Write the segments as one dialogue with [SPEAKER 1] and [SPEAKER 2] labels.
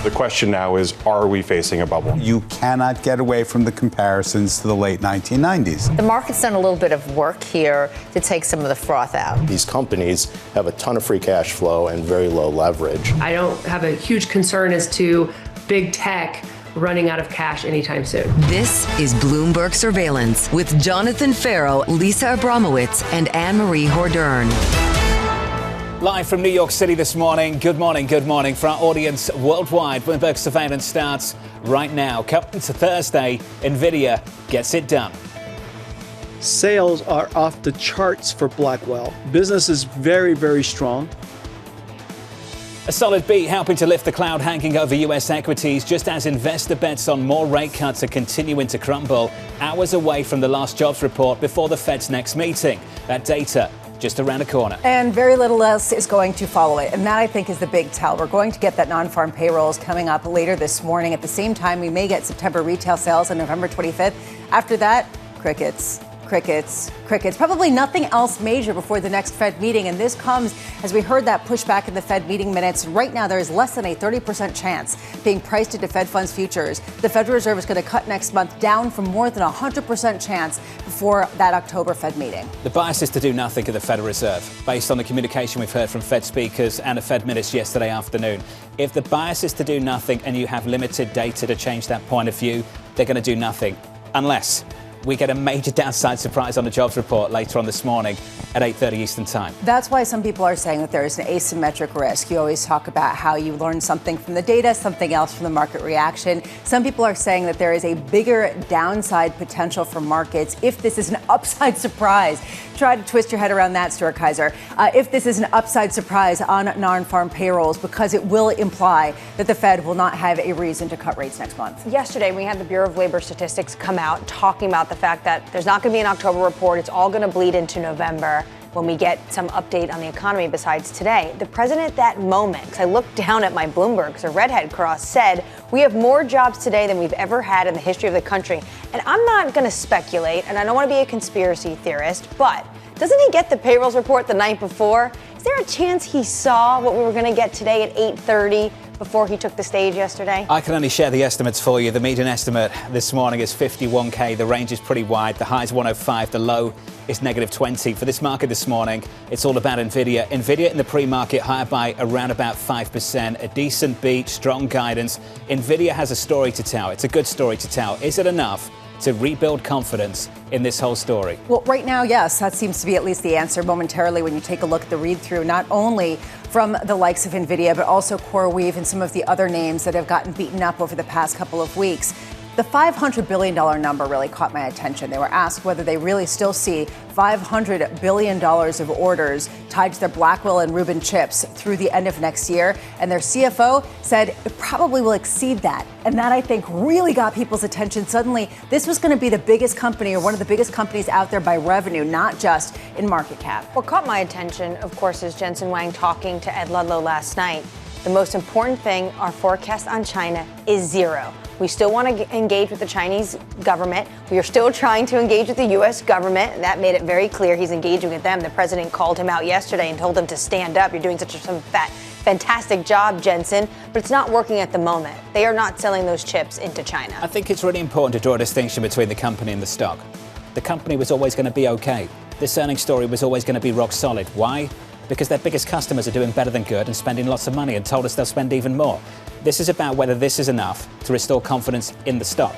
[SPEAKER 1] The question now is, are we facing a bubble?
[SPEAKER 2] You cannot get away from the comparisons to the late 1990s.
[SPEAKER 3] The market's done a little bit of work here to take some of the froth out.
[SPEAKER 4] These companies have a ton of free cash flow and very low leverage.
[SPEAKER 5] I don't have a huge concern as to big tech running out of cash anytime soon.
[SPEAKER 6] This is Bloomberg Surveillance with Jonathan Ferro, Lisa Abramowicz, and Annmarie Hordern.
[SPEAKER 7] Live from New York City this morning. Good morning, good morning. For our audience worldwide, Bloomberg Surveillance starts right now. Coming to Thursday, NVIDIA gets it done.
[SPEAKER 8] Sales are off the charts for Blackwell. Business is very, very strong.
[SPEAKER 7] A solid beat helping to lift the cloud hanging over U.S. equities just as investor bets on more rate cuts are continuing to crumble, hours away from the last jobs report before the Fed's next meeting. That data just around the corner.
[SPEAKER 9] And very little else is going to follow it. And that, I think, is the big tell. We're going to get that non-farm payrolls coming up later this morning. At the same time, we may get September retail sales on November 25th. After that, crickets. Probably nothing else major before the next Fed meeting. And this comes as we heard that pushback in the Fed meeting minutes. Right now, there is less than a 30% chance being priced into Fed funds futures. The Federal Reserve is going to cut next month, down from more than 100% chance before that October Fed meeting.
[SPEAKER 7] The bias is to do nothing at the Federal Reserve, based on the communication we've heard from Fed speakers and the Fed minutes yesterday afternoon. If the bias is to do nothing and you have limited data to change that point of view, they're going to do nothing, unless we get a major downside surprise on the jobs report later on this morning at 8:30 Eastern Time.
[SPEAKER 9] That's why some people are saying that there is an asymmetric risk. You always talk about how you learn something from the data, something else from the market reaction. Some people are saying that there is a bigger downside potential for markets if this is an upside surprise. Try to twist your head around that, Stuart Kaiser. If this is an upside surprise on non-farm payrolls, because it will imply that the Fed will not have a reason to cut rates next month.
[SPEAKER 10] Yesterday, we had the Bureau of Labor Statistics come out talking about the fact that there's not going to be an October report. It's all going to bleed into November when we get some update on the economy besides today. The president at that moment, because I looked down at my Bloomberg, because a redhead crossed, said, we have more jobs today than we've ever had in the history of the country. And I'm not going to speculate, and I don't want to be a conspiracy theorist, but doesn't he get the payrolls report the night before? Is there a chance he saw what we were going to get today at 8:30 before he took the stage yesterday?
[SPEAKER 7] I can only share the estimates for you. The median estimate this morning is 51K. The range is pretty wide. The high is 105. The low is negative 20. For this market this morning, it's all about NVIDIA. NVIDIA in the pre-market higher by around about 5%. A decent beat, strong guidance. NVIDIA has a story to tell. It's a good story to tell. Is it enough to rebuild confidence in this whole story?
[SPEAKER 9] Well, right now, yes, that seems to be at least the answer momentarily when you take a look at the read-through, not only from the likes of NVIDIA, but also CoreWeave and some of the other names that have gotten beaten up over the past couple of weeks. The $500 billion number really caught my attention. They were asked whether they really still see $500 billion of orders tied to their Blackwell and Rubin chips through the end of next year. And their CFO said it probably will exceed that. And that, I think, really got people's attention. Suddenly, this was going to be the biggest company or one of the biggest companies out there by revenue, not just in market cap.
[SPEAKER 10] What caught my attention, of course, is Jensen Huang talking to Ed Ludlow last night. The most important thing, our forecast on China is zero. We still want to engage with the Chinese government. We are still trying to engage with the U.S. government. And that made it very clear he's engaging with them. The president called him out yesterday and told him to stand up. You're doing such a fantastic job, Jensen. But it's not working at the moment. They are not selling those chips into China.
[SPEAKER 7] I think it's really important to draw a distinction between the company and the stock. The company was always going to be okay. This earnings story was always going to be rock solid. Why? Because their biggest customers are doing better than good and spending lots of money and told us they'll spend even more. This is about whether this is enough to restore confidence in the stock.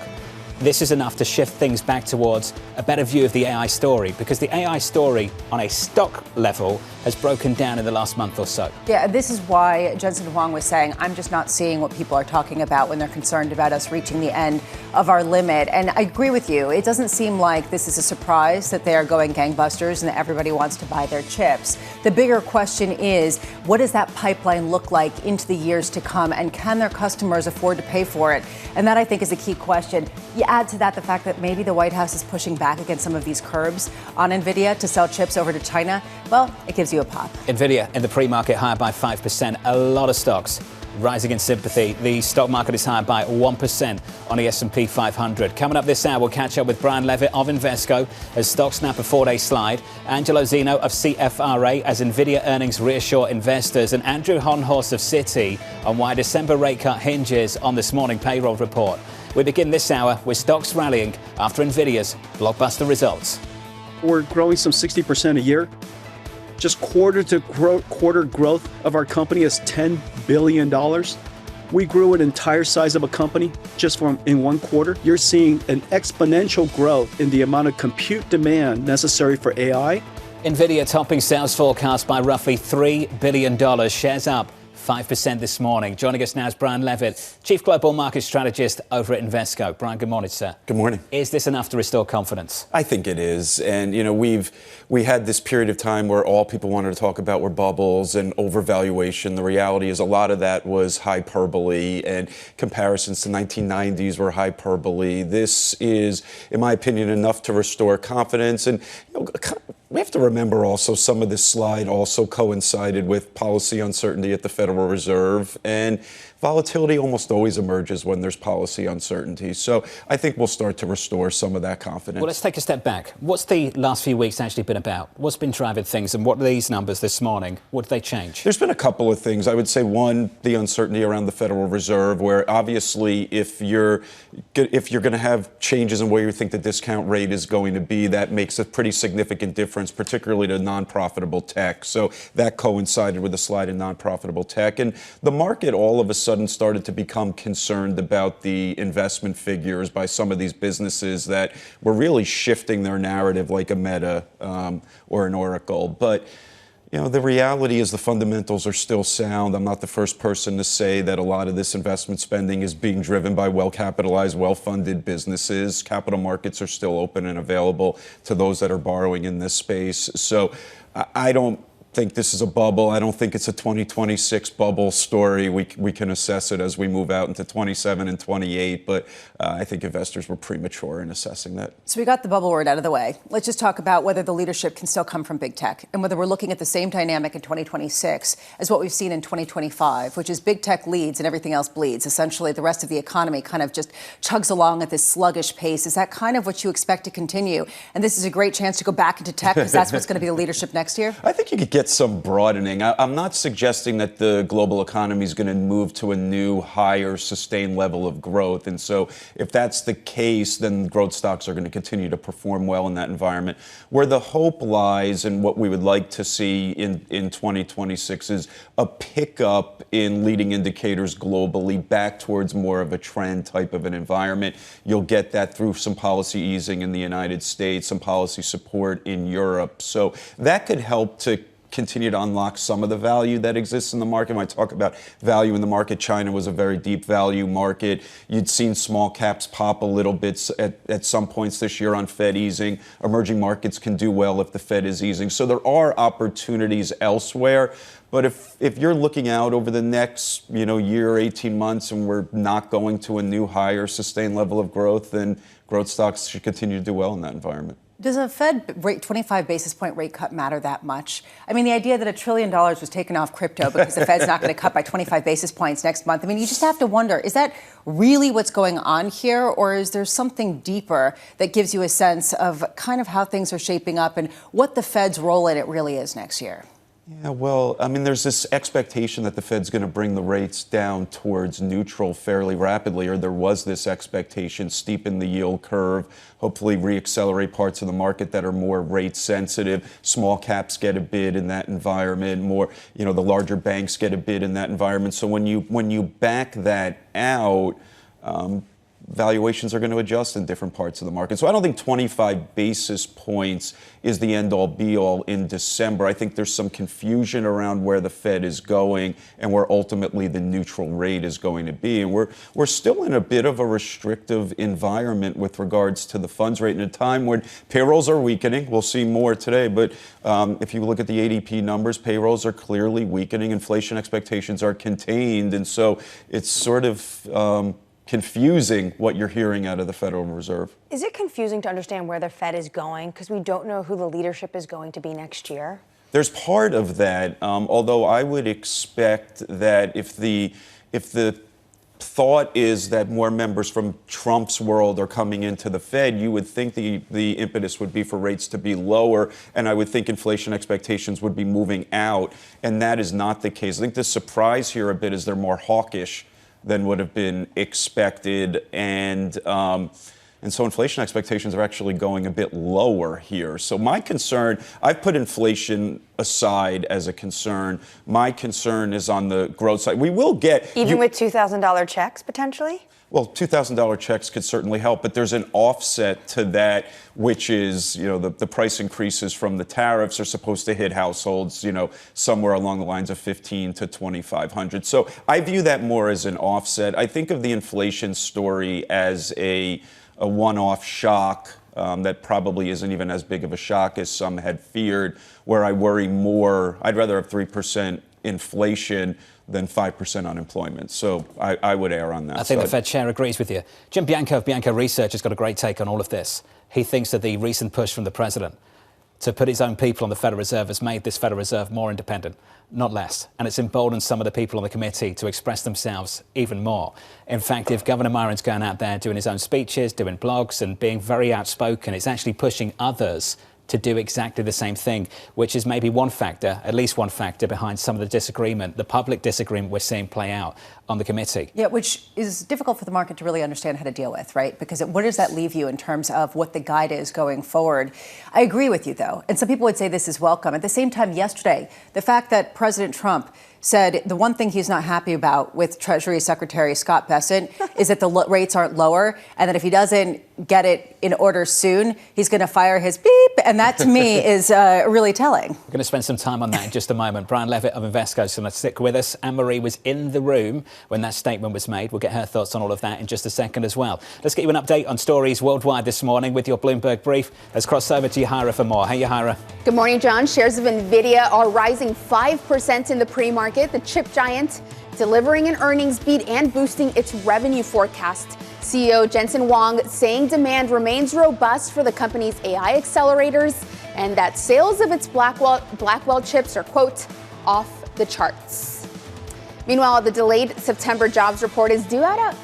[SPEAKER 7] This is enough to shift things back towards a better view of the AI story, because the AI story on a stock level has broken down in the last month or so.
[SPEAKER 9] Yeah, this is why Jensen Huang was saying, I'm just not seeing what people are talking about when they're concerned about us reaching the end of our limit. And I agree with you. It doesn't seem like this is a surprise that they are going gangbusters and that everybody wants to buy their chips. The bigger question is, what does that pipeline look like into the years to come? And can their customers afford to pay for it? And that, I think, is a key question. You add to that the fact that maybe the White House is pushing back against some of these curbs on NVIDIA to sell chips over to China. Well, it gives you a pop.
[SPEAKER 7] NVIDIA in the pre-market higher by 5%. A lot of stocks rising in sympathy. The stock market is higher by 1% on the S&P 500. Coming up this hour, we'll catch up with Brian Levitt of Invesco as stocks snap a 4-day slide. Angelo Zino of CFRA as Nvidia earnings reassure investors. And Andrew Hollenhorst of Citi on why December rate cut hinges on this morning payroll report. We begin this hour with stocks rallying after Nvidia's blockbuster results.
[SPEAKER 8] We're growing some 60% a year. Just quarter growth of our company is $10 billion. We grew an entire size of a company just in one quarter. You're seeing an exponential growth in the amount of compute demand necessary for AI.
[SPEAKER 7] Nvidia topping sales forecast by roughly $3 billion. Shares up 5% this morning. Joining us now is Brian Levitt, Chief Global Market Strategist over at Invesco. Brian, good morning, sir.
[SPEAKER 1] Good morning.
[SPEAKER 7] Is this enough to restore confidence?
[SPEAKER 1] I think it is. And, we had this period of time where all people wanted to talk about were bubbles and overvaluation. The reality is a lot of that was hyperbole, and comparisons to 1990s were hyperbole. This is, in my opinion, enough to restore confidence. And we have to remember also some of this slide also coincided with policy uncertainty at the Federal Reserve, and volatility almost always emerges when there's policy uncertainty. So I think we'll start to restore some of that confidence.
[SPEAKER 7] Well, let's take a step back. What's the last few weeks actually been about? What's been driving things, and what are these numbers this morning? What did they change?
[SPEAKER 1] There's been a couple of things. I would say one, the uncertainty around the Federal Reserve, where obviously if you're going to have changes in where you think the discount rate is going to be, that makes a pretty significant difference, particularly to non-profitable tech. So that coincided with a slide in non-profitable tech. And the market all of a sudden started to become concerned about the investment figures by some of these businesses that were really shifting their narrative, like a Meta or an Oracle. But the reality is the fundamentals are still sound. I'm not the first person to say that a lot of this investment spending is being driven by well-capitalized, well-funded businesses. Capital markets are still open and available to those that are borrowing in this space. So I don't think this is a bubble. I don't think it's a 2026 bubble story. We can assess it as we move out into 27 and 28, but I think investors were premature in assessing that.
[SPEAKER 9] So we got the bubble word out of the way. Let's just talk about whether the leadership can still come from big tech and whether we're looking at the same dynamic in 2026 as what we've seen in 2025, which is big tech leads and everything else bleeds. Essentially, the rest of the economy kind of just chugs along at this sluggish pace. Is that kind of what you expect to continue? And this is a great chance to go back into tech because that's what's going to be the leadership next year?
[SPEAKER 1] I think you could get some broadening. I'm not suggesting that the global economy is going to move to a new, higher, sustained level of growth. And so if that's the case, then growth stocks are going to continue to perform well in that environment. Where the hope lies and what we would like to see in 2026 is a pickup in leading indicators globally back towards more of a trend type of an environment. You'll get that through some policy easing in the United States, some policy support in Europe. So that could help to continue to unlock some of the value that exists in the market. When I talk about value in the market, China was a very deep value market. You'd seen small caps pop a little bit at some points this year on Fed easing. Emerging markets can do well if the Fed is easing. So there are opportunities elsewhere. But if you're looking out over the next year, 18 months, and we're not going to a new higher sustained level of growth, then growth stocks should continue to do well in that environment.
[SPEAKER 9] Does a Fed rate 25 basis point rate cut matter that much? I mean, the idea that $1 trillion was taken off crypto because the Fed's not going to cut by 25 basis points next month. I mean, you just have to wonder, is that really what's going on here? Or is there something deeper that gives you a sense of kind of how things are shaping up and what the Fed's role in it really is next year?
[SPEAKER 1] Yeah, well, I mean, there's this expectation that the Fed's going to bring the rates down towards neutral fairly rapidly, or there was this expectation, steepen the yield curve, hopefully reaccelerate parts of the market that are more rate sensitive. Small caps get a bid in that environment, more, the larger banks get a bid in that environment. So when you back that out, valuations are going to adjust in different parts of the market. So I don't think 25 basis points is the end-all, be-all in December. I think there's some confusion around where the Fed is going and where ultimately the neutral rate is going to be. And we're still in a bit of a restrictive environment with regards to the funds rate in a time when payrolls are weakening. We'll see more today, but if you look at the ADP numbers, payrolls are clearly weakening. Inflation expectations are contained. And so it's sort of confusing what you're hearing out of the Federal Reserve.
[SPEAKER 10] Is it confusing to understand where the Fed is going because we don't know who the leadership is going to be next year?
[SPEAKER 1] There's part of that, although I would expect that if the if the thought is that more members from Trump's world are coming into the Fed, you would think the impetus would be for rates to be lower, and I would think inflation expectations would be moving out, and that is not the case. I think the surprise here a bit is they're more hawkish than would have been expected, and so inflation expectations are actually going a bit lower here. So my concern, I've put inflation aside as a concern. My concern is on the growth side. We will get...
[SPEAKER 10] Even with $2,000 checks, potentially?
[SPEAKER 1] Well, $2,000 checks could certainly help, but there's an offset to that, which is, the price increases from the tariffs are supposed to hit households, somewhere along the lines of $1,500 to $2,500. So I view that more as an offset. I think of the inflation story as a one-off shock that probably isn't even as big of a shock as some had feared, where I worry more. I'd rather have 3% inflation than 5% unemployment. So I would err on that
[SPEAKER 7] I think
[SPEAKER 1] side.
[SPEAKER 7] the Fed chair agrees with you. Jim Bianco of Bianco Research has got a great take on all of this. He thinks that the recent push from the president to put his own people on the Federal Reserve has made this Federal Reserve more independent, not less. And it's emboldened some of the people on the committee to express themselves even more. In fact, if Governor Myron's going out there doing his own speeches, doing blogs and being very outspoken, it's actually pushing others to do exactly the same thing, which is maybe one factor, at least one factor behind some of the disagreement, the public disagreement we're seeing play out on the committee.
[SPEAKER 9] Yeah, which is difficult for the market to really understand how to deal with, right? Because what does that leave you in terms of what the guide is going forward? I agree with you, though. And some people would say this is welcome. At the same time, yesterday, the fact that President Trump said the one thing he's not happy about with Treasury Secretary Scott Bessent is that the rates aren't lower, and that if he doesn't get it in order soon, he's going to fire his beep. And that, to me, is really telling.
[SPEAKER 7] We're going to spend some time on that in just a moment. Brian Levitt of Invesco is going to stick with us. Annmarie was in the room when that statement was made. We'll get her thoughts on all of that in just a second as well. Let's get you an update on stories worldwide this morning with your Bloomberg Brief. Let's cross over to Yahaira for more. Hey, Yahaira.
[SPEAKER 11] Good morning, John. Shares of NVIDIA are rising 5% in the pre-market. The chip giant delivering an earnings beat and boosting its revenue forecast. CEO Jensen Huang saying demand remains robust for the company's AI accelerators and that sales of its Blackwell chips are, quote, off the charts. Meanwhile, the delayed September jobs report is due out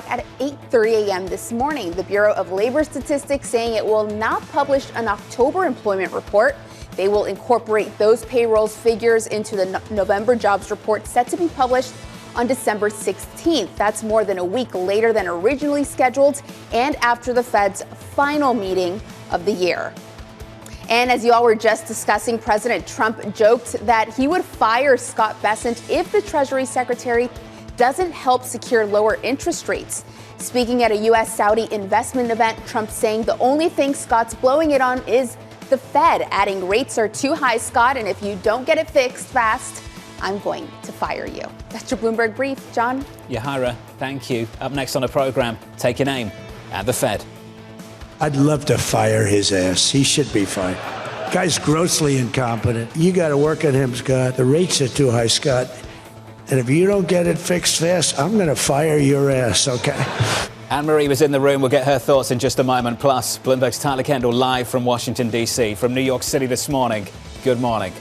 [SPEAKER 11] at 8:30 a.m. this morning. The Bureau of Labor Statistics saying it will not publish an October employment report. They will incorporate those payrolls figures into the November jobs report set to be published on December 16th. That's more than a week later than originally scheduled and after the Fed's final meeting of the year. And as you all were just discussing, President Trump joked that he would fire Scott Bessent if the Treasury Secretary doesn't help secure lower interest rates. Speaking at a U.S.-Saudi investment event, Trump saying the only thing Scott's blowing it on is the Fed, adding rates are too high, Scott, and if you don't get it fixed fast, I'm going to fire you. That's your Bloomberg Brief. John?
[SPEAKER 7] Yahaira, thank you. Up next on the program, taking aim at the Fed.
[SPEAKER 12] I'd love to fire his ass. He should be fired. Guy's grossly incompetent. You got to work on him, Scott. The rates are too high, Scott. And if you don't get it fixed fast, I'm going to fire your ass, okay?
[SPEAKER 7] Annmarie was in the room. We'll get her thoughts in just a moment. Plus, Bloomberg's Tyler Kendall live from Washington, D.C. From New York City this morning. Good morning.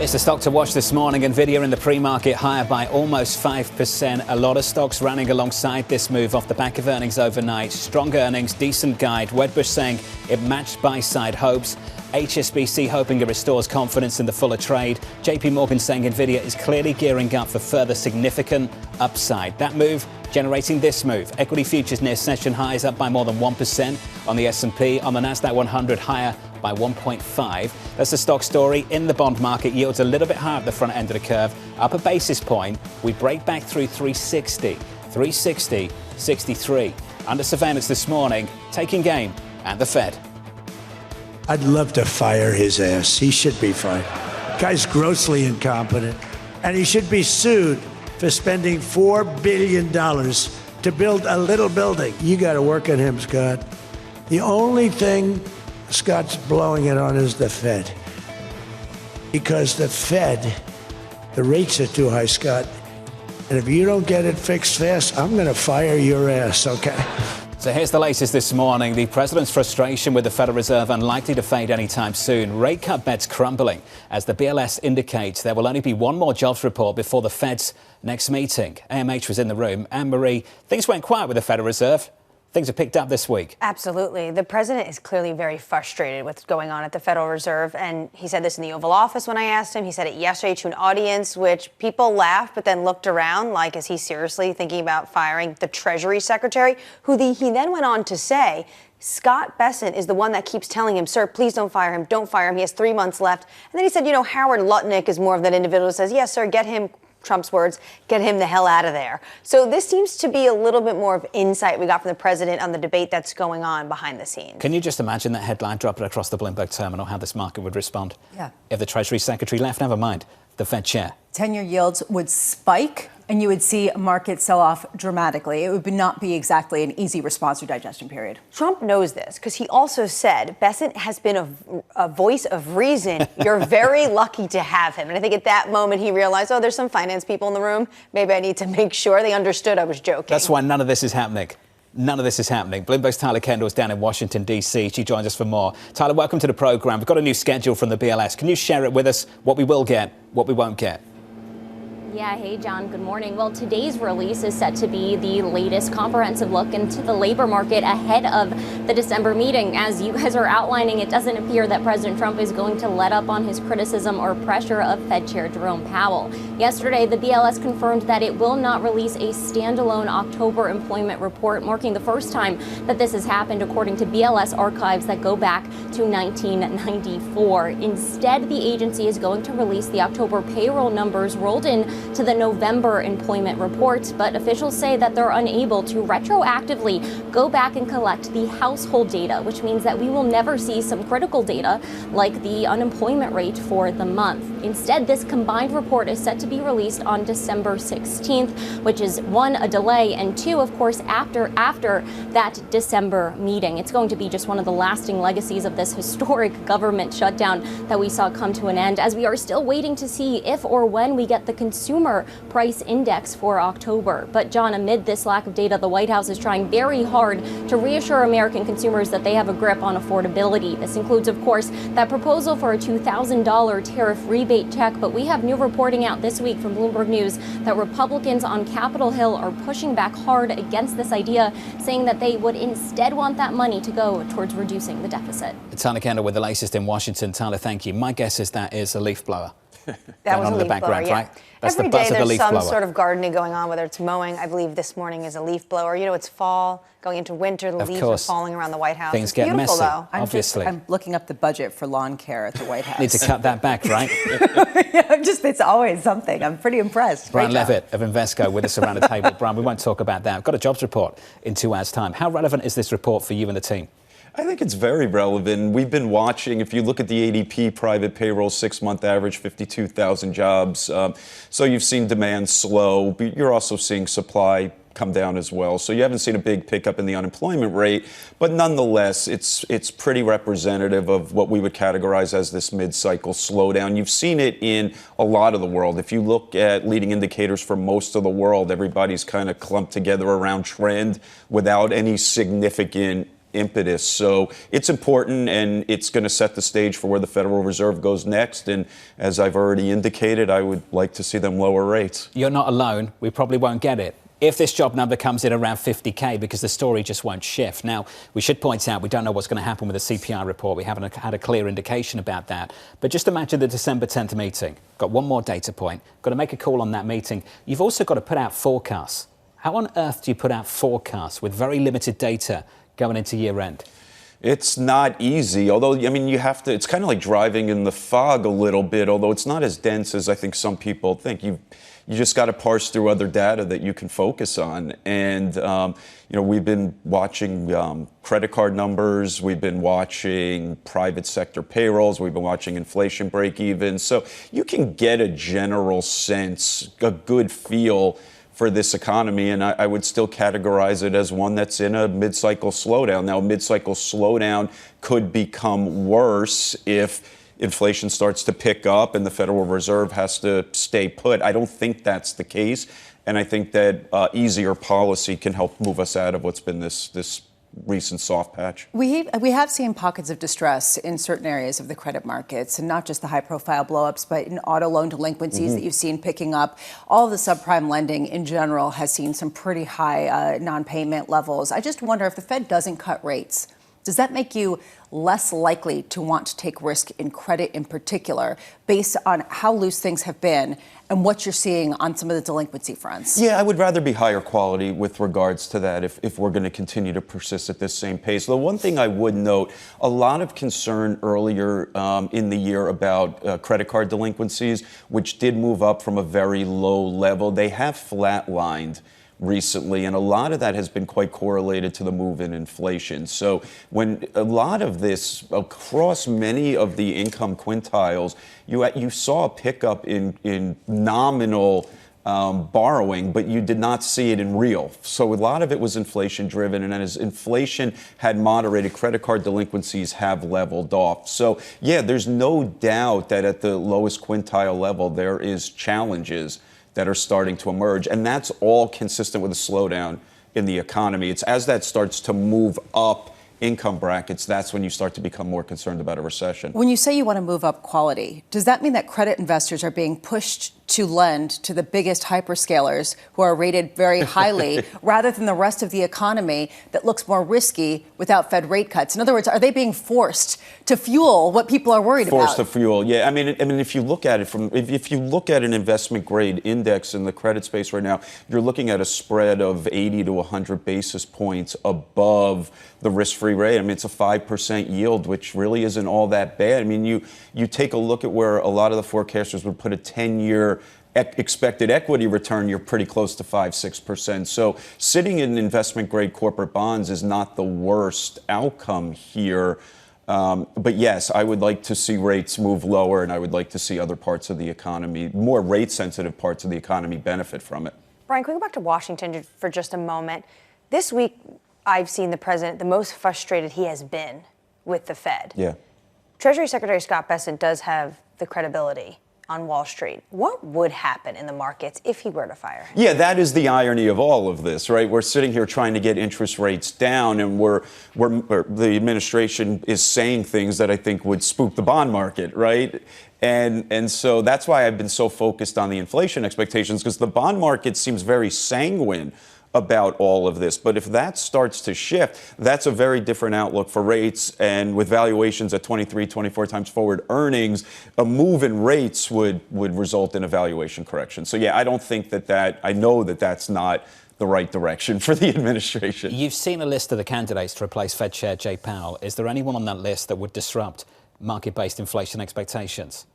[SPEAKER 7] It's the stock to watch this morning. NVIDIA in the pre-market higher by almost 5%. A lot of stocks running alongside this move off the back of earnings overnight. Strong earnings, decent guide. Wedbush saying it matched buy-side hopes. HSBC hoping it restores confidence in the fuller trade. JPMorgan saying NVIDIA is clearly gearing up for further significant upside. That move generating this move. Equity futures near session highs up by more than 1% on the S&P. On the Nasdaq 100 higher by 1.5. That's the stock story. In the bond market, yields a little bit higher at the front end of the curve. Up a basis point, we break back through 360, 63. Under surveillance this morning, taking game at the Fed.
[SPEAKER 12] I'd love to fire his ass. He should be fired. Guy's grossly incompetent. And he should be sued for spending $4 billion to build a little building. You got to work on him, Scott. The only thing Scott's blowing it on is the Fed. Because the Fed, the rates are too high, Scott. And if you don't get it fixed fast, I'm going to fire your ass, okay?
[SPEAKER 7] So here's the latest this morning. The president's frustration with the Federal Reserve unlikely to fade anytime soon. Rate cut bets crumbling as the BLS indicates there will only be one more jobs report before the Fed's next meeting. AMH was in the room. Annmarie, things went quiet with the Federal Reserve. Things have picked up this week.
[SPEAKER 10] Absolutely. The president is clearly very frustrated with what's going on at the Federal Reserve. And he said this in the Oval Office when I asked him. He said it yesterday to an audience, which people laughed, but then looked around like, is he seriously thinking about firing the Treasury Secretary? He then went on to say, Scott Bessent is the one that keeps telling him, sir, please don't fire him. Don't fire him. He has 3 months left. And then he said, Howard Lutnick is more of that individual who says, yes, sir, get him. Trump's words, get him the hell out of there. So this seems to be a little bit more of insight we got from the president on the debate that's going on behind the scenes.
[SPEAKER 7] Can you just imagine that headline dropping across the Bloomberg terminal, how this market would respond?
[SPEAKER 9] Yeah.
[SPEAKER 7] If the Treasury Secretary left, never mind, the Fed chair.
[SPEAKER 9] 10-year yields would spike, and you would see a market sell off dramatically. It would not be exactly an easy response or digestion period.
[SPEAKER 10] Trump knows this because he also said Bessent has been a voice of reason. You're very lucky to have him. And I think at that moment he realized, there's some finance people in the room. Maybe I need to make sure they understood I was joking.
[SPEAKER 7] That's why none of this is happening. None of this is happening. Bloomberg's Tyler Kendall is down in Washington, D.C. She joins us for more. Tyler, welcome to the program. We've got a new schedule from the BLS. Can you share it with us? What we will get, what we won't get?
[SPEAKER 13] Yeah, hey, John, good morning. Well, today's release is set to be the latest comprehensive look into the labor market ahead of the December meeting. As you guys are outlining, it doesn't appear that President Trump is going to let up on his criticism or pressure of Fed Chair Jerome Powell. Yesterday, the BLS confirmed that it will not release a standalone October employment report, marking the first time that this has happened, according to BLS archives that go back to 1994. Instead, the agency is going to release the October payroll numbers rolled in to the November employment report, but officials say that they're unable to retroactively go back and collect the household data, which means that we will never see some critical data like the unemployment rate for the month. Instead, this combined report is set to be released on December 16th, which is one, a delay, and two, of course, after that December meeting. It's going to be just one of the lasting legacies of this historic government shutdown that we saw come to an end, as we are still waiting to see if or when we get the consumer price index for October. But John, amid this lack of data, the White House is trying very hard to reassure American consumers that they have a grip on affordability. This includes, of course, that proposal for a $2,000 tariff rebate check. But we have new reporting out this week from Bloomberg News that Republicans on Capitol Hill are pushing back hard against this idea, saying that they would instead want that money to go towards reducing the deficit.
[SPEAKER 7] Tyler Kendall with the latest in Washington. Tyler, thank you. My guess is that is a leaf blower.
[SPEAKER 10] That was a
[SPEAKER 7] on
[SPEAKER 10] leaf
[SPEAKER 7] the background,
[SPEAKER 10] blower, yeah.
[SPEAKER 7] right? That's
[SPEAKER 10] Every
[SPEAKER 7] the buzz
[SPEAKER 10] day
[SPEAKER 7] of the
[SPEAKER 10] there's
[SPEAKER 7] leaf
[SPEAKER 10] some
[SPEAKER 7] blower.
[SPEAKER 10] sort of gardening going on, whether it's mowing. I believe this morning is a leaf blower. It's fall, going into winter. The leaves are falling around the White House.
[SPEAKER 7] Things
[SPEAKER 10] it's
[SPEAKER 7] get
[SPEAKER 10] beautiful,
[SPEAKER 7] messy,
[SPEAKER 10] though.
[SPEAKER 7] obviously.
[SPEAKER 9] I'm looking up the budget for lawn care at the White House.
[SPEAKER 7] Need to cut that back, right?
[SPEAKER 9] It's always something. I'm pretty impressed.
[SPEAKER 7] Brian
[SPEAKER 9] Great job.
[SPEAKER 7] Levitt of Invesco with us around the table. Brian, we won't talk about that. I've got a jobs report in 2 hours' time. How relevant is this report for you and the team?
[SPEAKER 1] I think it's very relevant. We've been watching, if you look at the ADP private payroll 6-month average, 52,000 jobs. So you've seen demand slow, but you're also seeing supply come down as well. So you haven't seen a big pickup in the unemployment rate, but nonetheless, it's pretty representative of what we would categorize as this mid-cycle slowdown. You've seen it in a lot of the world. If you look at leading indicators for most of the world, everybody's kind of clumped together around trend without any significant impetus. So it's important, and it's going to set the stage for where the Federal Reserve goes next. And as I've already indicated, I would like to see them lower rates.
[SPEAKER 7] You're not alone. We probably won't get it if this job number comes in around 50K, because the story just won't shift. Now, we should point out we don't know what's going to happen with the CPI report. We haven't had a clear indication about that. But just imagine the December 10th meeting. Got one more data point. Got to make a call on that meeting. You've also got to put out forecasts. How on earth do you put out forecasts with very limited data going into year end?
[SPEAKER 1] It's not easy, although, I mean, you have to, it's kind of like driving in the fog a little bit, although it's not as dense as I think some people think. You just got to parse through other data that you can focus on. And, we've been watching credit card numbers. We've been watching private sector payrolls. We've been watching inflation break even. So you can get a general sense, a good feel for this economy, and I would still categorize it as one that's in a mid-cycle slowdown. Now, a mid-cycle slowdown could become worse if inflation starts to pick up and the Federal Reserve has to stay put. I don't think that's the case. And I think that easier policy can help move us out of what's been this recent soft patch.
[SPEAKER 9] We have seen pockets of distress in certain areas of the credit markets, and not just the high-profile blowups, but in auto loan delinquencies that you've seen picking up. All of the subprime lending in general has seen some pretty high non-payment levels. I just wonder if the Fed doesn't cut rates, does that make you less likely to want to take risk in credit in particular, based on how loose things have been and what you're seeing on some of the delinquency fronts?
[SPEAKER 1] Yeah, I would rather be higher quality with regards to that if we're going to continue to persist at this same pace. The one thing I would note, a lot of concern earlier in the year about credit card delinquencies, which did move up from a very low level. They have flatlined recently, and a lot of that has been quite correlated to the move in inflation. So when a lot of this across many of the income quintiles, you saw a pickup in nominal borrowing, but you did not see it in real. So a lot of it was inflation driven, and as inflation had moderated, credit card delinquencies have leveled off. So yeah, there's no doubt that at the lowest quintile level, there is challenges that are starting to emerge. And that's all consistent with a slowdown in the economy. It's as that starts to move up income brackets, that's when you start to become more concerned about a recession.
[SPEAKER 9] When you say you want to move up quality, does that mean that credit investors are being pushed to lend to the biggest hyperscalers who are rated very highly rather than the rest of the economy that looks more risky without Fed rate cuts? In other words, are they being forced to fuel what people are worried about?
[SPEAKER 1] Forced to fuel, yeah. I mean, if you look at it if you look at an investment grade index in the credit space right now, you're looking at a spread of 80 to 100 basis points above the risk-free rate. I mean, it's a 5% yield, which really isn't all that bad. I mean, you take a look at where a lot of the forecasters would put a 10-year expected equity return, you're pretty close to 5-6%. So sitting in investment-grade corporate bonds is not the worst outcome here. But yes, I would like to see rates move lower, and I would like to see other parts of the economy, more rate-sensitive parts of the economy, benefit from it.
[SPEAKER 10] Brian, can we go back to Washington for just a moment? This week, I've seen the president the most frustrated he has been with the Fed.
[SPEAKER 1] Yeah.
[SPEAKER 10] Treasury Secretary Scott Bessent does have the credibility on Wall Street. What would happen in the markets if he were to fire him?
[SPEAKER 1] Yeah, that is the irony of all of this, right? We're sitting here trying to get interest rates down, and the administration is saying things that I think would spook the bond market, right? And so that's why I've been so focused on the inflation expectations, because the bond market seems very sanguine about all of this. But if that starts to shift, that's a very different outlook for rates. And with valuations at 23, 24 times forward earnings, a move in rates would result in a valuation correction. So yeah, I don't think I know that that's not the right direction for the administration.
[SPEAKER 7] You've seen a list of the candidates to replace Fed Chair Jay Powell. Is there anyone on that list that would disrupt market-based inflation expectations?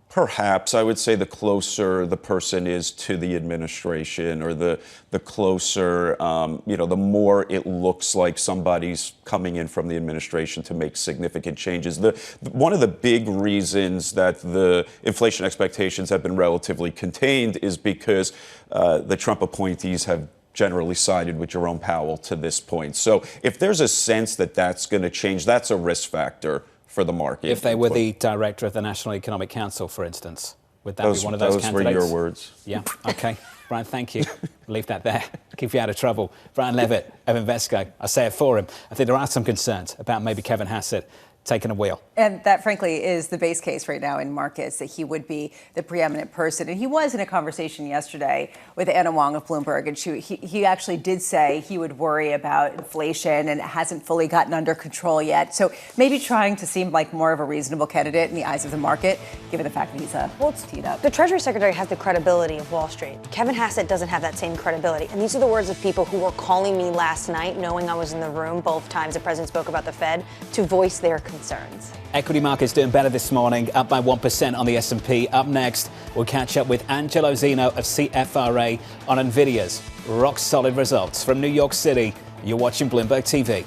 [SPEAKER 1] Perhaps. I would say the closer the person is to the administration, or the closer, the more it looks like somebody's coming in from the administration to make significant changes. One of the big reasons that the inflation expectations have been relatively contained is because the Trump appointees have generally sided with Jerome Powell to this point. So if there's a sense that that's going to change, that's a risk factor for the market.
[SPEAKER 7] If they were the director of the National Economic Council, for instance, would that be one of those candidates?
[SPEAKER 1] Those were your words.
[SPEAKER 7] Yeah, okay. Brian, thank you. Leave that there. Keep you out of trouble. Brian Levitt of Invesco. I say it for him. I think there are some concerns about maybe Kevin Hassett taking a wheel.
[SPEAKER 9] And that, frankly, is the base case right now in markets, that he would be the preeminent person. And he was in a conversation yesterday with Anna Wong of Bloomberg, and he actually did say he would worry about inflation, and it hasn't fully gotten under control yet. So maybe trying to seem like more of a reasonable candidate in the eyes of the market, given the fact that he's teed up.
[SPEAKER 10] The Treasury Secretary has the credibility of Wall Street. Kevin Hassett doesn't have that same credibility. And these are the words of people who were calling me last night, knowing I was in the room both times the president spoke about the Fed, to voice their concerns.
[SPEAKER 7] Equity markets doing better this morning, up by 1% on the S&P. Up next, we'll catch up with Angelo Zino of CFRA on Nvidia's rock-solid results. From New York City, you're watching Bloomberg TV.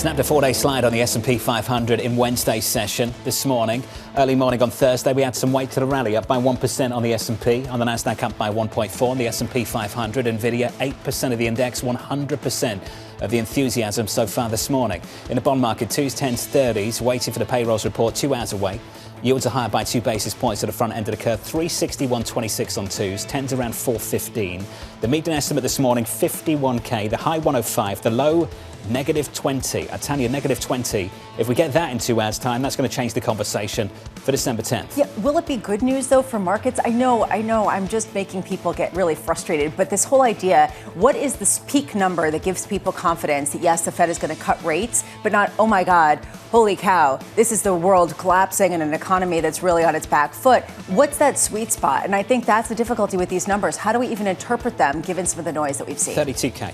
[SPEAKER 7] Snapped a 4-day slide on the S&P 500 in Wednesday's session this morning. Early morning on Thursday, we had some weight to the rally, up by 1% on the S&P. On the Nasdaq, up by 1.4%. On the S&P 500, Nvidia, 8% of the index, 100% of the enthusiasm so far this morning. In the bond market, 2s, 10s, 30s, waiting for the payrolls report 2 hours away. Yields are higher by 2 basis points at the front end of the curve, 361.26 on 2s, 10s around 415. The median estimate this morning, 51k, the high 105, the low -20. I tell you, -20. If we get that in 2 hours' time, that's going to change the conversation for December 10th.
[SPEAKER 9] Yeah, will it be good news, though, for markets? I know, I'm just making people get really frustrated. But this whole idea, what is this peak number that gives people confidence that, yes, the Fed is going to cut rates, but not, oh, my God, holy cow, this is the world collapsing in an economy that's really on its back foot. What's that sweet spot? And I think that's the difficulty with these numbers. How do we even interpret them, given some of the noise that we've seen?
[SPEAKER 7] 32K.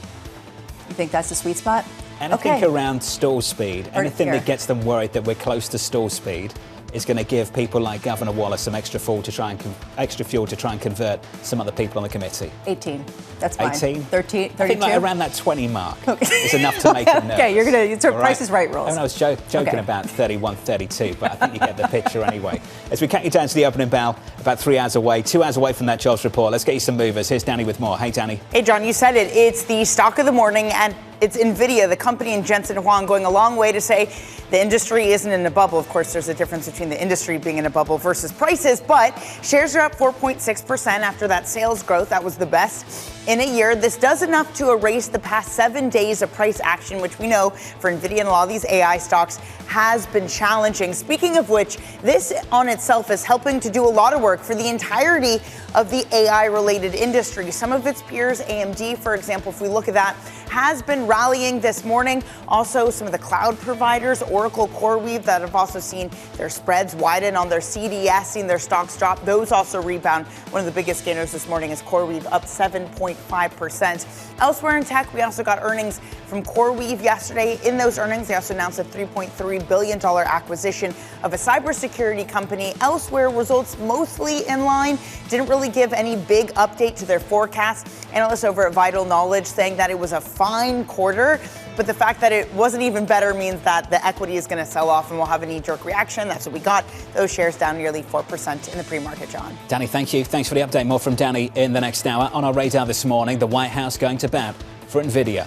[SPEAKER 9] You think that's the sweet spot?
[SPEAKER 7] Anything around stall speed, anything that gets them worried that we're close to stall speed, is going to give people like Governor Wallace some extra fuel to try and convert some other people on the committee.
[SPEAKER 9] 18. That's fine.
[SPEAKER 7] 18?
[SPEAKER 9] 13, 32?
[SPEAKER 7] I think like around that 20 mark is enough to make it nervous.
[SPEAKER 9] Okay, you're going to Price is Right rules.
[SPEAKER 7] I was joking about 31, 32, but I think you get the picture anyway. As we count you down to the opening bell, about 3 hours away, 2 hours away from that jobs report, let's get you some movers. Here's Danny with more. Hey, Danny.
[SPEAKER 14] Hey, John, you said it. It's the stock of the morning, and it's NVIDIA, the company, and Jensen Huang going a long way to say the industry isn't in a bubble. Of course, there's a difference between the industry being in a bubble versus prices, but shares are up 4.6% after that sales growth. That was the best in a year. This does enough to erase the past 7 days of price action, which we know for NVIDIA and a lot of these AI stocks has been challenging. Speaking of which, this on itself is helping to do a lot of work for the entirety of the AI-related industry. Some of its peers, AMD, for example, if we look at that, has been rallying this morning. Also, some of the cloud providers, Oracle, CoreWeave, that have also seen their spreads widen on their CDS, seen their stocks drop. Those also rebound. One of the biggest gainers this morning is CoreWeave, up 7.5%. Elsewhere in tech, we also got earnings from CoreWeave yesterday. In those earnings, they also announced a $3.3 billion acquisition of a cybersecurity company. Elsewhere, results mostly in line. Didn't really give any big update to their forecast. Analysts over at Vital Knowledge saying that it was a fine quarter, but the fact that it wasn't even better means that the equity is going to sell off and we'll have a knee-jerk reaction. That's what we got. Those shares down nearly 4% in the pre-market, John.
[SPEAKER 7] Danny, thank you. Thanks for the update. More from Danny in the next hour. On our radar this morning, the White House going to bat for NVIDIA.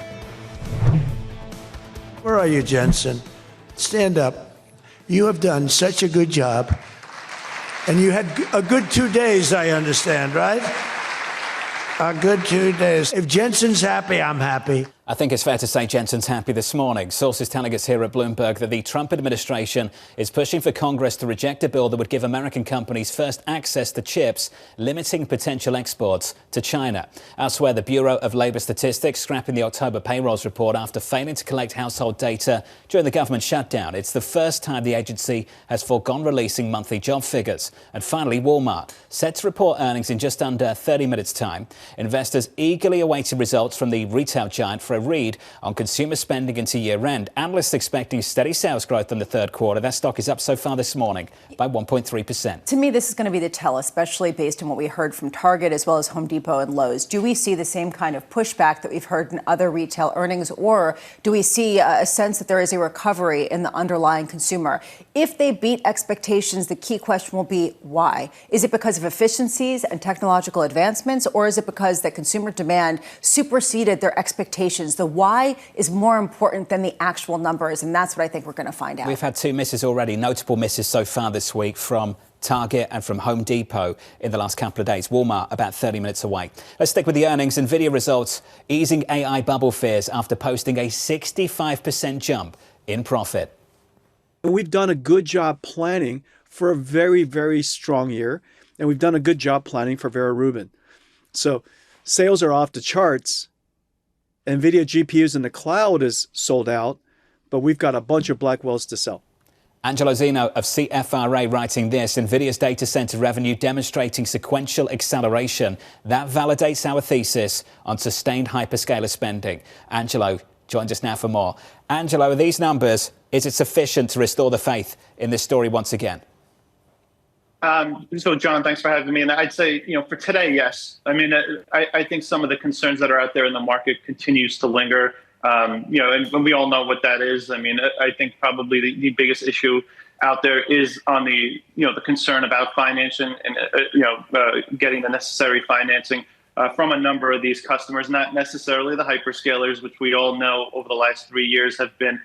[SPEAKER 12] Where are you, Jensen? Stand up. You have done such a good job. And you had a good 2 days, I understand, right? A good 2 days. If Jensen's happy, I'm happy.
[SPEAKER 7] I think it's fair to say Jensen's happy this morning. Sources telling us here at Bloomberg that the Trump administration is pushing for Congress to reject a bill that would give American companies first access to chips, limiting potential exports to China. Elsewhere, the Bureau of Labor Statistics scrapping the October payrolls report after failing to collect household data during the government shutdown. It's the first time the agency has foregone releasing monthly job figures. And finally, Walmart, set to report earnings in just under 30 minutes' time. Investors eagerly awaiting results from the retail giant for a read on consumer spending into year-end. Analysts expecting steady sales growth in the third quarter. That stock is up so far this morning by 1.3%.
[SPEAKER 9] To me, this is going to be the tell, especially based on what we heard from Target as well as Home Depot and Lowe's. Do we see the same kind of pushback that we've heard in other retail earnings, or do we see a sense that there is a recovery in the underlying consumer? If they beat expectations, the key question will be why? Is it because of efficiencies and technological advancements, or is it because that consumer demand superseded their expectations? The why is more important than the actual numbers, and that's what I think we're going to find out.
[SPEAKER 7] We've had 2 misses already, notable misses so far this week from Target and from Home Depot in the last couple of days. Walmart about 30 minutes away. Let's stick with the earnings. NVIDIA results easing AI bubble fears after posting a 65% jump in profit.
[SPEAKER 8] We've done a good job planning for a very, very strong year, and we've done a good job planning for Vera Rubin. So sales are off the charts. NVIDIA GPUs in the cloud is sold out, but we've got a bunch of Blackwells to sell.
[SPEAKER 7] Angelo Zino of CFRA writing this: NVIDIA's data center revenue demonstrating sequential acceleration. That validates our thesis on sustained hyperscaler spending. Angelo joins us now for more. Angelo, are these numbers, is it sufficient to restore the faith in this story once again?
[SPEAKER 15] So, John, thanks for having me. And I'd say, for today, yes. I mean, I think some of the concerns that are out there in the market continues to linger. And we all know what that is. I mean, I think probably the biggest issue out there is on the concern about financing and getting the necessary financing from a number of these customers, not necessarily the hyperscalers, which we all know over the last 3 years have been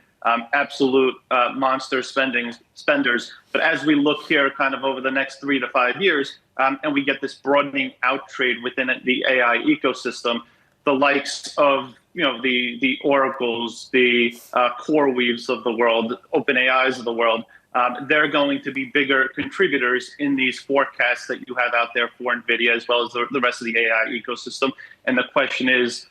[SPEAKER 15] absolute monster spenders. But as we look here kind of over the next 3 to 5 years, and we get this broadening out trade within the AI ecosystem, the likes of the Oracles, the CoreWeaves of the world, OpenAIs of the world, they're going to be bigger contributors in these forecasts that you have out there for NVIDIA, as well as the rest of the AI ecosystem. And the question is,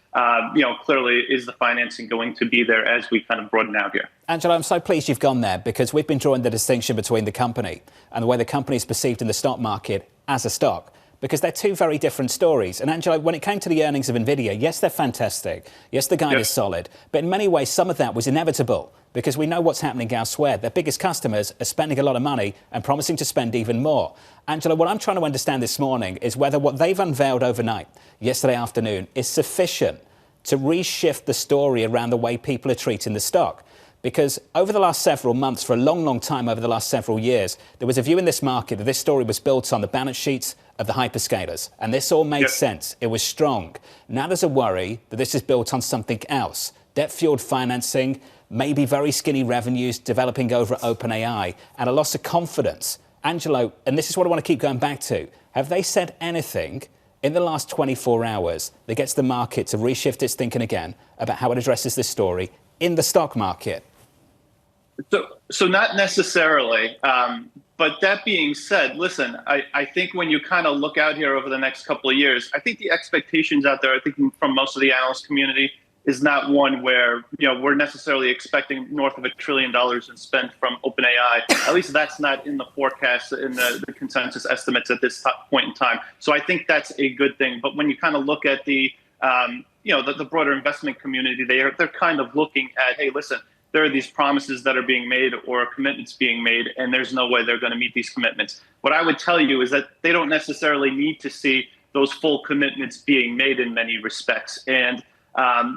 [SPEAKER 15] clearly, is the financing going to be there as we kind of broaden out here?
[SPEAKER 7] Angelo, I'm so pleased you've gone there, because we've been drawing the distinction between the company and the way the company is perceived in the stock market as a stock, because they're two very different stories. And Angelo, when it came to the earnings of NVIDIA, yes, they're fantastic. Yes, the guide is solid. But in many ways, some of that was inevitable, because we know what's happening elsewhere. Their biggest customers are spending a lot of money and promising to spend even more. Angelo, what I'm trying to understand this morning is whether what they've unveiled overnight, yesterday afternoon, is sufficient to reshift the story around the way people are treating the stock. Because over the last several months, for a long, long time, over the last several years, there was a view in this market that this story was built on the balance sheets of the hyperscalers. And this all made sense. It was strong. Now there's a worry that this is built on something else. Debt-fueled financing, maybe very skinny revenues developing over at OpenAI, and a loss of confidence. Angelo, and this is what I want to keep going back to, have they said anything in the last 24 hours that gets the market to reshift its thinking again about how it addresses this story in the stock market?
[SPEAKER 15] So not necessarily. But that being said, listen, I think when you kind of look out here over the next couple of years, I think the expectations out there, I think from most of the analyst community, is not one where we're necessarily expecting north of $1 trillion in spend from OpenAI. At least that's not in the forecast, in the consensus estimates at this point in time. So I think that's a good thing. But when you kind of look at the broader investment community, they're kind of looking at, hey, listen, there are these promises that are being made or commitments being made, and there's no way they're going to meet these commitments. What I would tell you is that they don't necessarily need to see those full commitments being made in many respects. And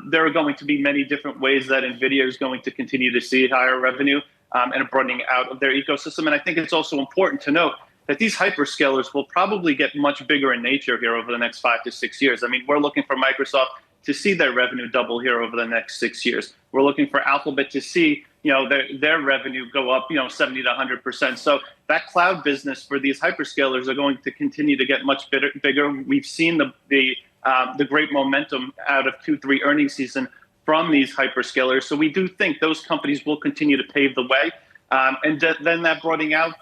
[SPEAKER 15] there are going to be many different ways that NVIDIA is going to continue to see higher revenue and a broadening out of their ecosystem. And I think it's also important to note that these hyperscalers will probably get much bigger in nature here over the next 5 to 6 years. I mean, we're looking for Microsoft to see their revenue double here over the next 6 years. We're looking for Alphabet to see, their revenue go up, 70 to 100%. So that cloud business for these hyperscalers are going to continue to get much bigger. We've seen the great momentum out of Q3 earnings season from these hyperscalers. So we do think those companies will continue to pave the way. And then that broadening out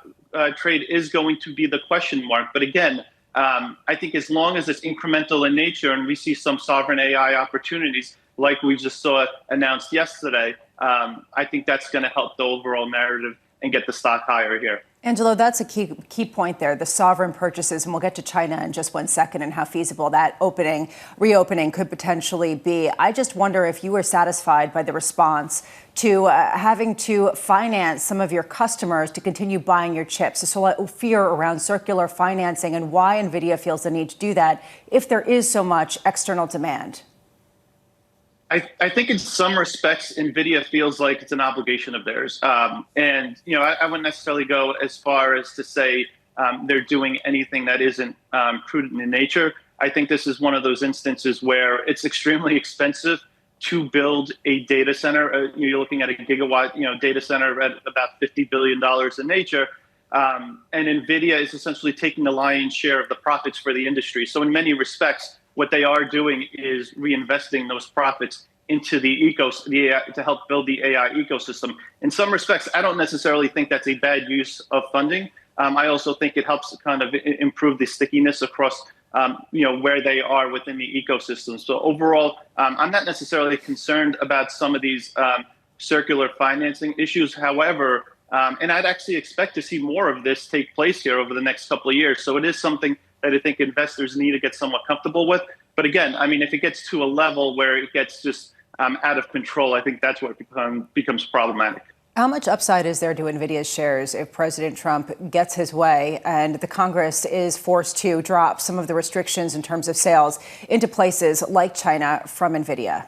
[SPEAKER 15] trade is going to be the question mark. But again, I think as long as it's incremental in nature and we see some sovereign AI opportunities like we just saw announced yesterday, I think that's going to help the overall narrative and get the stock higher here.
[SPEAKER 9] Angelo, that's a key point there, the sovereign purchases, and we'll get to China in just 1 second and how feasible that reopening could potentially be. I just wonder if you were satisfied by the response to having to finance some of your customers to continue buying your chips. There's a lot of fear around circular financing and why NVIDIA feels the need to do that if there is so much external demand.
[SPEAKER 15] I think in some respects, NVIDIA feels like it's an obligation of theirs. I wouldn't necessarily go as far as to say they're doing anything that isn't prudent in nature. I think this is one of those instances where it's extremely expensive to build a data center. You're looking at a gigawatt data center at about $50 billion in nature. And NVIDIA is essentially taking the lion's share of the profits for the industry. So in many respects, what they are doing is reinvesting those profits into the to help build the AI ecosystem. In some respects, I don't necessarily think that's a bad use of funding. I also think it helps kind of improve the stickiness across, where they are within the ecosystem. So overall, I'm not necessarily concerned about some of these circular financing issues. However, and I'd actually expect to see more of this take place here over the next couple of years. So it is something that I think investors need to get somewhat comfortable with. But again, I mean, if it gets to a level where it gets just out of control, I think that's what becomes problematic.
[SPEAKER 9] How much upside is there to NVIDIA's shares if President Trump gets his way and the Congress is forced to drop some of the restrictions in terms of sales into places like China from NVIDIA?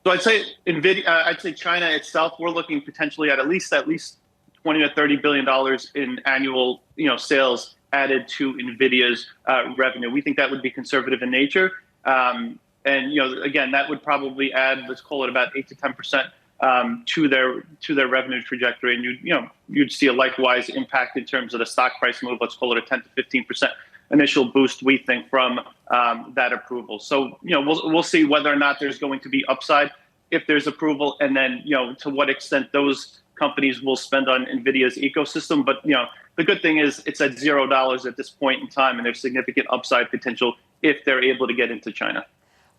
[SPEAKER 15] So I'd say I'd say China itself, we're looking potentially at least $20 to $30 billion in annual, sales added to NVIDIA's revenue. We think that would be conservative in nature. And, again, that would probably add, let's call it about 8 to 10% to their revenue trajectory. And you'd see a likewise impact in terms of the stock price move. Let's call it a 10 to 15% initial boost, we think, from that approval. So, we'll see whether or not there's going to be upside if there's approval, and then, to what extent those companies will spend on NVIDIA's ecosystem. But, the good thing is it's at $0 at this point in time, and there's significant upside potential if they're able to get into China.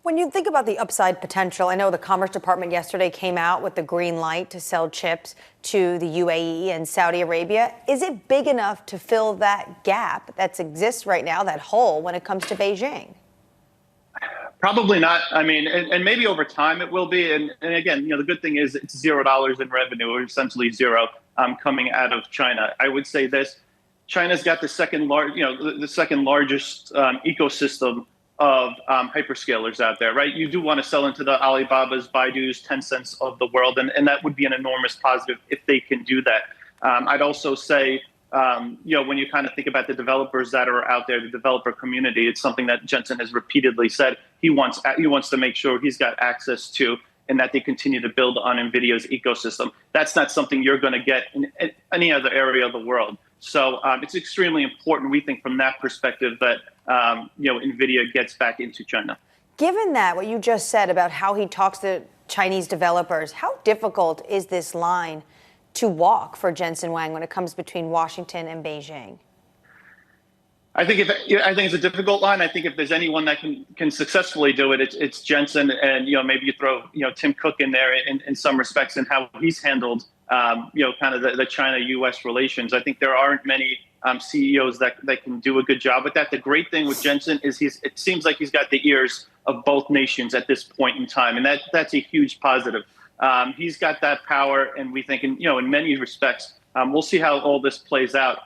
[SPEAKER 10] When you think about the upside potential, I know the Commerce Department yesterday came out with the green light to sell chips to the UAE and Saudi Arabia. Is it big enough to fill that gap that exists right now, that hole, when it comes to Beijing?
[SPEAKER 15] Probably not. I mean, and maybe over time it will be. And again, the good thing is it's $0 in revenue, or essentially zero, coming out of China. I would say this: China's got the second largest ecosystem of hyperscalers out there, right? You do want to sell into the Alibabas, Baidu's, Tencents of the world, and that would be an enormous positive if they can do that. I'd also say, when you kind of think about the developers that are out there, the developer community, it's something that Jensen has repeatedly said he wants to make sure he's got access to, and that they continue to build on NVIDIA's ecosystem. That's not something you're going to get in any other area of the world. So it's extremely important, we think, from that perspective, that NVIDIA gets back into China.
[SPEAKER 10] Given that, what you just said about how he talks to Chinese developers, how difficult is this line to walk for Jensen Huang when it comes between Washington and Beijing?
[SPEAKER 15] I think it's a difficult line. I think if there's anyone that can successfully do it, it's Jensen, and maybe you throw Tim Cook in there in some respects, and how he's handled kind of the China-U.S. relations. I think there aren't many CEOs that can do a good job with that. The great thing with Jensen is it seems like he's got the ears of both nations at this point in time, and that's a huge positive. He's got that power, and we think, in many respects, we'll see how all this plays out.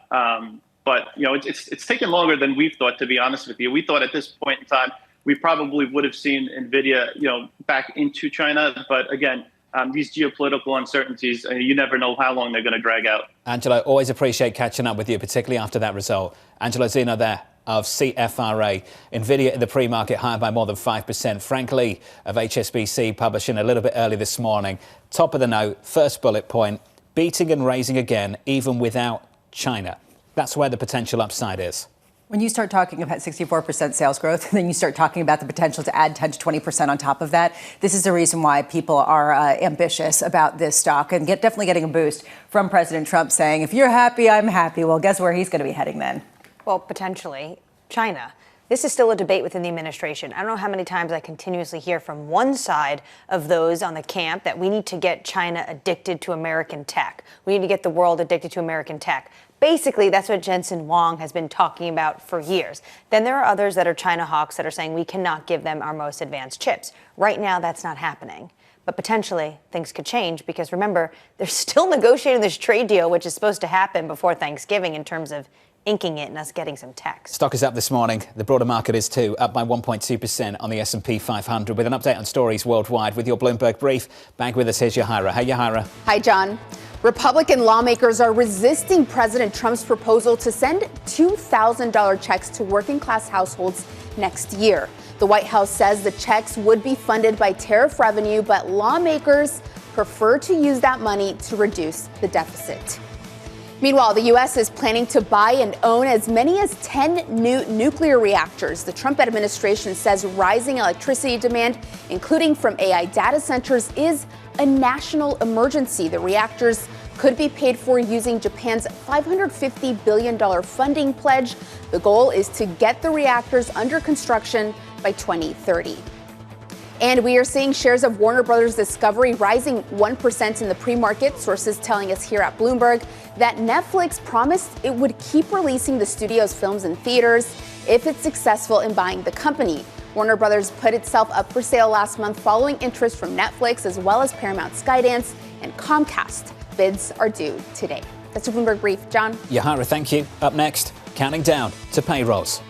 [SPEAKER 15] But it's taken longer than we've thought, to be honest with you. We thought at this point in time we probably would have seen NVIDIA, back into China. But again, these geopolitical uncertainties, you never know how long they're going to drag out.
[SPEAKER 7] Angelo, always appreciate catching up with you, particularly after that result. Angelo Zino there of CFRA. NVIDIA in the pre-market higher by more than 5%. Frank Lee of HSBC publishing a little bit early this morning. Top of the note, first bullet point, beating and raising again, even without China. That's where the potential upside is.
[SPEAKER 9] When you start talking about 64% sales growth, and then you start talking about the potential to add 10 to 20% on top of that, this is the reason why people are ambitious about this stock, and definitely getting a boost from President Trump saying, if you're happy, I'm happy. Well, guess where he's going to be heading then?
[SPEAKER 10] Well, potentially China. This is still a debate within the administration. I don't know how many times I continuously hear from one side of those on the camp that we need to get China addicted to American tech. We need to get the world addicted to American tech. Basically, that's what Jensen Huang has been talking about for years. Then there are others that are China hawks that are saying we cannot give them our most advanced chips. Right now, that's not happening. But potentially, things could change because, remember, they're still negotiating this trade deal, which is supposed to happen before Thanksgiving in terms of inking it and us getting some text.
[SPEAKER 7] Stock is up this morning. The broader market is too, up by 1.2% on the S&P 500. With an update on stories worldwide with your Bloomberg Brief. Back with us, here's Yahira. Hey, Yahira.
[SPEAKER 11] Hi, John. Republican lawmakers are resisting President Trump's proposal to send $2,000 checks to working-class households next year. The White House says the checks would be funded by tariff revenue, but lawmakers prefer to use that money to reduce the deficit. Meanwhile, the U.S. is planning to buy and own as many as 10 new nuclear reactors. The Trump administration says rising electricity demand, including from AI data centers, is a national emergency. The reactors could be paid for using Japan's $550 billion funding pledge. The goal is to get the reactors under construction by 2030. And we are seeing shares of Warner Brothers Discovery rising 1% in the pre-market. Sources telling us here at Bloomberg that Netflix promised it would keep releasing the studio's films in theaters if it's successful in buying the company. Warner Brothers put itself up for sale last month following interest from Netflix as well as Paramount, Skydance, and Comcast. Bids are due today. That's a Bloomberg Brief. John?
[SPEAKER 7] Yahira, thank you. Up next, counting down to payrolls.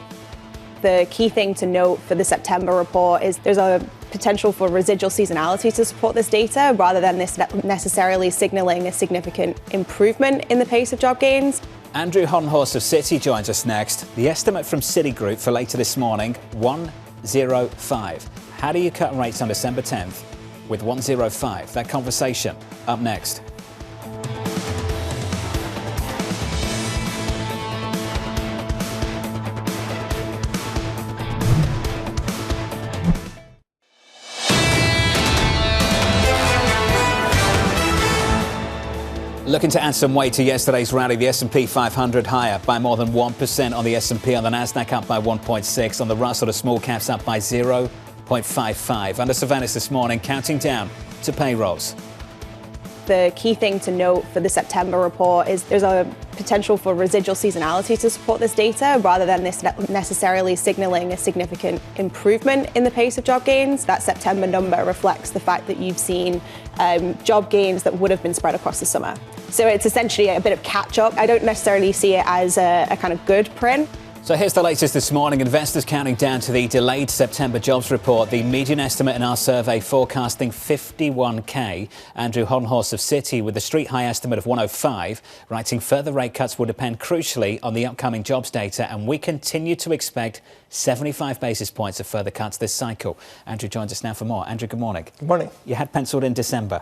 [SPEAKER 16] The key thing to note for the September report is there's a potential for residual seasonality to support this data rather than this necessarily signaling a significant improvement in the pace of job gains.
[SPEAKER 7] Andrew Hollenhorst of Citi joins us next. The estimate from Citigroup for later this morning, 105. How do you cut rates on December 10th with 105? That conversation up next. Looking to add some weight to yesterday's rally, the S&P 500 higher by more than 1% on the S&P, on the Nasdaq up by 1.6, on the Russell, the small caps up by 0.55. Under surveillance this morning, counting down to payrolls.
[SPEAKER 16] The key thing to note for the September report is there's a potential for residual seasonality to support this data rather than this necessarily signaling a significant improvement in the pace of job gains. That September number reflects the fact that you've seen job gains that would have been spread across the summer. So it's essentially a bit of catch up. I don't necessarily see it as a kind of good print.
[SPEAKER 7] So here's the latest this morning. Investors counting down to the delayed September jobs report. The median estimate in our survey forecasting 51K. Andrew Hollenhorst of Citi with the street high estimate of 105, writing further rate cuts will depend crucially on the upcoming jobs data, and we continue to expect 75 basis points of further cuts this cycle. Andrew joins us now for more. Andrew, good morning.
[SPEAKER 17] Good morning.
[SPEAKER 7] You had penciled in December.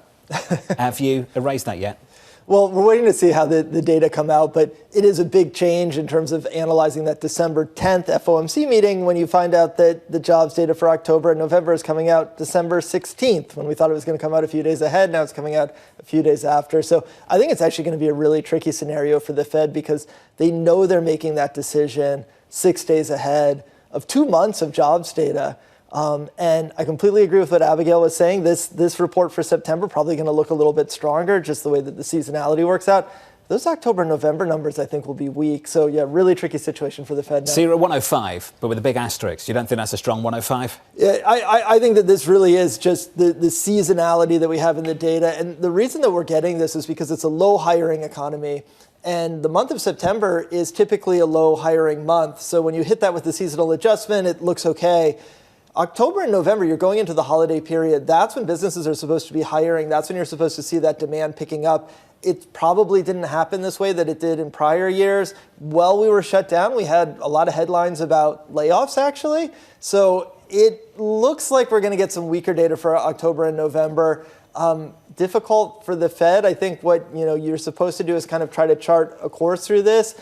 [SPEAKER 7] Have you erased that yet?
[SPEAKER 17] Well, we're waiting to see how the data come out, but it is a big change in terms of analyzing that December 10th FOMC meeting when you find out that the jobs data for October and November is coming out December 16th, when we thought it was going to come out a few days ahead. Now it's coming out a few days after. So I think it's actually going to be a really tricky scenario for the Fed because they know they're making that decision 6 days ahead of 2 months of jobs data. And I completely agree with what Abigail was saying. This report for September probably going to look a little bit stronger, just the way that the seasonality works out. Those October and November numbers, I think, will be weak. So, yeah, really tricky situation for the Fed now.
[SPEAKER 7] So you're at 105, but with a big asterisk. You don't think that's a strong 105?
[SPEAKER 17] Yeah, I think that this really is just the seasonality that we have in the data. And the reason that we're getting this is because it's a low hiring economy. And the month of September is typically a low hiring month. So when you hit that with the seasonal adjustment, it looks okay. October and November, you're going into the holiday period. That's when businesses are supposed to be hiring. That's when you're supposed to see that demand picking up. It probably didn't happen this way that it did in prior years. While we were shut down, we had a lot of headlines about layoffs, actually. So it looks like we're going to get some weaker data for October and November. Difficult for the Fed. I think what you're supposed to do is kind of try to chart a course through this.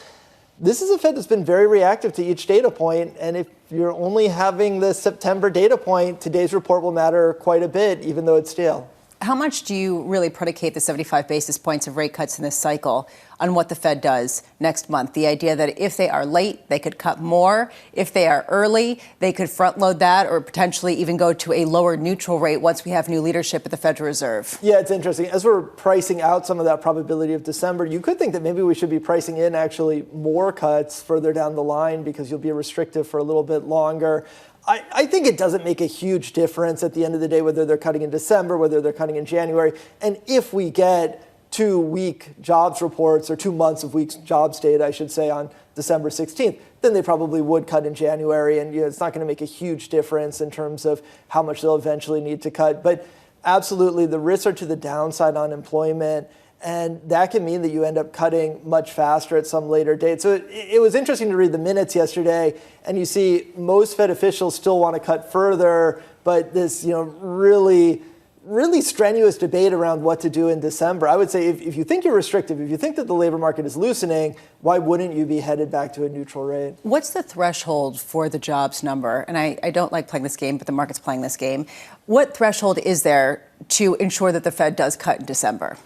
[SPEAKER 17] This is a Fed that's been very reactive to each data point, and if you're only having the September data point, today's report will matter quite a bit, even though it's stale.
[SPEAKER 9] How much do you really predicate the 75 basis points of rate cuts in this cycle on what the Fed does next month? The idea that if they are late, they could cut more. If they are early, they could front load that or potentially even go to a lower neutral rate once we have new leadership at the Federal Reserve.
[SPEAKER 17] Yeah, it's interesting. As we're pricing out some of that probability of December, you could think that maybe we should be pricing in actually more cuts further down the line because you'll be restrictive for a little bit longer. I think it doesn't make a huge difference at the end of the day whether they're cutting in December, whether they're cutting in January. And if we get 2 weak jobs reports or 2 months of weak jobs data, I should say, on December 16th, then they probably would cut in January. And it's not going to make a huge difference in terms of how much they'll eventually need to cut. But absolutely, the risks are to the downside on employment. And that can mean that you end up cutting much faster at some later date. So it was interesting to read the minutes yesterday, and you see most Fed officials still want to cut further, but this really strenuous debate around what to do in December. I would say if you think you're restrictive, if you think that the labor market is loosening, why wouldn't you be headed back to a neutral rate?
[SPEAKER 9] What's the threshold for the jobs number? And I don't like playing this game, but the market's playing this game. What threshold is there to ensure that the Fed does cut in December?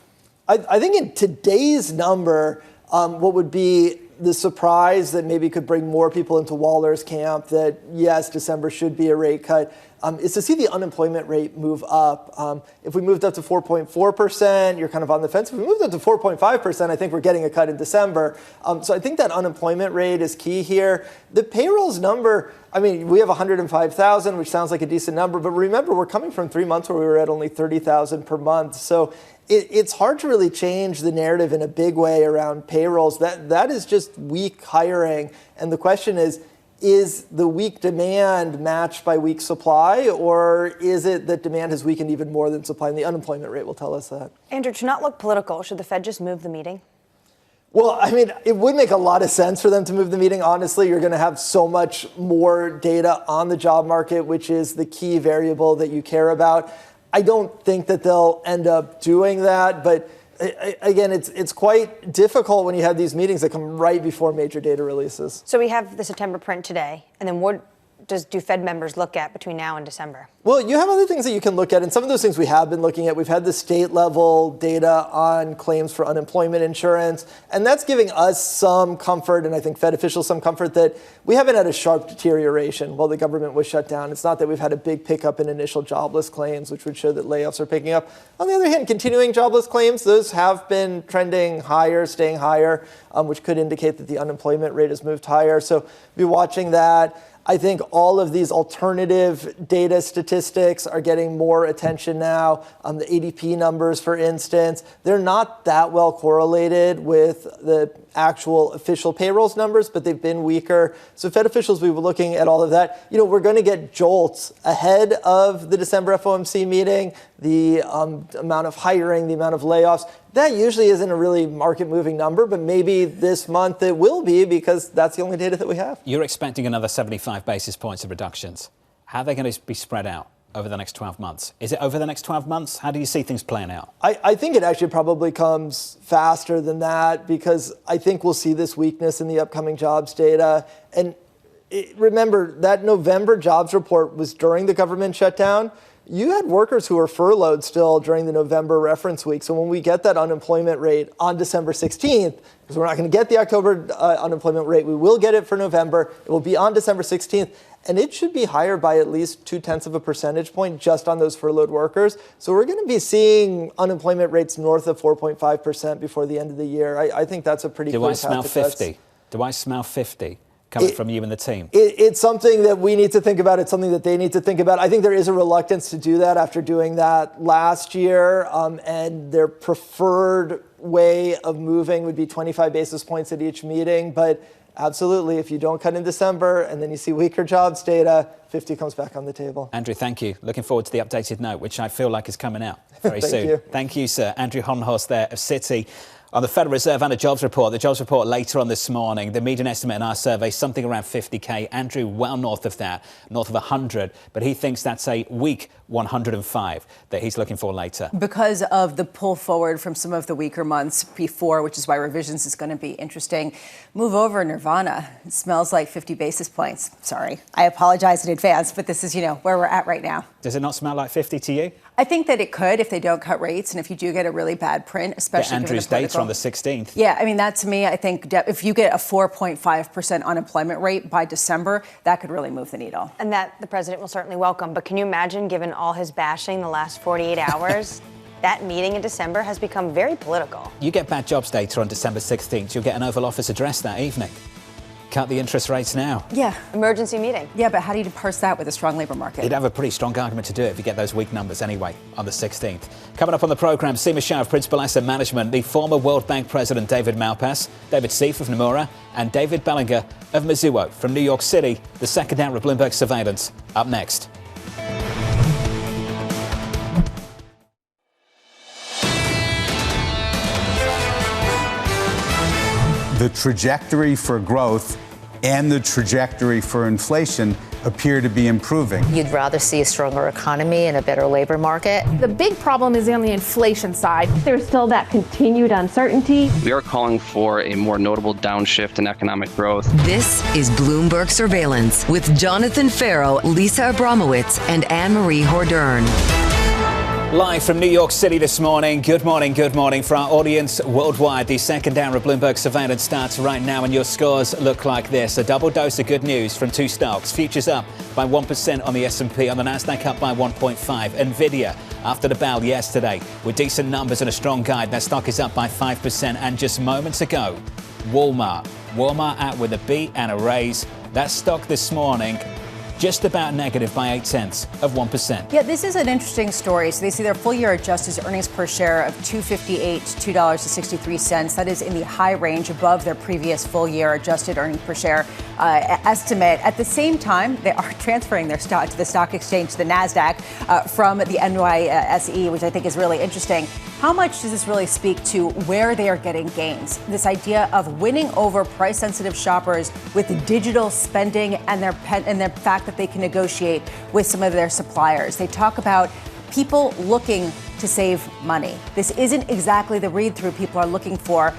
[SPEAKER 17] I think in today's number, what would be the surprise that maybe could bring more people into Waller's camp that, yes, December should be a rate cut, is to see the unemployment rate move up. If we moved up to 4.4%, you're kind of on the fence. If we moved up to 4.5%, I think we're getting a cut in December. So I think that unemployment rate is key here. The payrolls number, I mean, we have 105,000, which sounds like a decent number. But remember, we're coming from 3 months where we were at only 30,000 per month. So it's hard to really change the narrative in a big way around payrolls. That is just weak hiring. And the question is is the weak demand matched by weak supply, or is it that demand has weakened even more than supply? And the unemployment rate will tell us that.
[SPEAKER 10] Andrew, to not look political, should the Fed just move the meeting?
[SPEAKER 17] Well, I mean, it would make a lot of sense for them to move the meeting. Honestly, you're going to have so much more data on the job market, which is the key variable that you care about. I don't think that they'll end up doing that, but again, it's quite difficult when you have these meetings that come right before major data releases.
[SPEAKER 10] So we have the September print today, and then what do Fed members look at between now and December?
[SPEAKER 17] Well, you have other things that you can look at, and some of those things we have been looking at. We've had the state-level data on claims for unemployment insurance, and that's giving us some comfort, and I think Fed officials some comfort that we haven't had a sharp deterioration while the government was shut down. It's not that we've had a big pickup in initial jobless claims, which would show that layoffs are picking up. On the other hand, continuing jobless claims, those have been trending higher, staying higher, which could indicate that the unemployment rate has moved higher. So be watching that. I think all of these alternative data statistics are getting more attention now. The ADP numbers, for instance, they're not that well correlated with the actual official payrolls numbers, but they've been weaker. So Fed officials, we were looking at all of that. You know, we're going to get jolts ahead of the December FOMC meeting, the amount of hiring, the amount of layoffs. That usually isn't a really market-moving number, but maybe this month it will be because that's the only data that we have.
[SPEAKER 7] You're expecting another 75 basis points of reductions. How are they going to be spread out over the next 12 months? Is it over the next 12 months? How do you see things playing out?
[SPEAKER 17] I think it actually probably comes faster than that because I think we'll see this weakness in the upcoming jobs data. And remember, that November jobs report was during the government shutdown. You had workers who were furloughed still during the November reference week. So when we get that unemployment rate on December 16th, because we're not going to get the October unemployment rate, we will get it for November. It will be on December 16th. And it should be higher by at least 0.2 of a percentage point just on those furloughed workers. So we're going to be seeing unemployment rates north of 4.5% before the end of the year. I think that's a pretty clear path to cuts.
[SPEAKER 7] Do I smell 50? Do I smell 50? Coming from you and the team?
[SPEAKER 17] It's something that we need to think about. It's something that they need to think about. I think there is a reluctance to do that after doing that last year. And their preferred way of moving would be 25 basis points at each meeting. But absolutely, if you don't cut in December and then you see weaker jobs data, 50 comes back on the table.
[SPEAKER 7] Andrew, thank you. Looking forward to the updated note, which I feel like is coming out very soon.
[SPEAKER 17] Thank you.
[SPEAKER 7] Thank you, sir. Andrew Hollenhorst there of Citi. On the Federal Reserve and a jobs report. The jobs report later on this morning. The median estimate in our survey, something around 50K. Andrew, well north of that, north of 100. But he thinks that's a weak 105 that he's looking for later.
[SPEAKER 9] Because of the pull forward from some of the weaker months before, which is why revisions is going to be interesting. Move over, Nirvana. It smells like 50 basis points. Sorry. I apologize in advance, but this is, where we're at right now.
[SPEAKER 7] Does it not smell like 50 to you?
[SPEAKER 9] I think that it could if they don't cut rates and if you do get a really bad print, especially
[SPEAKER 7] Andrew's data on the 16th.
[SPEAKER 9] Yeah, I mean, that to me, I think if you get a 4.5% unemployment rate by December, that could really move the needle.
[SPEAKER 10] And that the president will certainly welcome. But can you imagine, given all his bashing the last 48 hours, that meeting in December has become very political?
[SPEAKER 7] You get bad jobs data on December 16th, you'll get an Oval Office address that evening. Cut the interest rates now.
[SPEAKER 9] Yeah.
[SPEAKER 10] Emergency meeting.
[SPEAKER 9] Yeah, but how do you parse that with a strong labor market?
[SPEAKER 7] You'd have a pretty strong argument to do it if you get those weak numbers anyway on the 16th. Coming up on the programme, Seema Shah of Principal Asset Management, the former World Bank President David Malpass, David Seif of Nomura, and David Bellinger of Mizuho from New York City. The second hour of Bloomberg Surveillance up next.
[SPEAKER 2] The trajectory for growth and the trajectory for inflation appear to be improving.
[SPEAKER 3] You'd rather see a stronger economy and a better labor market.
[SPEAKER 11] The big problem is on the inflation side.
[SPEAKER 18] There's still that continued uncertainty.
[SPEAKER 19] We are calling for a more notable downshift in economic growth.
[SPEAKER 6] This is Bloomberg Surveillance with Jonathan Ferro, Lisa Abramowicz, and Annmarie Hordern.
[SPEAKER 7] Live from New York City this morning. Good morning for our audience worldwide. The second hour of Bloomberg Surveillance starts right now, and your scores look like this. A double dose of good news from two stocks. Futures up by 1% on the S&P, on the Nasdaq up by 1.5%. Nvidia, after the bell yesterday, with decent numbers and a strong guide, that stock is up by 5%. And just moments ago, Walmart out with a beat and a raise. That stock this morning just about negative by 0.8%.
[SPEAKER 9] Yeah, this is an interesting story. So they see their full year adjusted earnings per share of $2.58 to $2.63. That is in the high range above their previous full year adjusted earnings per share estimate. At the same time, they are transferring their stock to the stock exchange, to the NASDAQ, from the NYSE, which I think is really interesting. How much does this really speak to where they are getting gains? This idea of winning over price-sensitive shoppers with digital spending and their fact that they can negotiate with some of their suppliers. They talk about people looking to save money. This isn't exactly the read-through people are looking for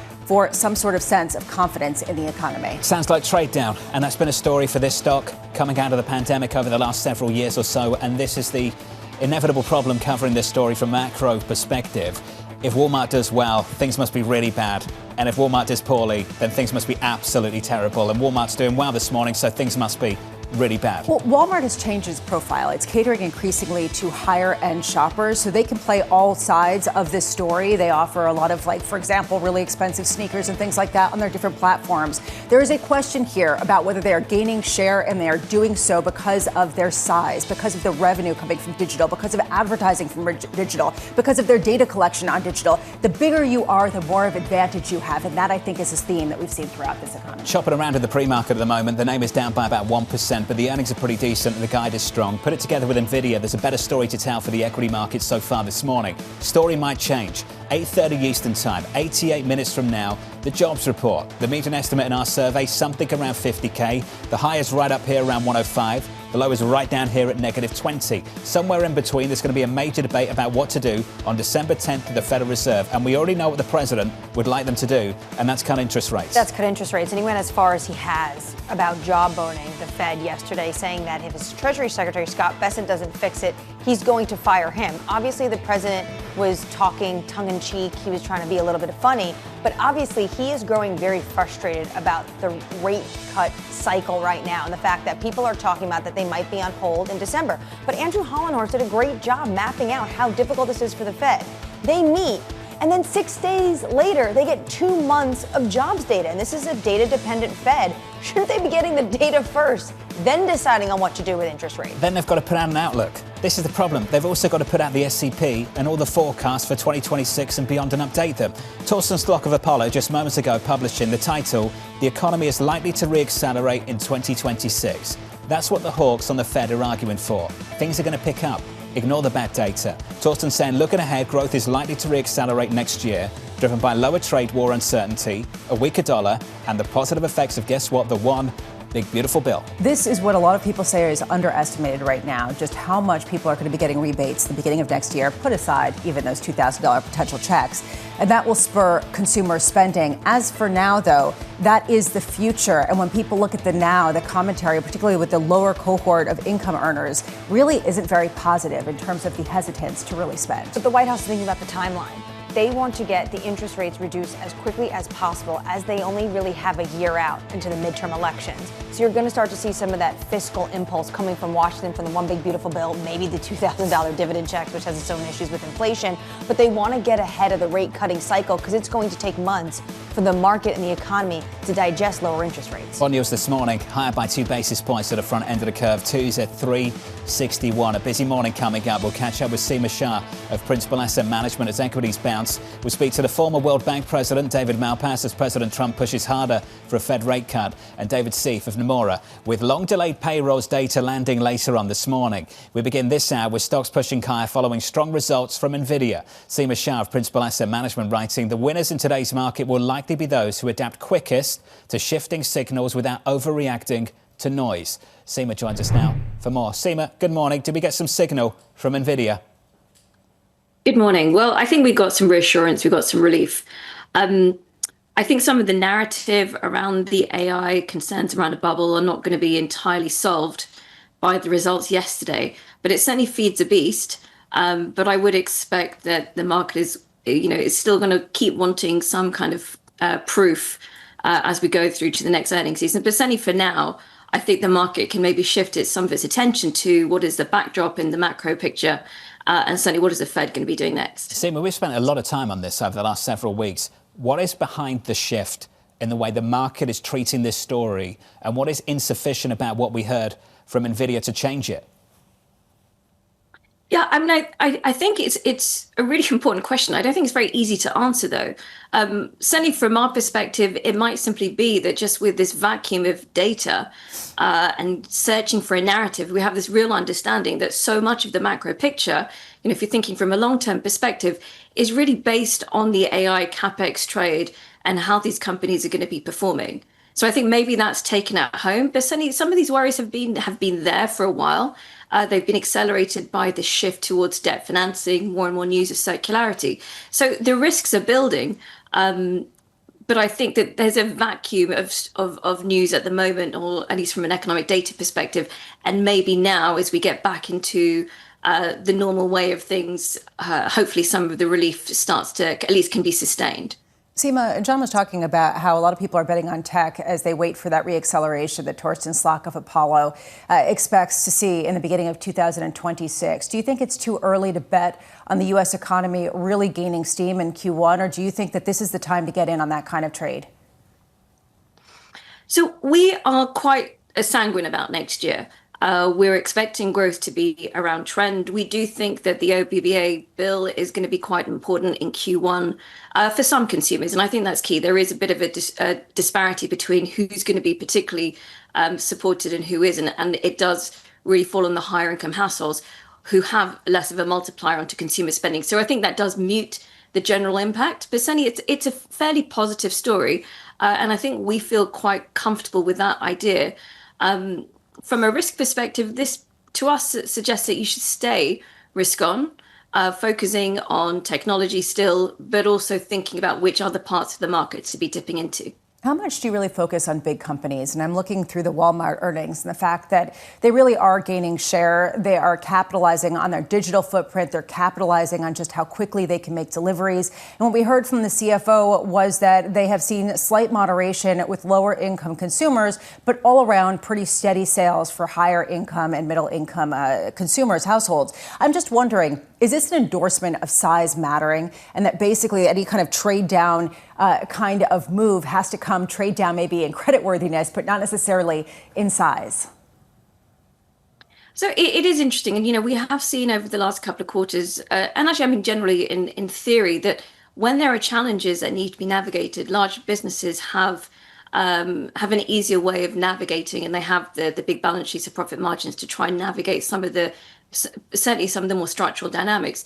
[SPEAKER 9] some sort of sense of confidence in the economy.
[SPEAKER 7] Sounds like trade down, and that's been a story for this stock coming out of the pandemic over the last several years or so, and this is the inevitable problem covering this story from macro perspective. If Walmart does well, things must be really bad. And if Walmart does poorly, then things must be absolutely terrible. And Walmart's doing well this morning, so things must be really bad.
[SPEAKER 9] Well, Walmart has changed its profile. It's catering increasingly to higher end shoppers, so they can play all sides of this story. They offer a lot of, like, for example, really expensive sneakers and things like that on their different platforms. There is a question here about whether they are gaining share, and they are doing so because of their size, because of the revenue coming from digital, because of advertising from digital, because of their data collection on digital. The bigger you are, the more of advantage you have, and that, I think, is a theme that we've seen throughout this economy.
[SPEAKER 7] Shopping around in the pre-market at the moment, the name is down by about 1%, but the earnings are pretty decent and the guide is strong. Put it together with Nvidia, there's a better story to tell for the equity market so far this morning. Story might change. 8:30 Eastern Time, 88 minutes from now, the jobs report. The median estimate in our survey, something around 50k. The high is right up here around 105. The low is right down here at -20. Somewhere in between, there's going to be a major debate about what to do on December 10th at the Federal Reserve. And we already know what the president would like them to do, and that's cut interest rates.
[SPEAKER 10] That's cut interest rates. And he went as far as he has about jawboning the Fed yesterday, saying that if his Treasury Secretary Scott Bessent doesn't fix it, he's going to fire him. Obviously, the president was talking tongue-in-cheek. He was trying to be a little bit funny. But obviously, he is growing very frustrated about the rate cut cycle right now and the fact that people are talking about that they might be on hold in December. But Andrew Hollenhorst did a great job mapping out how difficult this is for the Fed. They meet, and then 6 days later, they get 2 months of jobs data. And this is a data-dependent Fed. Shouldn't they be getting the data first, then deciding on what to do with interest rates?
[SPEAKER 7] Then they've got to put out an outlook. This is the problem. They've also got to put out the SCP and all the forecasts for 2026 and beyond and update them. Torsten Slock of Apollo just moments ago publishing the title, "The Economy is Likely to Reaccelerate in 2026. That's what the hawks on the Fed are arguing for. Things are going to pick up. Ignore the bad data. Torsten saying, looking ahead, growth is likely to reaccelerate next year, driven by lower trade war uncertainty, a weaker dollar, and the positive effects of, guess what, the one big beautiful bill.
[SPEAKER 9] This is what a lot of people say is underestimated right now, just how much people are going to be getting rebates at the beginning of next year, put aside even those $2,000 potential checks. And that will spur consumer spending. As for now, though, that is the future. And when people look at the now, the commentary, particularly with the lower cohort of income earners, really isn't very positive in terms of the hesitance to really spend.
[SPEAKER 10] But the White House is thinking about the timeline. They want to get the interest rates reduced as quickly as possible, as they only really have a year out into the midterm elections. So you're going to start to see some of that fiscal impulse coming from Washington from the one big beautiful bill, maybe the $2,000 dividend checks, which has its own issues with inflation. But they want to get ahead of the rate cutting cycle because it's going to take months for the market and the economy to digest lower interest rates.
[SPEAKER 7] Bond yields this morning higher by 2 basis points at the front end of the curve. Twos at 361. A busy morning coming up. We'll catch up with Seema Shah of Principal Asset Management as equities bounce. We'll speak to the former World Bank president, David Malpass, as President Trump pushes harder for a Fed rate cut, and David Seif of Nomura, with long-delayed payrolls data landing later on this morning. We begin this hour with stocks pushing higher following strong results from Nvidia. Seema Shah of Principal Asset Management writing, the winners in today's market will likely be those who adapt quickest to shifting signals without overreacting to noise. Seema joins us now for more. Seema, good morning. Did we get some signal from Nvidia?
[SPEAKER 20] Good morning. Well, I think we got some reassurance. We got some relief. I think some of the narrative around the AI concerns around a bubble are not going to be entirely solved by the results yesterday, but it certainly feeds a beast. But I would expect that the market is still going to keep wanting some kind of proof as we go through to the next earnings season. But certainly for now, I think the market can maybe shift some of its attention to what is the backdrop in the macro picture. And certainly, what is the Fed going to be doing next?
[SPEAKER 7] Seema, we've spent a lot of time on this over the last several weeks. What is behind the shift in the way the market is treating this story, and what is insufficient about what we heard from Nvidia to change it?
[SPEAKER 20] Yeah, I mean, I think it's a really important question. I don't think it's very easy to answer, though. Certainly from our perspective, it might simply be that just with this vacuum of data and searching for a narrative, we have this real understanding that so much of the macro picture, if you're thinking from a long-term perspective, is really based on the AI capex trade and how these companies are going to be performing. So I think maybe that's taken at home, but certainly some of these worries have been there for a while. They've been accelerated by the shift towards debt financing, more and more news of circularity. So the risks are building, but I think that there's a vacuum of news at the moment, or at least from an economic data perspective. And maybe now, as we get back into the normal way of things, hopefully some of the relief starts to, at least can be sustained.
[SPEAKER 9] Seema, John was talking about how a lot of people are betting on tech as they wait for that reacceleration that Torsten Slok of Apollo expects to see in the beginning of 2026. Do you think it's too early to bet on the U.S. economy really gaining steam in Q1, or do you think that this is the time to get in on that kind of trade?
[SPEAKER 20] So we are quite sanguine about next year. We're expecting growth to be around trend. We do think that the OBBA bill is going to be quite important in Q1 for some consumers, and I think that's key. There is a bit of a disparity between who's going to be particularly supported and who isn't, and it does really fall on the higher income households who have less of a multiplier onto consumer spending. So I think that does mute the general impact, but certainly it's a fairly positive story, and I think we feel quite comfortable with that idea. From a risk perspective, this to us suggests that you should stay risk on, focusing on technology still, but also thinking about which other parts of the market to be dipping into.
[SPEAKER 9] How much do you really focus on big companies? And I'm looking through the Walmart earnings and the fact that they really are gaining share. They are capitalizing on their digital footprint. They're capitalizing on just how quickly they can make deliveries. And what we heard from the CFO was that they have seen slight moderation with lower income consumers, but all around pretty steady sales for higher income and middle income consumers, households. I'm just wondering, is this an endorsement of size mattering, and that basically any kind of trade down kind of move has to come trade down maybe in creditworthiness, but not necessarily in size?
[SPEAKER 20] So it is interesting. And, we have seen over the last couple of quarters, and actually, I mean, generally in theory, that when there are challenges that need to be navigated, large businesses have an easier way of navigating, and they have the big balance sheets of profit margins to try and navigate certainly some of the more structural dynamics.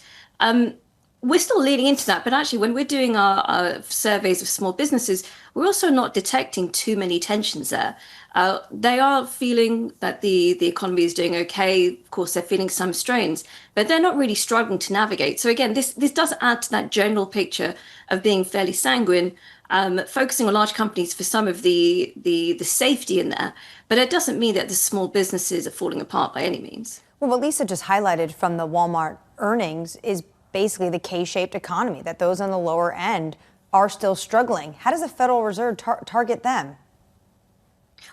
[SPEAKER 20] We're still leaning into that, but actually when we're doing our surveys of small businesses, we're also not detecting too many tensions there. They are feeling that the economy is doing okay. Of course, they're feeling some strains, but they're not really struggling to navigate. So again, this does add to that general picture of being fairly sanguine, focusing on large companies for some of the safety in there. But it doesn't mean that the small businesses are falling apart by any means.
[SPEAKER 10] Well, what Lisa just highlighted from the Walmart earnings is basically the K-shaped economy, that those on the lower end are still struggling. How does the Federal Reserve target them?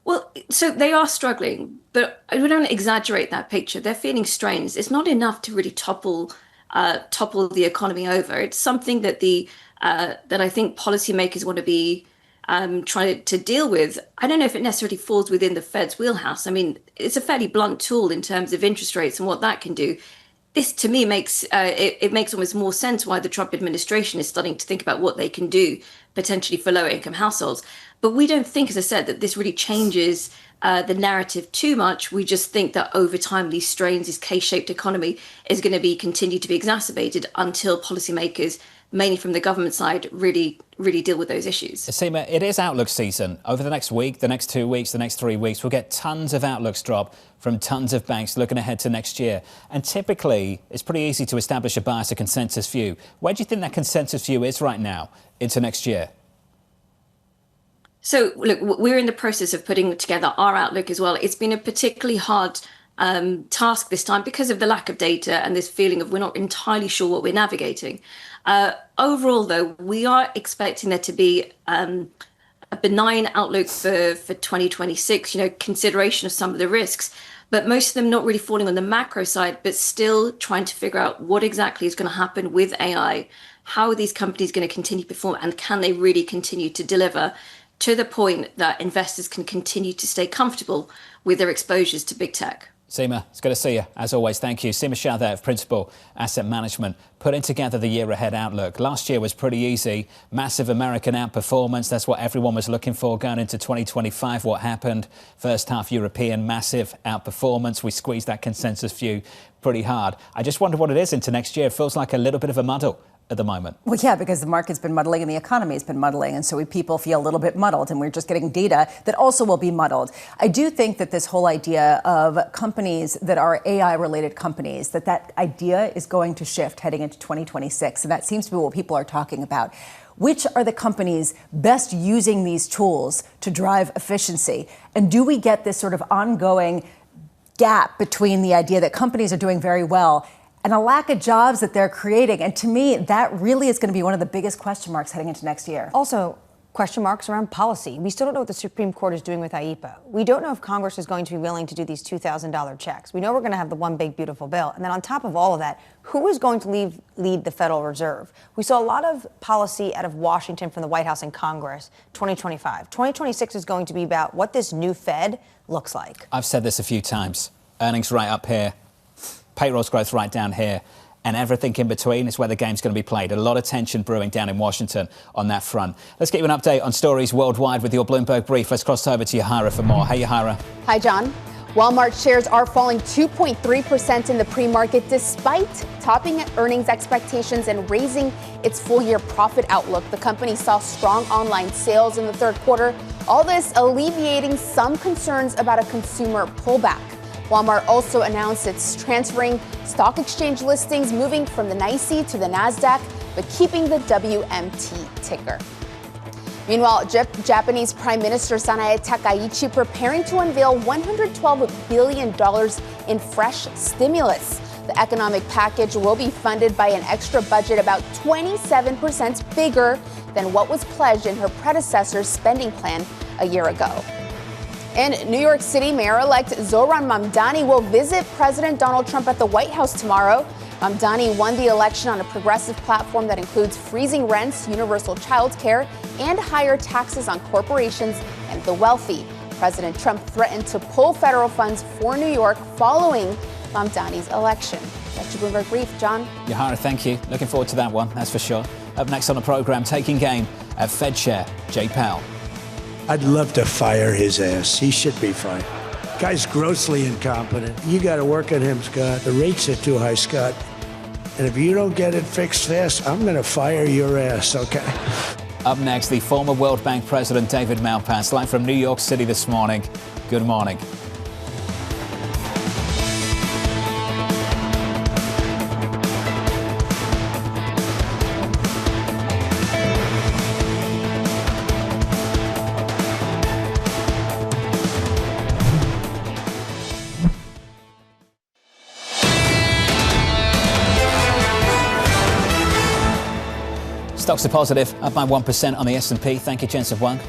[SPEAKER 20] Well, so they are struggling, but we don't exaggerate that picture. They're feeling strains. It's not enough to really topple the economy over. It's something that that I think policymakers want to be trying to deal with. I don't know if it necessarily falls within the Fed's wheelhouse. I mean, it's a fairly blunt tool in terms of interest rates and what that can do. This, to me, makes almost more sense why the Trump administration is starting to think about what they can do potentially for lower income households. But we don't think, as I said, that this really changes the narrative too much. We just think that over time, these strains, this K-shaped economy is going to continue to be exacerbated until policymakers, mainly from the government side, really deal with those issues.
[SPEAKER 7] Seema, it is outlook season. Over the next week, the next 2 weeks, the next 3 weeks, we'll get tons of outlooks drop from tons of banks looking ahead to next year. And typically, it's pretty easy to establish a bias, a consensus view. Where do you think that consensus view is right now into next year?
[SPEAKER 20] So, look, we're in the process of putting together our outlook as well. It's been a particularly hard task this time because of the lack of data and this feeling of we're not entirely sure what we're navigating. Overall, though, we are expecting there to be a benign outlook for 2026, consideration of some of the risks, but most of them not really falling on the macro side, but still trying to figure out what exactly is going to happen with AI, how are these companies going to continue to perform, and can they really continue to deliver to the point that investors can continue to stay comfortable with their exposures to big tech.
[SPEAKER 7] Seema, it's good to see you. As always, thank you. Seema Shah there of Principal Asset Management, putting together the year ahead outlook. Last year was pretty easy. Massive American outperformance. That's what everyone was looking for going into 2025. What happened? First half European, massive outperformance. We squeezed that consensus view pretty hard. I just wonder what it is into next year. It feels like a little bit of a muddle at the moment.
[SPEAKER 9] Well, yeah, because the market's been muddling and the economy's been muddling. And so people feel a little bit muddled, and we're just getting data that also will be muddled. I do think that this whole idea of companies that are AI-related companies, that idea is going to shift heading into 2026. And that seems to be what people are talking about. Which are the companies best using these tools to drive efficiency? And do we get this sort of ongoing gap between the idea that companies are doing very well and a lack of jobs that they're creating? And to me, that really is going to be one of the biggest question marks heading into next year.
[SPEAKER 10] Also, question marks around policy. We still don't know what the Supreme Court is doing with IEPA. We don't know if Congress is going to be willing to do these $2,000 checks. We know we're going to have the one big, beautiful bill. And then on top of all of that, who is going to lead the Federal Reserve? We saw a lot of policy out of Washington from the White House and Congress, 2025. 2026 is going to be about what this new Fed looks like.
[SPEAKER 7] I've said this a few times. Earnings right up here. Payrolls growth right down here, and everything in between is where the game's going to be played. A lot of tension brewing down in Washington on that front. Let's get you an update on stories worldwide with your Bloomberg Brief. Let's cross over to Yahara for more. Hey, Yahara.
[SPEAKER 11] Hi, John. Walmart shares are falling 2.3% in the pre-market despite topping earnings expectations and raising its full-year profit outlook. The company saw strong online sales in the third quarter, all this alleviating some concerns about a consumer pullback. Walmart also announced it's transferring stock exchange listings, moving from the NYSE to the NASDAQ, but keeping the WMT ticker. Meanwhile, Japanese Prime Minister Sanae Takaichi preparing to unveil $112 billion in fresh stimulus. The economic package will be funded by an extra budget about 27% bigger than what was pledged in her predecessor's spending plan a year ago. And New York City Mayor-elect Zohran Mamdani will visit President Donald Trump at the White House tomorrow. Mamdani won the election on a progressive platform that includes freezing rents, universal child care, and higher taxes on corporations and the wealthy. President Trump threatened to pull federal funds for New York following Mamdani's election. That's your Bloomberg Brief, John.
[SPEAKER 7] Yahara, thank you. Looking forward to that one, that's for sure. Up next on the program, taking game at Fed Chair Jay Powell.
[SPEAKER 12] I'd love to fire his ass. He should be fired. Guy's grossly incompetent. You got to work on him, Scott. The rates are too high, Scott. And if you don't get it fixed fast, I'm going to fire your ass, okay?
[SPEAKER 7] Up next, the former World Bank President David Malpass, live from New York City this morning. Good morning. Stocks are positive, up by 1% on the S&P. Thank you, Jensen Huang.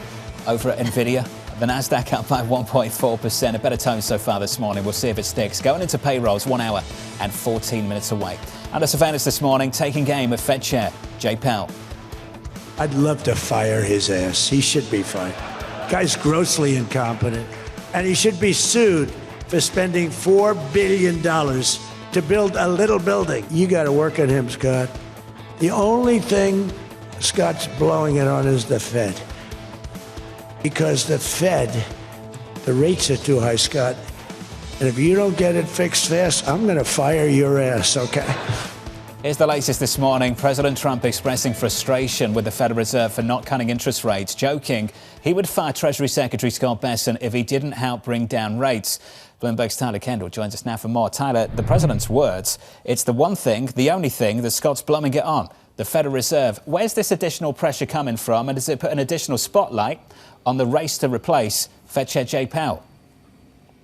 [SPEAKER 7] Over at Nvidia, the Nasdaq up by 1.4%. A better tone so far this morning. We'll see if it sticks. Going into payrolls, 1 hour and 14 minutes away. Under surveillance this morning, taking game of Fed Chair Jay Powell.
[SPEAKER 12] I'd love to fire his ass. He should be fired. Guy's grossly incompetent, and he should be sued for spending $4 billion to build a little building. You got to work on him, Scott. The only thing Scott's blowing it on is the Fed. Because the Fed, the rates are too high, Scott. And if you don't get it fixed fast, I'm going to fire your ass, okay?
[SPEAKER 7] Here's the latest this morning. President Trump expressing frustration with the Federal Reserve for not cutting interest rates, joking he would fire Treasury Secretary Scott Bessent if he didn't help bring down rates. Bloomberg's Tyler Kendall joins us now for more. Tyler, the president's words, it's the one thing, the only thing that Scott's blowing it on, the Federal Reserve. Where's this additional pressure coming from, and does it put an additional spotlight on the race to replace Fed Chair Jay Powell?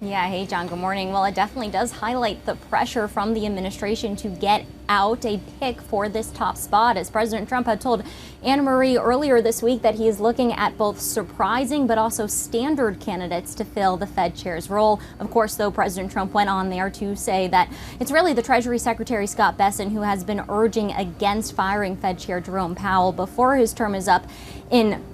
[SPEAKER 13] Yeah, hey, John, good morning. Well, it definitely does highlight the pressure from the administration to get out a pick for this top spot, as President Trump had told Annmarie earlier this week that he is looking at both surprising but also standard candidates to fill the Fed chair's role. Of course, though, President Trump went on there to say that it's really the Treasury Secretary Scott Bessent who has been urging against firing Fed Chair Jerome Powell before his term is up in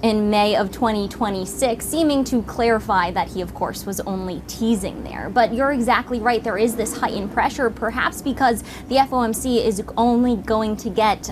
[SPEAKER 13] in May of 2026, seeming to clarify that he, of course, was only teasing there. But you're exactly right. There is this heightened pressure, perhaps because the FOMC is only going to get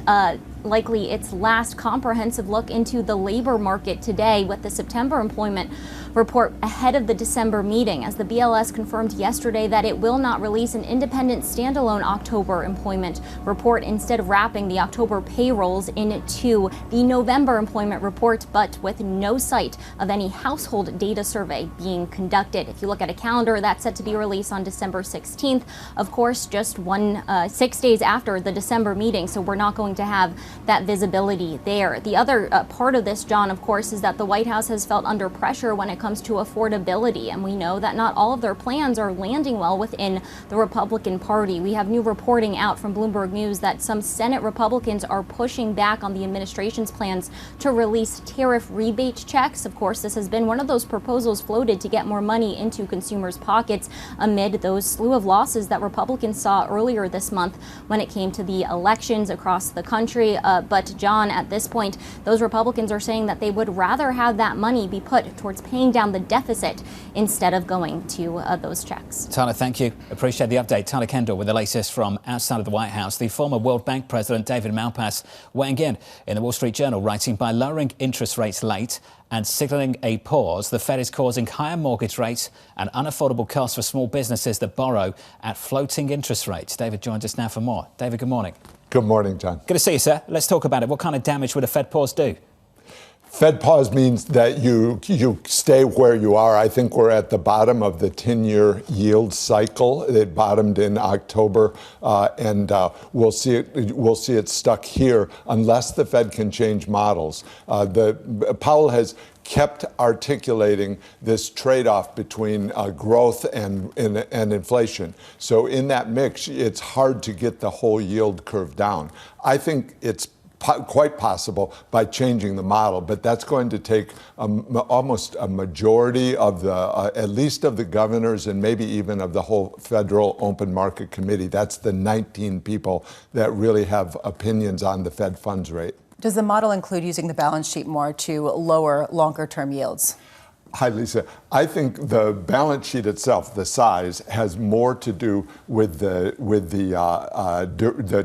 [SPEAKER 13] likely its last comprehensive look into the labor market today with the September employment report ahead of the December meeting, as the BLS confirmed yesterday that it will not release an independent standalone October employment report, instead of wrapping the October payrolls into the November employment report, but with no sight of any household data survey being conducted. If you look at a calendar, that's set to be released on December 16th, of course, just 6 days after the December meeting, so we're not going to have that visibility there. The other part of this, John, of course, is that the White House has felt under pressure when it comes to affordability, and we know that not all of their plans are landing well within the Republican Party. We have new reporting out from Bloomberg News that some Senate Republicans are pushing back on the administration's plans to release tariff rebate checks. Of course, this has been one of those proposals floated to get more money into consumers' pockets amid those slew of losses that Republicans saw earlier this month when it came to the elections across the country. But John, at this point, those Republicans are saying that they would rather have that money be put towards paying down the deficit instead of going to those checks.
[SPEAKER 7] Tyler, thank you. Appreciate the update. Tyler Kendall with the latest from outside of the White House. The former World Bank president, David Malpass, weighing in the Wall Street Journal, writing, by lowering interest rates late and signaling a pause, the Fed is causing higher mortgage rates and unaffordable costs for small businesses that borrow at floating interest rates. David joins us now for more. David, good morning.
[SPEAKER 21] Good morning, John.
[SPEAKER 7] Good to see you, sir. Let's talk about it. What kind of damage would a Fed pause do?
[SPEAKER 21] Fed pause means that you stay where you are. I think we're at the bottom of the 10-year yield cycle. It bottomed in October, and we'll see it stuck here unless the Fed can change models. Powell has kept articulating this trade-off between growth and inflation. So in that mix, it's hard to get the whole yield curve down. I think it's quite possible by changing the model, but that's going to take almost a majority of at least of the governors and maybe even of the whole Federal Open Market Committee. That's the 19 people that really have opinions on the Fed funds rate.
[SPEAKER 9] Does the model include using the balance sheet more to lower longer-term yields?
[SPEAKER 21] Hi, Lisa. I think the balance sheet itself, the size, has more to do with the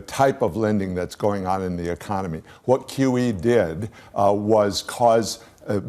[SPEAKER 21] type of lending that's going on in the economy. What QE did was cause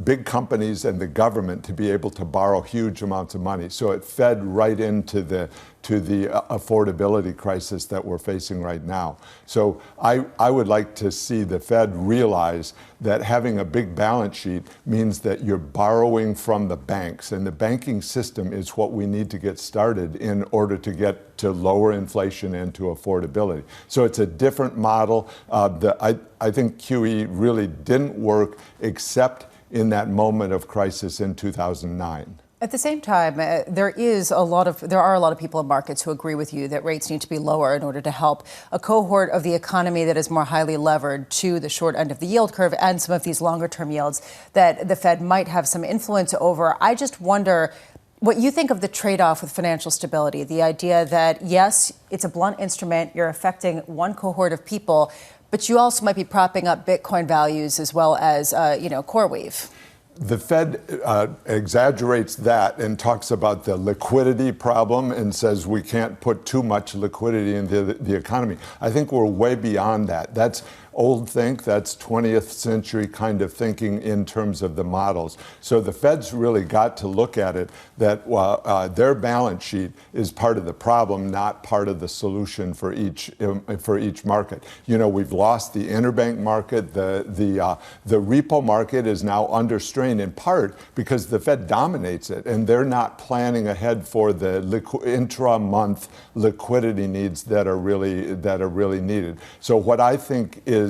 [SPEAKER 21] big companies and the government to be able to borrow huge amounts of money. So it fed right into the affordability crisis that we're facing right now. So I would like to see the Fed realize that having a big balance sheet means that you're borrowing from the banks, and the banking system is what we need to get started in order to get to lower inflation and to affordability. So it's a different model. I think QE really didn't work except in that moment of crisis in 2009.
[SPEAKER 9] At the same time, there are a lot of people in markets who agree with you that rates need to be lower in order to help a cohort of the economy that is more highly levered to the short end of the yield curve and some of these longer term yields that the Fed might have some influence over. I just wonder what you think of the trade-off with financial stability, the idea that, yes, it's a blunt instrument, you're affecting one cohort of people, but you also might be propping up Bitcoin values as well as, CoreWeave.
[SPEAKER 21] The Fed exaggerates that and talks about the liquidity problem and says we can't put too much liquidity into the economy. I think we're way beyond that. That's old think. That's 20th century kind of thinking in terms of the models. So the Fed's really got to look at it that their balance sheet is part of the problem, not part of the solution for each market. You know, we've lost the interbank market. The repo market is now under strain in part because the Fed dominates it, and they're not planning ahead for the intra-month liquidity needs that are really needed. So what I think is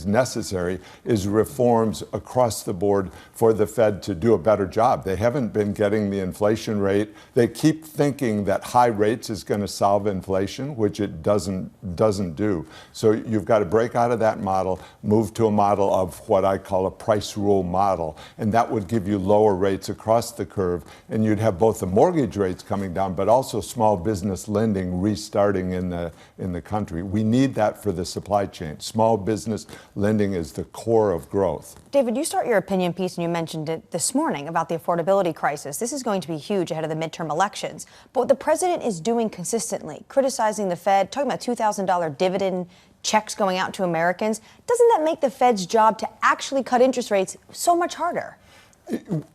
[SPEAKER 21] necessary is reforms across the board for the Fed to do a better job. They haven't been getting the inflation rate. They keep thinking that high rates is going to solve inflation, which it doesn't do. So you've got to break out of that model, move to a model of what I call a price rule model, and that would give you lower rates across the curve, and you'd have both the mortgage rates coming down, but also small business lending restarting in the country. We need that for the supply chain. small business lending is the core of growth.
[SPEAKER 10] David, you start your opinion piece, and you mentioned it this morning about the affordability crisis. This is going to be huge ahead of the midterm elections. But what the president is doing consistently, criticizing the Fed, talking about $2,000 dividend checks going out to Americans, doesn't that make the Fed's job to actually cut interest rates so much harder?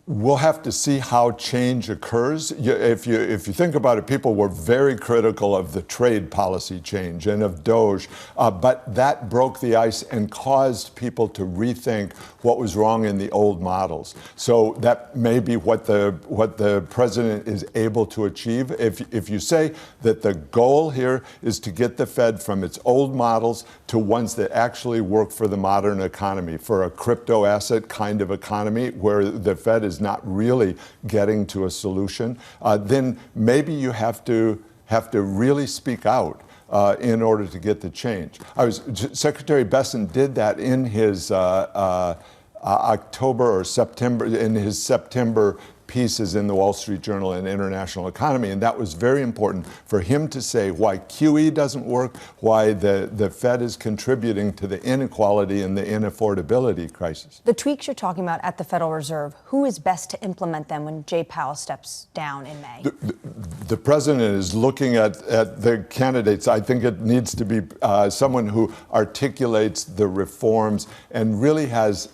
[SPEAKER 21] We'll have to see how change occurs. If you think about it, people were very critical of the trade policy change and of DOGE, but that broke the ice and caused people to rethink what was wrong in the old models. So that may be what the president is able to achieve. If you say that the goal here is to get the Fed from its old models to ones that actually work for the modern economy, for a crypto asset kind of economy where the Fed is not really getting to a solution, then maybe you have to really speak out in order to get the change. Secretary Bessent did that in his October or September, in his September pieces in the Wall Street Journal and International Economy, and that was very important for him to say why QE doesn't work, why the Fed is contributing to the inequality and the inaffordability crisis.
[SPEAKER 10] The tweaks you're talking about at the Federal Reserve, who is best to implement them when Jay Powell steps down in May?
[SPEAKER 21] The president is looking at the candidates. I think it needs to be someone who articulates the reforms and really has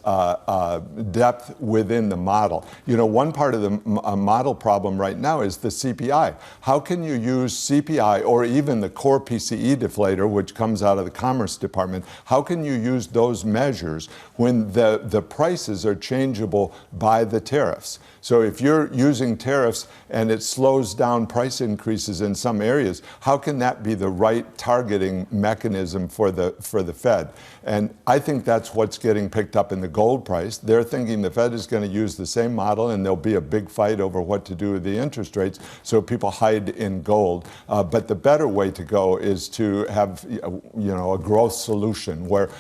[SPEAKER 21] depth within the model. You know, one part of the model problem right now is the CPI. How can you use CPI or even the core PCE deflator, which comes out of the Commerce Department, how can you use those measures when the prices are changeable by the tariffs? So if you're using tariffs and it slows down price increases in some areas, how can that be the right targeting mechanism for the Fed? And I think that's what's getting picked up in the gold price. They're thinking the Fed is going to use the same model and there'll be a big fight over what to do with the interest rates, so people hide in gold. But the better way to go is to have a growth solution where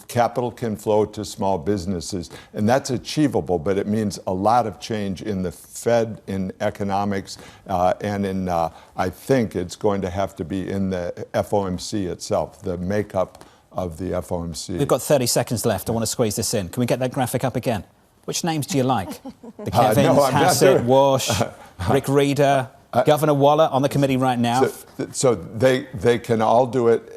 [SPEAKER 21] capital can flow to small businesses, and that's achievable, but it means a lot of change in the Fed, in economics, and in, I think it's going to have to be in the FOMC itself, the makeup of the FOMC.
[SPEAKER 7] We've got 30 seconds left. I want to squeeze this in. Can we get that graphic up again? Which names do you like? The Kevins, Hassett, Walsh, Rick Reeder, Governor Waller on the committee right now.
[SPEAKER 21] So they can all do it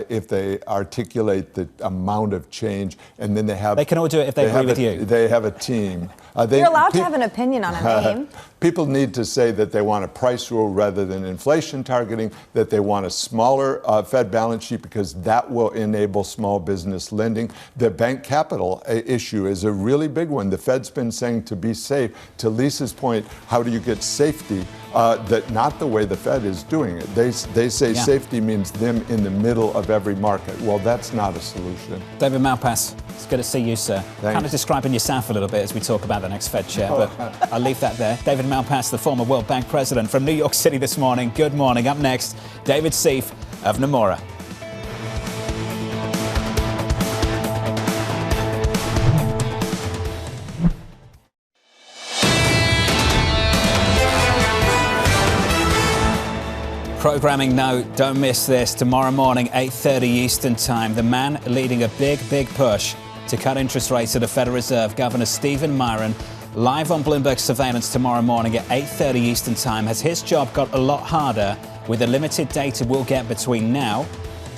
[SPEAKER 21] if they articulate the amount of change, and then they
[SPEAKER 7] can all do it if they agree with you.
[SPEAKER 21] They have a team.
[SPEAKER 10] You're allowed to have an opinion on a name.
[SPEAKER 21] People need to say that they want a price rule rather than inflation targeting, that they want a smaller Fed balance sheet because that will enable small business lending. The bank capital issue is a really big one. The Fed's been saying to be safe. To Lisa's point, how do you get safety? That not the way the Fed is doing it. They say safety means them in the middle of every market. Well, that's not a solution.
[SPEAKER 7] David Malpass, it's good to see you, sir.
[SPEAKER 21] Thanks.
[SPEAKER 7] Kind of describing yourself a little bit as we talk about the next Fed chair, but I'll leave that there. David Malpass, the former World Bank president from New York City this morning. Good morning. Up next, David Seif of Nomura. Programming note, don't miss this. Tomorrow morning, 8:30 Eastern Time, the man leading a big push to cut interest rates at the Federal Reserve, Governor Stephen Miron, live on Bloomberg Surveillance tomorrow morning at 8:30 Eastern Time. Has his job got a lot harder with the limited data we'll get between now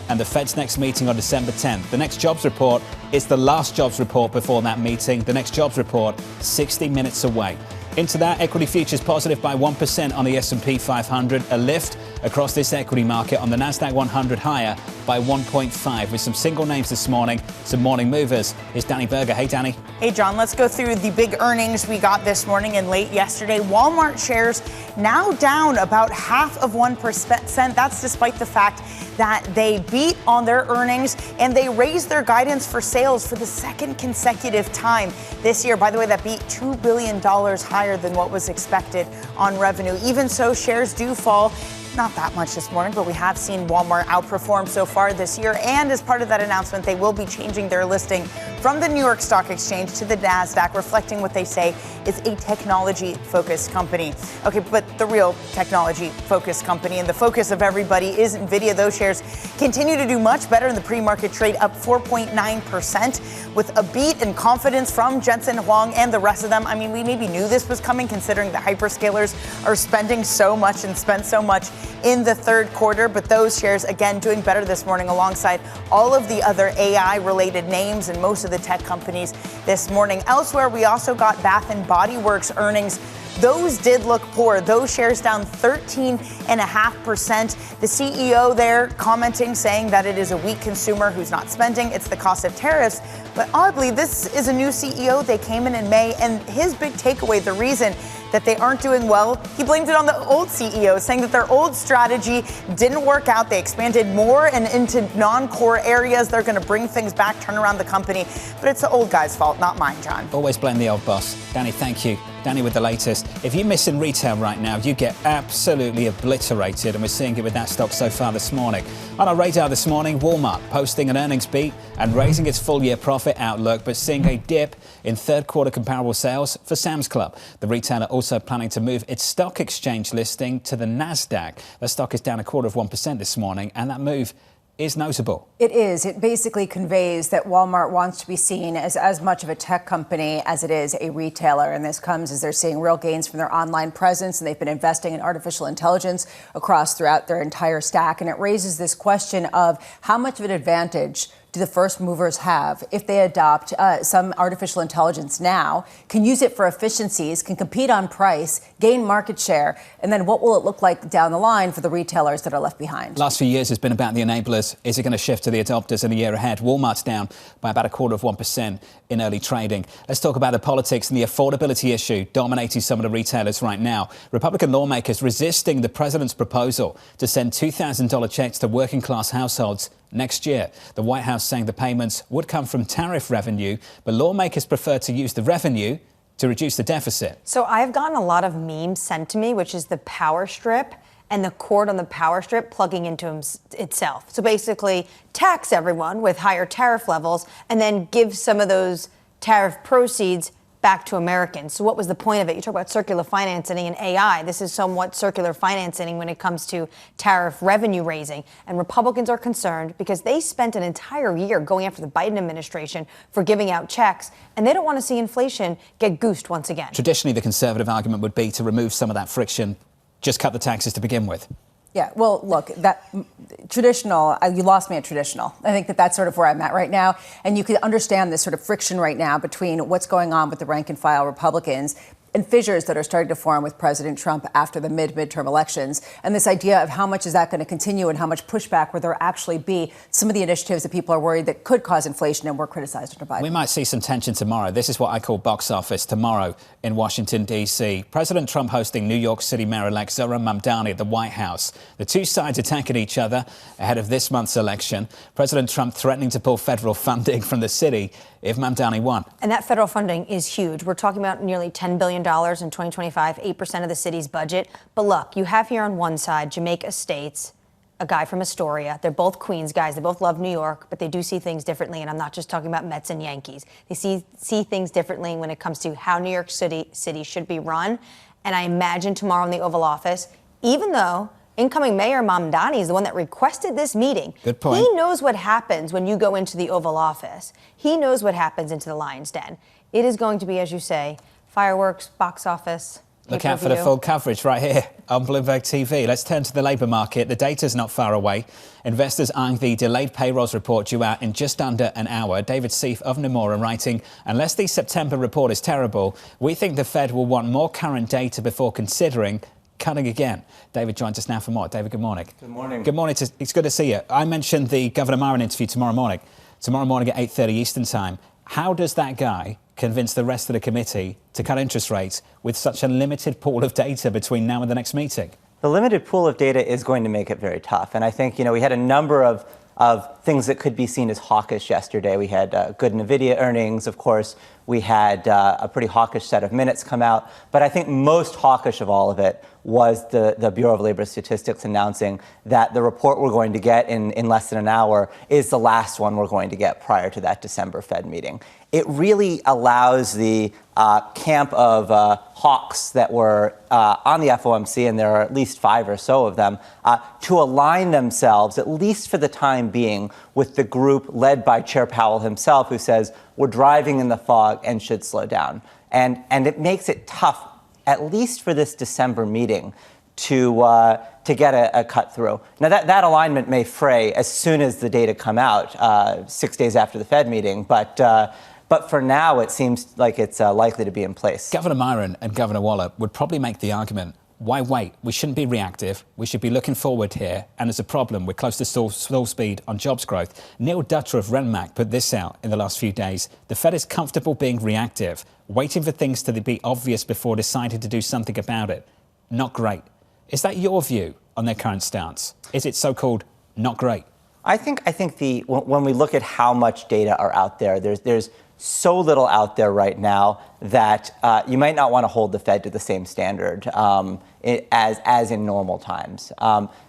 [SPEAKER 7] and the Fed's next meeting on December 10th? The next jobs report is the last jobs report before that meeting. The next jobs report, 60 minutes away. Into that, equity futures positive by 1% on the S&P 500. A lift across this equity market on the Nasdaq 100 higher by 1.5. With some single names this morning, some morning movers. Here's Danny Berger. Hey, Danny.
[SPEAKER 14] Hey, John. Let's go through the big earnings we got this morning and late yesterday. Walmart shares now down about 0.5%. That's despite the fact that they beat on their earnings and they raised their guidance for sales for the second consecutive time this year. By the way, that beat $2 billion higher than what was expected on revenue. Even so, shares do fall. not that much this morning, but we have seen Walmart outperform so far this year. And as part of that announcement, they will be changing their listing from the New York Stock Exchange to the NASDAQ, reflecting what they say is a technology-focused company. Okay, but the real technology-focused company and the focus of everybody is NVIDIA. Those shares continue to do much better in the pre-market trade, up 4.9%, with a beat and confidence from Jensen Huang and the rest of them. I mean, we maybe knew this was coming, considering the hyperscalers are spending so much and spent so much in the third quarter. But those shares, again, doing better this morning alongside all of the other AI-related names and most of the tech companies this morning. Elsewhere, we also got Bath & Body Works earnings. Those did look poor. Those shares down 13.5%. The CEO there commenting, saying that it is a weak consumer who's not spending. It's the cost of tariffs. But oddly, this is a new CEO. They came in May, and his big takeaway, the reason that they aren't doing well, he blamed it on the old CEO, saying that their old strategy didn't work out. They expanded more and into non-core areas. They're going to bring things back, turn around the company. But it's the old guy's fault, not mine, John.
[SPEAKER 7] Always blame the old boss. Danny, thank you. Danny with the latest. If you're missing retail right now, you get absolutely obliterated, and we're seeing it with that stock so far this morning. On our radar this morning, Walmart posting an earnings beat and raising its full-year profit outlook, but seeing a dip in third-quarter comparable sales for Sam's Club. The retailer also planning to move its stock exchange listing to the NASDAQ. The stock is down 0.25% this morning, and that move is notable.
[SPEAKER 9] It is. It basically conveys that Walmart wants to be seen as much of a tech company as it is a retailer. And this comes as they're seeing real gains from their online presence, and they've been investing in artificial intelligence throughout their entire stack. And it raises this question of how much of an advantage do the first movers have if they adopt some artificial intelligence now, can use it for efficiencies, can compete on price, gain market share, and then what will it look like down the line for the retailers that are left behind?
[SPEAKER 7] Last few years has been about the enablers. Is it going to shift to the adopters in the year ahead? Walmart's down by about 0.25% in early trading. Let's talk about the politics and the affordability issue dominating some of the retailers right now. Republican lawmakers resisting the president's proposal to send $2,000 checks to working class households next year. The White House saying the payments would come from tariff revenue, but lawmakers prefer to use the revenue to reduce the deficit.
[SPEAKER 10] So I've gotten a lot of memes sent to me, which is the power strip and the cord on the power strip plugging into itself. So basically tax everyone with higher tariff levels and then give some of those tariff proceeds back to Americans. So what was the point of it? You talk about circular financing and AI. This is somewhat circular financing when it comes to tariff revenue raising. And Republicans are concerned because they spent an entire year going after the Biden administration for giving out checks, and they don't want to see inflation get goosed once again.
[SPEAKER 7] Traditionally, the conservative argument would be to remove some of that friction, just cut the taxes to begin with.
[SPEAKER 9] Yeah, well, look, that traditional, you lost me at traditional. I think that's sort of where I'm at right now. And you can understand this sort of friction right now between what's going on with the rank and file Republicans and fissures that are starting to form with President Trump after the midterm elections. And this idea of how much is that going to continue and how much pushback will there actually be some of the initiatives that people are worried that could cause inflation and were criticized under Biden.
[SPEAKER 7] We might see some tension tomorrow. This is what I call box office tomorrow in Washington, D.C. President Trump hosting New York City Mayor-elect Zohran Mamdani at the White House. The two sides attacking each other ahead of this month's election. President Trump threatening to pull federal funding from the city if Mamdani won.
[SPEAKER 10] And that federal funding is huge. We're talking about nearly $10 billion in 2025, 8% of the city's budget. But look, you have here on one side Jamaica Estates, a guy from Astoria. They're both Queens guys. They both love New York, but they do see things differently. And I'm not just talking about Mets and Yankees. They see things differently when it comes to how New York City should be run. And I imagine tomorrow in the Oval Office, even though incoming Mayor Mamdani is the one that requested this meeting.
[SPEAKER 7] Good point.
[SPEAKER 10] He knows what happens when you go into the Oval Office. He knows what happens into the Lion's Den. It is going to be, as you say, fireworks, box office.
[SPEAKER 7] Look out for the full coverage right here on Bloomberg TV. Let's turn to the labour market. The data's not far away. Investors eyeing the delayed payrolls report due out in just under an hour. David Seif of Nomura writing, unless the September report is terrible, we think the Fed will want more current data before considering cutting again. David joins us now for more. David, good morning.
[SPEAKER 4] Good morning.
[SPEAKER 7] Good morning. It's good to see you. I mentioned the Governor Marin interview tomorrow morning at 8:30 Eastern time. How does that guy convince the rest of the committee to cut interest rates with such a limited pool of data between now and the next meeting?
[SPEAKER 4] The limited pool of data is going to make it very tough. And I think, we had a number of things that could be seen as hawkish yesterday. We had good NVIDIA earnings, of course. We had a pretty hawkish set of minutes come out. But I think most hawkish of all of it was the Bureau of Labor Statistics announcing that the report we're going to get in less than an hour is the last one we're going to get prior to that December Fed meeting. It really allows the camp of hawks that were on the FOMC, and there are at least 5 or so of them, to align themselves, at least for the time being, with the group led by Chair Powell himself, who says we're driving in the fog and should slow down. And it makes it tough, at least for this December meeting, to get a cut through. Now, that alignment may fray as soon as the data come out, 6 days after the Fed meeting, but for now, it seems like it's likely to be in place.
[SPEAKER 7] Governor Myron and Governor Waller would probably make the argument, why wait? We shouldn't be reactive. We should be looking forward here. And as a problem, we're close to stall speed on jobs growth. Neil Dutter of Renmac put this out in the last few days. The Fed is comfortable being reactive, waiting for things to be obvious before deciding to do something about it. Not great. Is that your view on their current stance? Is it so-called not great?
[SPEAKER 4] I think when we look at how much data are out there, there's so little out there right now that you might not want to hold the Fed to the same standard as in normal times.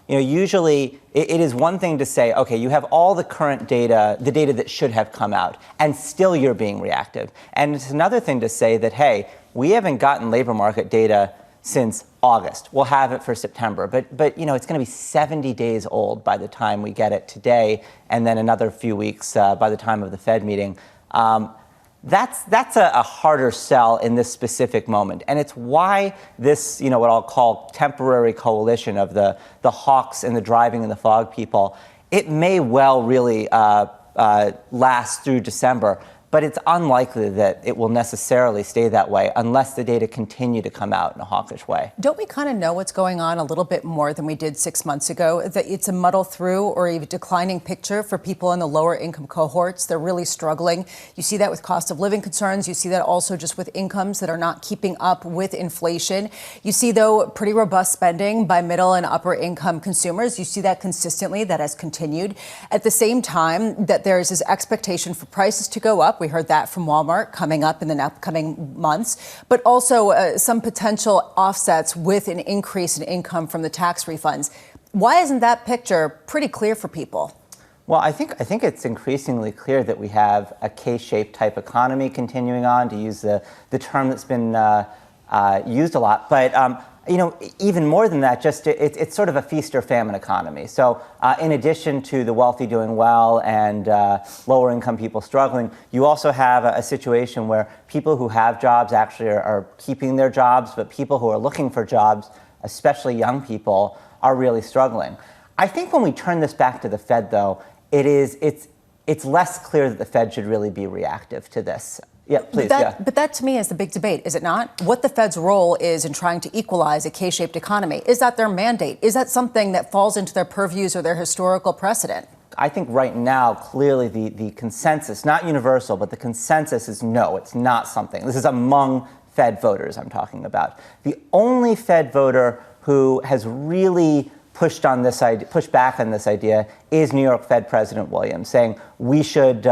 [SPEAKER 4] Usually it is one thing to say, okay, you have all the current data, the data that should have come out, and still you're being reactive. And it's another thing to say that, hey, we haven't gotten labor market data since August. We'll have it for September, but it's going to be 70 days old by the time we get it today, and then another few weeks by the time of the Fed meeting. That's a harder sell in this specific moment. And it's why this, what I'll call temporary coalition of the hawks and the driving in the fog people, it may well really last through December. But it's unlikely that it will necessarily stay that way unless the data continue to come out in a hawkish way.
[SPEAKER 9] Don't we kind of know what's going on a little bit more than we did 6 months ago? That it's a muddle through or a declining picture for people in the lower income cohorts. They're really struggling. You see that with cost of living concerns. You see that also just with incomes that are not keeping up with inflation. You see, though, pretty robust spending by middle and upper income consumers. You see that consistently. That has continued. At the same time that there is this expectation for prices to go up. We heard that from Walmart coming up in the upcoming months, but also some potential offsets with an increase in income from the tax refunds. Why isn't that picture pretty clear for people?
[SPEAKER 4] Well, I think it's increasingly clear that we have a K-shaped type economy continuing on, to use the term that's been used a lot. But even more than that, just it's sort of a feast or famine economy. So in addition to the wealthy doing well and lower income people struggling, you also have a situation where people who have jobs actually are keeping their jobs, but people who are looking for jobs, especially young people, are really struggling. I think when we turn this back to the Fed, though, it's less clear that the Fed should really be reactive to this. Yeah, please.
[SPEAKER 9] But that to me is the big debate, is it not? What the Fed's role is in trying to equalize a K-shaped economy. Is that their mandate? Is that something that falls into their purviews or their historical precedent?
[SPEAKER 4] I think right now, clearly the consensus, not universal, but the consensus is no, it's not something. This is among Fed voters I'm talking about. The only Fed voter who has really pushed back on this idea is New York Fed President Williams, saying we should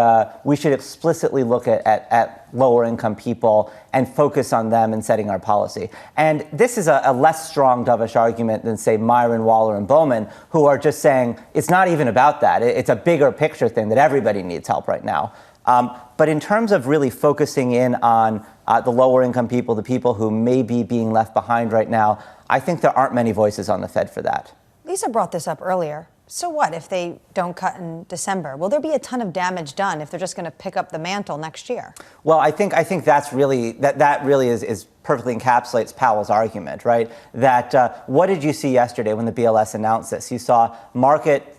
[SPEAKER 4] explicitly look at lower income people and focus on them in setting our policy. And this is a less strong dovish argument than, say, Myron, Waller, and Bowman, who are just saying it's not even about that. It's a bigger picture thing that everybody needs help right now. But in terms of really focusing in on the lower income people, the people who may be being left behind right now, I think there aren't many voices on the Fed for that.
[SPEAKER 10] Lisa brought this up earlier. So what if they don't cut in December? Will there be a ton of damage done if they're just going to pick up the mantle next year?
[SPEAKER 4] Well, I think that's really that really is perfectly encapsulates Powell's argument, right? That what did you see yesterday when the BLS announced this? You saw market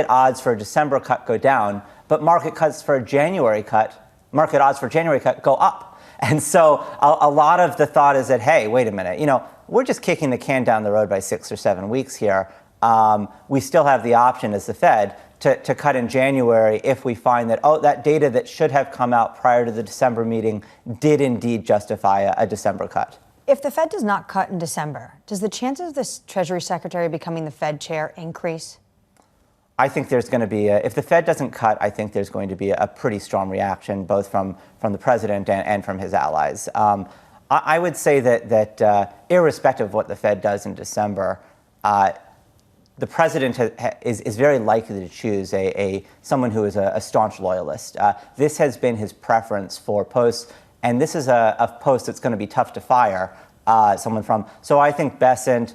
[SPEAKER 4] odds for a December cut go down, but market odds for a January cut go up. And so a lot of the thought is that, hey, wait a minute, we're just kicking the can down the road by 6 or 7 weeks here. We still have the option as the Fed to cut in January if we find that, that data that should have come out prior to the December meeting did indeed justify a December cut.
[SPEAKER 10] If the Fed does not cut in December, does the chances of this Treasury Secretary becoming the Fed chair increase?
[SPEAKER 4] I think there's going to be, if the Fed doesn't cut, I think there's going to be a pretty strong reaction, both from the president and from his allies. I would say that irrespective of what the Fed does in December, the president is very likely to choose someone who is a staunch loyalist. This has been his preference for posts, and this is a post that's going to be tough to fire someone from. So I think Bessent,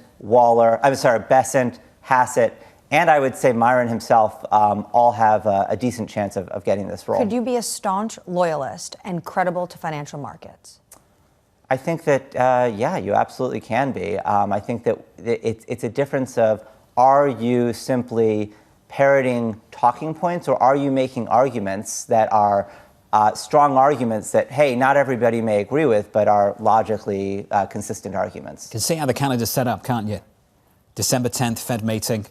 [SPEAKER 4] Hassett, and I would say Myron himself all have a decent chance of getting this role.
[SPEAKER 10] Could you be a staunch loyalist and credible to financial markets?
[SPEAKER 4] I think that, yeah, you absolutely can be. I think that it's a difference of, are you simply parroting talking points, or are you making arguments that are strong arguments that, hey, not everybody may agree with, but are logically consistent arguments?
[SPEAKER 7] You can see how the calendar's set up, can't you? December 10th, Fed meeting.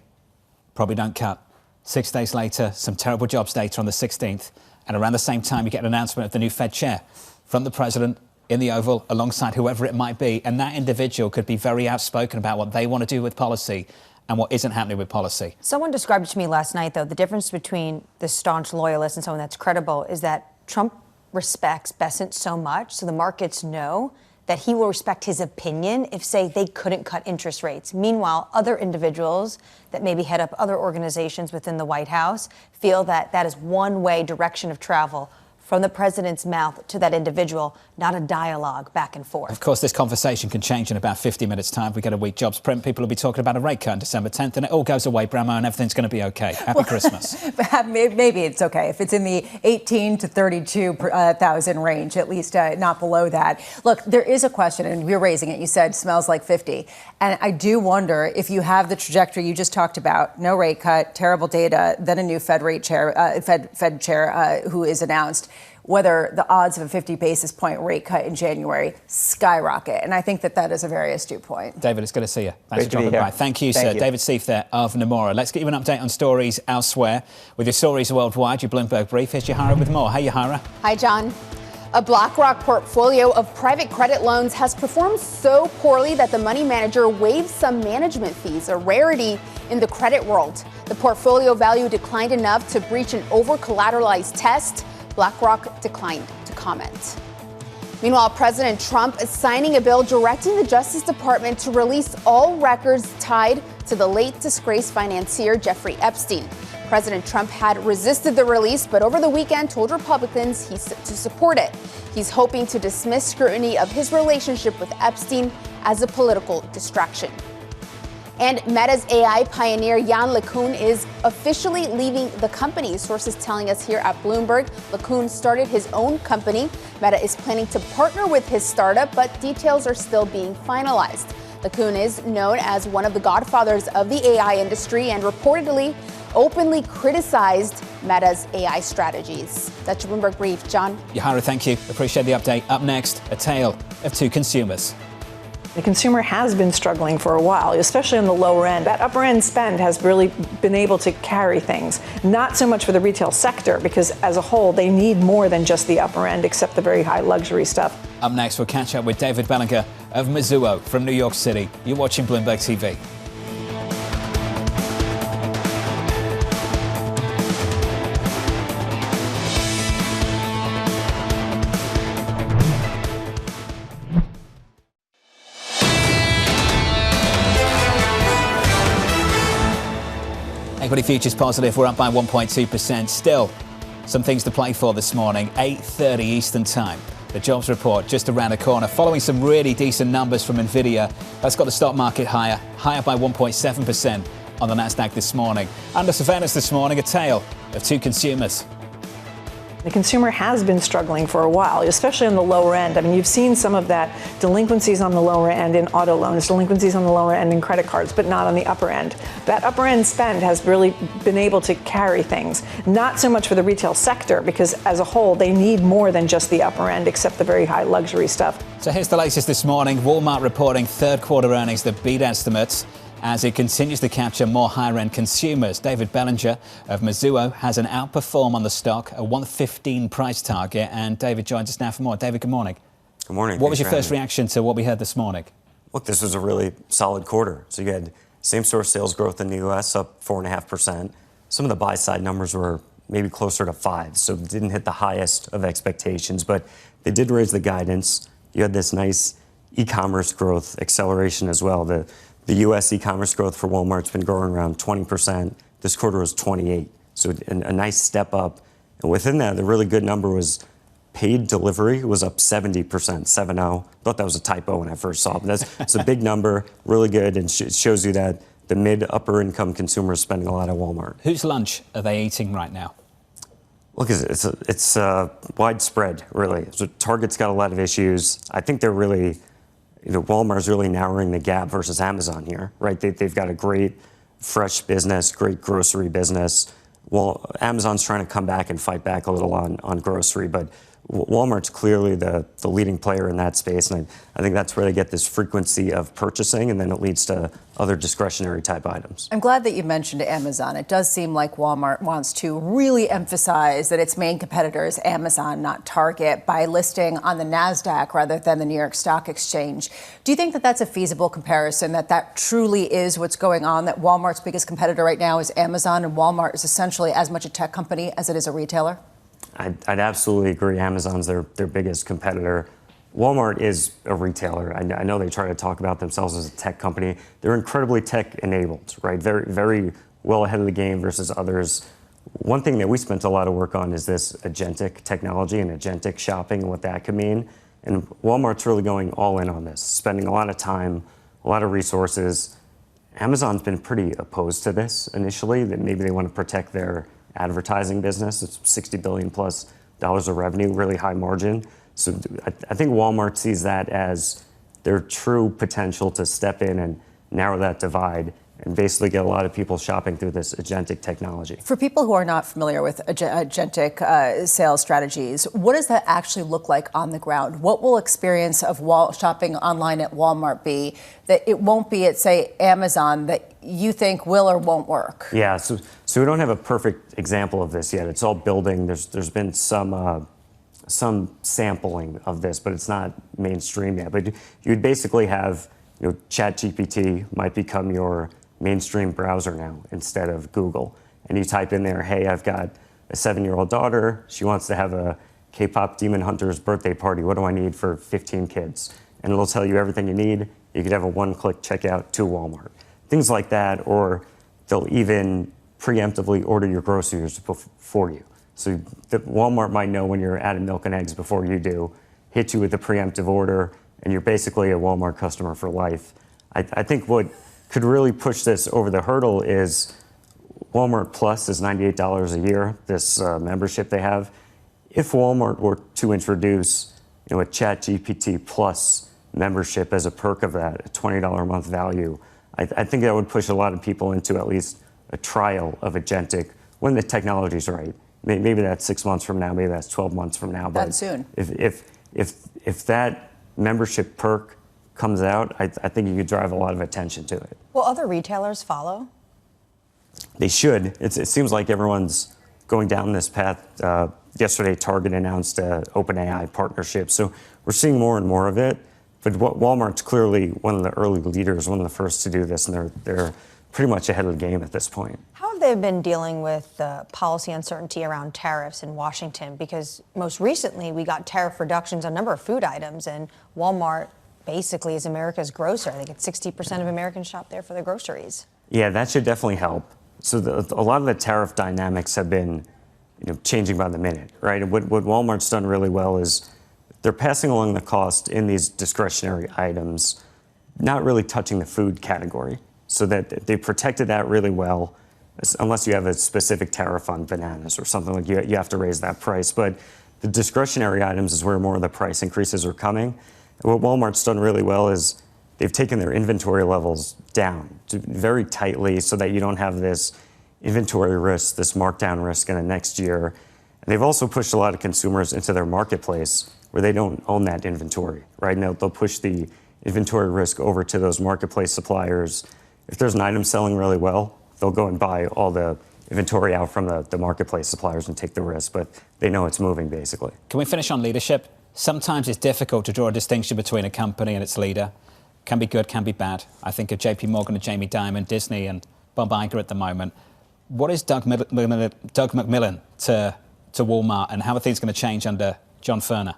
[SPEAKER 7] Probably don't cut. 6 days later, some terrible jobs data on the 16th. And around the same time, you get an announcement of the new Fed chair from the president in the Oval alongside whoever it might be. And that individual could be very outspoken about what they want to do with policy and what isn't happening with policy.
[SPEAKER 10] Someone described to me last night, though, the difference between the staunch loyalist and someone that's credible is that Trump respects Bessent so much, so the markets know that he will respect his opinion if, say, they couldn't cut interest rates. Meanwhile, other individuals that maybe head up other organizations within the White House feel that that is one-way direction of travel from the president's mouth to that individual, not a dialogue back and forth.
[SPEAKER 7] Of course, this conversation can change in about 50 minutes' time. We get a weak jobs print. People will be talking about a rate cut on December 10th, and it all goes away, Bramo, and everything's going to be OK. Happy Christmas.
[SPEAKER 9] Maybe it's OK if it's in the 18 to 32,000 range, at least not below that. Look, there is a question, and you're raising it. You said smells like 50. And I do wonder if you have the trajectory you just talked about, no rate cut, terrible data, then a new Fed chair who is announced, whether the odds of a 50 basis point rate cut in January skyrocket. And I think that is a very astute point.
[SPEAKER 7] David, it's good to see you. Thanks for dropping by. Thank you, sir. David Seif there of Nomura. Let's get you an update on stories elsewhere. With your stories worldwide, your Bloomberg Brief. Here's Yahara with more. Hey, Yahara.
[SPEAKER 11] Hi, John. A BlackRock portfolio of private credit loans has performed so poorly that the money manager waived some management fees, a rarity in the credit world. The portfolio value declined enough to breach an over-collateralized test. BlackRock declined to comment. Meanwhile, President Trump is signing a bill directing the Justice Department to release all records tied to the late disgraced financier Jeffrey Epstein. President Trump had resisted the release, but over the weekend told Republicans to support it. He's hoping to dismiss scrutiny of his relationship with Epstein as a political distraction. And Meta's AI pioneer Yann LeCun is officially leaving the company. Sources telling us here at Bloomberg, LeCun started his own company. Meta is planning to partner with his startup, but details are still being finalized. LeCun is known as one of the godfathers of the AI industry and reportedly openly criticized Meta's AI strategies. That's your Bloomberg Brief. John?
[SPEAKER 7] Yahara, thank you. Appreciate the update. Up next, a tale of two consumers.
[SPEAKER 5] The consumer has been struggling for a while, especially on the lower end. That upper end spend has really been able to carry things. Not so much for the retail sector, because as a whole, they need more than just the upper end, except the very high luxury stuff.
[SPEAKER 7] Up next, we'll catch up with David Bellinger of Mizuho from New York City. You're watching Bloomberg TV. Equity futures positive. We're up by 1.2%. Still, some things to play for this morning. 8:30 Eastern Time. The jobs report just around the corner. Following some really decent numbers from Nvidia, that's got the stock market higher by 1.7% on the Nasdaq this morning. Under surveillance this morning, a tale of two consumers.
[SPEAKER 5] The consumer has been struggling for a while, especially on the lower end. I mean, you've seen some of that delinquencies on the lower end in auto loans, delinquencies on the lower end in credit cards, but not on the upper end. That upper end spend has really been able to carry things. Not so much for the retail sector, because as a whole, they need more than just the upper end, except the very high luxury stuff.
[SPEAKER 7] So here's the latest this morning. Walmart reporting third quarter earnings that beat estimates as it continues to capture more higher-end consumers. David Bellinger of Mizuho has an outperform on the stock, a 115 price target. And David joins us now for more. David, good morning.
[SPEAKER 22] Good morning.
[SPEAKER 7] What was your first reaction to what we heard this morning?
[SPEAKER 22] Look, this was a really solid quarter. So you had same-store sales growth in the U.S. up 4.5%.
[SPEAKER 1] some of the buy-side numbers were maybe closer to 5, so it didn't hit the highest of expectations, but they did raise the guidance. You had this nice e-commerce growth acceleration as well. The U.S. e-commerce growth for Walmart's been growing around 20%. This quarter was 28, so a nice step up. And within that, the really good number was paid delivery was up 70%, 7-0. Thought that was a typo when I first saw it, but it's a big number, really good, and it shows you that the mid-upper income consumer is spending a lot at Walmart.
[SPEAKER 7] Whose lunch are they eating right now?
[SPEAKER 1] Look, it's widespread, really. So Target's got a lot of issues. I think they're really, Walmart's really narrowing the gap versus Amazon here, right? They've got a great fresh business, great grocery business. Well, Amazon's trying to come back and fight back a little on grocery, but Walmart's clearly the leading player in that space, and I think that's where they get this frequency of purchasing, and then it leads to other discretionary type items.
[SPEAKER 9] I'm glad that you mentioned Amazon. It does seem like Walmart wants to really emphasize that its main competitor is Amazon, not Target, by listing on the NASDAQ rather than the New York Stock Exchange. Do you think that that's a feasible comparison, that truly is what's going on, that Walmart's biggest competitor right now is Amazon, and Walmart is essentially as much a tech company as it is a retailer?
[SPEAKER 1] I'd absolutely agree. Amazon's their biggest competitor. Walmart is a retailer. I know they try to talk about themselves as a tech company. They're incredibly tech-enabled, right? Very, very well ahead of the game versus others. One thing that we spent a lot of work on is this agentic technology and agentic shopping and what that could mean. And Walmart's really going all in on this, spending a lot of time, a lot of resources. Amazon's been pretty opposed to this initially, that maybe they want to protect their advertising business. It's $60 billion plus of revenue, really high margin. So I think Walmart sees that as their true potential to step in and narrow that divide and basically get a lot of people shopping through this agentic technology.
[SPEAKER 9] For people who are not familiar with agentic sales strategies, what does that actually look like on the ground? What will experience of shopping online at Walmart be that it won't be at, say, Amazon that you think will or won't work?
[SPEAKER 1] Yeah, so we don't have a perfect example of this yet. It's all building. There's been some sampling of this, but it's not mainstream yet. But you'd basically have, ChatGPT might become your mainstream browser now instead of Google. And you type in there, hey, I've got a 7-year-old daughter. She wants to have a K-pop Demon Hunter's birthday party. What do I need for 15 kids? And it'll tell you everything you need. You could have a one-click checkout to Walmart. Things like that, or they'll even preemptively order your groceries for you. So Walmart might know when you're out of milk and eggs before you do, hit you with a preemptive order, and you're basically a Walmart customer for life. I think what could really push this over the hurdle is Walmart Plus is $98 a year, this membership they have. If Walmart were to introduce a ChatGPT Plus membership as a perk of that, a $20 a month value, I think that would push a lot of people into at least a trial of agentic when the technology's right. Maybe that's 6 months from now, maybe that's 12 months from now.
[SPEAKER 9] That soon.
[SPEAKER 1] If that membership perk comes out, I think you could drive a lot of attention to it.
[SPEAKER 10] Will other retailers follow?
[SPEAKER 1] They should. It seems like everyone's going down this path. Yesterday, Target announced an OpenAI partnership. So we're seeing more and more of it. But Walmart's clearly one of the early leaders, one of the first to do this, and they're pretty much ahead of the game at this point.
[SPEAKER 10] How have they been dealing with the policy uncertainty around tariffs in Washington? Because most recently, we got tariff reductions on a number of food items, and Walmart basically is America's grocer. I think it's 60% of Americans shop there for their groceries.
[SPEAKER 1] Yeah, that should definitely help. So a lot of the tariff dynamics have been changing by the minute, right? And what Walmart's done really well is they're passing along the cost in these discretionary items, not really touching the food category. So that they protected that really well, unless you have a specific tariff on bananas or something like you have to raise that price. But the discretionary items is where more of the price increases are coming. And what Walmart's done really well is they've taken their inventory levels down very tightly so that you don't have this inventory risk, this markdown risk in the next year. And they've also pushed a lot of consumers into their marketplace where they don't own that inventory, right? And they'll push the inventory risk over to those marketplace suppliers. If there's an item selling really well, they'll go and buy all the inventory out from the marketplace suppliers and take the risk, but they know it's moving, basically.
[SPEAKER 7] Can we finish on leadership? Sometimes it's difficult to draw a distinction between a company and its leader. Can be good, can be bad. I think of JPMorgan and Jamie Dimon, Disney and Bob Iger at the moment. What is Doug McMillon to Walmart, and how are things going to change under John Furner?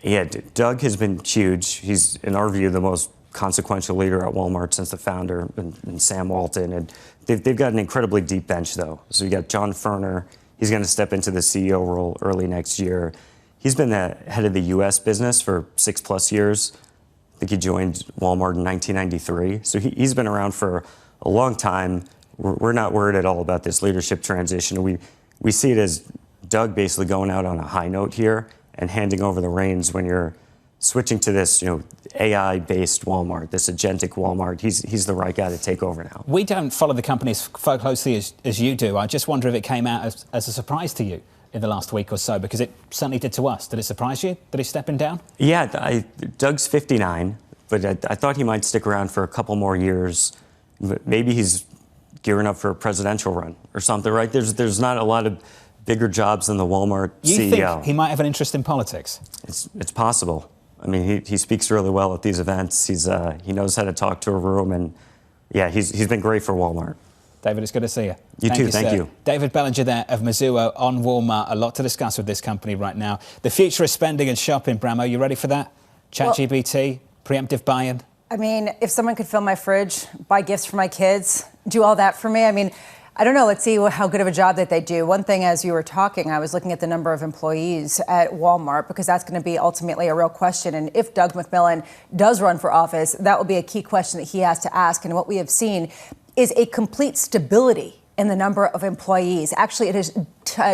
[SPEAKER 1] Yeah, Doug has been huge. He's, in our view, the most consequential leader at Walmart since the founder and Sam Walton. And they've got an incredibly deep bench, though. So you got John Furner. He's going to step into the CEO role early next year. He's been the head of the U.S. business for 6+ years. I think he joined Walmart in 1993. So he's been around for a long time. We're not worried at all about this leadership transition. We see it as Doug basically going out on a high note here and handing over the reins when you're switching to this, AI-based Walmart, this agentic Walmart. He's the right guy to take over now.
[SPEAKER 7] We don't follow the company as closely as you do. I just wonder if it came out as a surprise to you in the last week or so, because it certainly did to us. Did it surprise you that he's stepping down?
[SPEAKER 1] Yeah, Doug's 59, but I thought he might stick around for a couple more years. Maybe he's gearing up for a presidential run or something, right? There's not a lot of bigger jobs than the Walmart CEO.
[SPEAKER 7] You think he might have an interest in politics?
[SPEAKER 1] It's possible. I mean, he speaks really well at these events. He knows how to talk to a room, and yeah, he's been great for Walmart.
[SPEAKER 7] David, it's good to see you.
[SPEAKER 1] You too, thank you.
[SPEAKER 7] David Bellinger there of Mizuho on Walmart. A lot to discuss with this company right now. The future of spending and shopping, Bramo, you ready for that? ChatGPT, preemptive buy-in?
[SPEAKER 9] I mean, if someone could fill my fridge, buy gifts for my kids, do all that for me, I mean, I don't know. Let's see how good of a job that they do. One thing, as you were talking, I was looking at the number of employees at Walmart, because that's going to be ultimately a real question. And if Doug McMillon does run for office, that will be a key question that he has to ask. And what we have seen is a complete stability in the number of employees. Actually, it has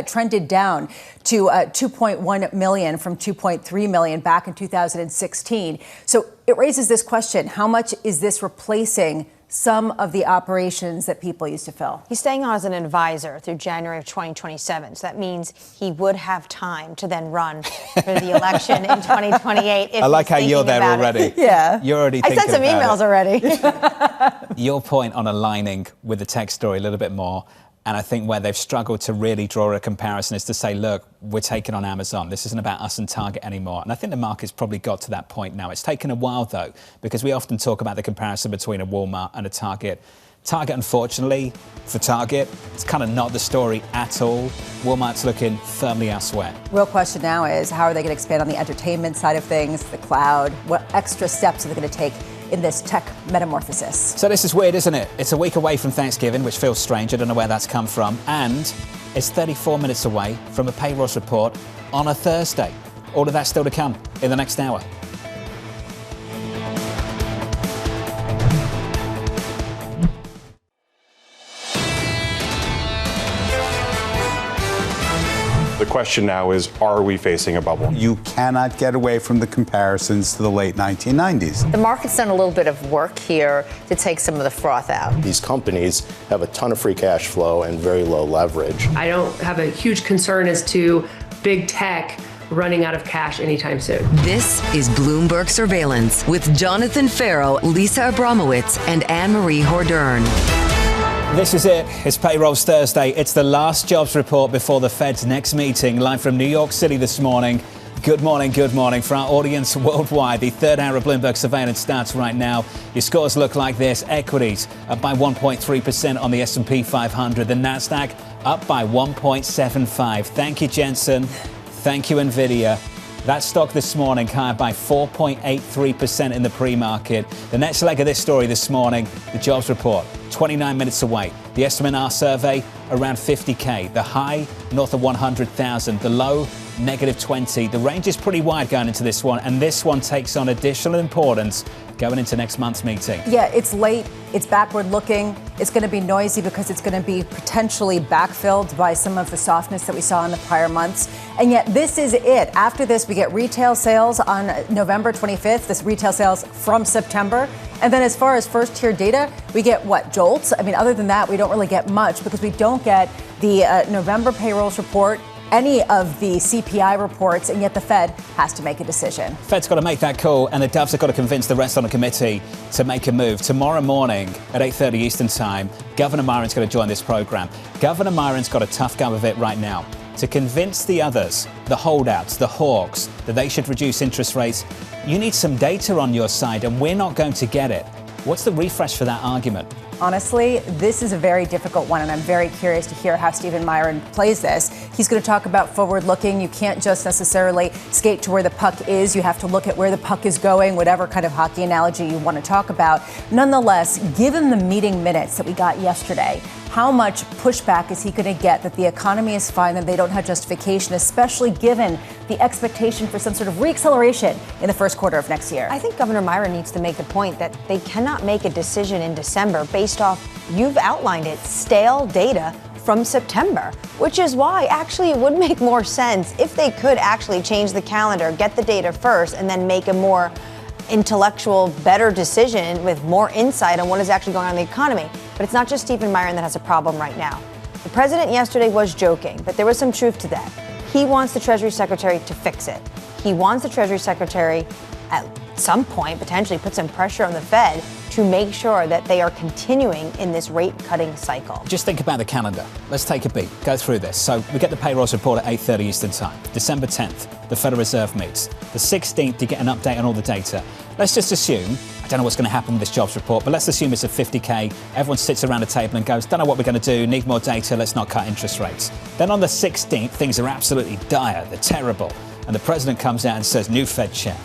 [SPEAKER 9] trended down to 2.1 million from 2.3 million back in 2016. So it raises this question: how much is this replacing some of the operations that people used to fill?
[SPEAKER 10] He's staying on as an advisor through January of 2027. So that means he would have time to then run for the election in 2028.
[SPEAKER 7] I like how you're there already.
[SPEAKER 9] Yeah.
[SPEAKER 7] You're already
[SPEAKER 9] I
[SPEAKER 7] thinking
[SPEAKER 9] sent some emails already.
[SPEAKER 7] Your point on aligning with the tech story a little bit more, and I think where they've struggled to really draw a comparison is to say, look, we're taking on Amazon. This isn't about us and Target anymore. And I think the market's probably got to that point now. It's taken a while, though, because we often talk about the comparison between a Walmart and a Target. Target, unfortunately, for Target, it's kind of not the story at all. Walmart's looking firmly elsewhere.
[SPEAKER 9] Real question now is, how are they going to expand on the entertainment side of things, the cloud? What extra steps are they going to take in this tech metamorphosis?
[SPEAKER 7] So this is weird, isn't it? It's a week away from Thanksgiving, which feels strange. I don't know where that's come from. And it's 34 minutes away from a payrolls report on a Thursday. All of that's still to come in the next hour.
[SPEAKER 8] The question now is, are we facing a bubble?
[SPEAKER 2] You cannot get away from the comparisons to the late 1990s.
[SPEAKER 3] The market's done a little bit of work here to take some of the froth out.
[SPEAKER 22] These companies have a ton of free cash flow and very low leverage.
[SPEAKER 23] I don't have a huge concern as to big tech running out of cash anytime soon.
[SPEAKER 6] This is Bloomberg Surveillance with Jonathan Ferro, Lisa Abramowicz, and Annmarie Hordern.
[SPEAKER 7] This is it. It's Payrolls Thursday. It's the last jobs report before the Fed's next meeting. Live from New York City this morning. Good morning, good morning. For our audience worldwide, the third hour of Bloomberg Surveillance starts right now. Your scores look like this. Equities up by 1.3% on the S&P 500. The Nasdaq up by 1.75. Thank you, Jensen. Thank you, NVIDIA. That stock this morning higher by 4.83% in the pre-market. The next leg of this story this morning, the jobs report, 29 minutes away. The SMNR survey, around 50K. The high, north of 100,000. The low, -20. The range is pretty wide going into this one, and this one takes on additional importance going into next month's meeting.
[SPEAKER 9] Yeah, it's late. It's backward looking. It's going to be noisy because it's going to be potentially backfilled by some of the softness that we saw in the prior months. And yet this is it. After this, we get retail sales on November 25th, this retail sales from September. And then as far as first tier data, we get what, jolts? I mean, other than that, we don't really get much because we don't get the November payrolls report, any of the CPI reports, and yet the Fed has to make a decision.
[SPEAKER 7] Fed's got to make that call, and the Doves have got to convince the rest on the committee to make a move. Tomorrow morning at 8:30 Eastern Time, Governor Myron's going to join this program. Governor Myron's got a tough go of it right now to convince the others, the holdouts, the hawks, that they should reduce interest rates. You need some data on your side, and we're not going to get it What's the refresh for that argument?
[SPEAKER 9] Honestly, this is a very difficult one, and I'm very curious to hear how Stephen Myron plays this. He's going to talk about forward-looking. You can't just necessarily skate to where the puck is. You have to look at where the puck is going, whatever kind of hockey analogy you want to talk about. Nonetheless, given the meeting minutes that we got yesterday, how much pushback is he going to get that the economy is fine and they don't have justification, especially given the expectation for some sort of reacceleration in the first quarter of next year?
[SPEAKER 10] I think Governor Myron needs to make the point that they cannot make a decision in December based off, you've outlined it, stale data from September, which is why actually it would make more sense if they could actually change the calendar, get the data first, and then make a more intellectual, better decision with more insight on what is actually going on in the economy. But it's not just Stephen Myron that has a problem right now. The president yesterday was joking, but there was some truth to that. He wants the Treasury Secretary to fix it. He wants the Treasury Secretary at some point potentially put some pressure on the Fed to make sure that they are continuing in this rate-cutting cycle.
[SPEAKER 7] Just think about the calendar. Let's take a beat, go through this. So we get the payrolls report at 8:30 Eastern Time. December 10th, the Federal Reserve meets. The 16th, you get an update on all the data. Let's just assume, I don't know what's going to happen with this jobs report, but let's assume it's at 50K. Everyone sits around a table and goes, don't know what we're going to do, need more data, let's not cut interest rates. Then on the 16th, things are absolutely dire, they're terrible. And the president comes out and says, new Fed chair.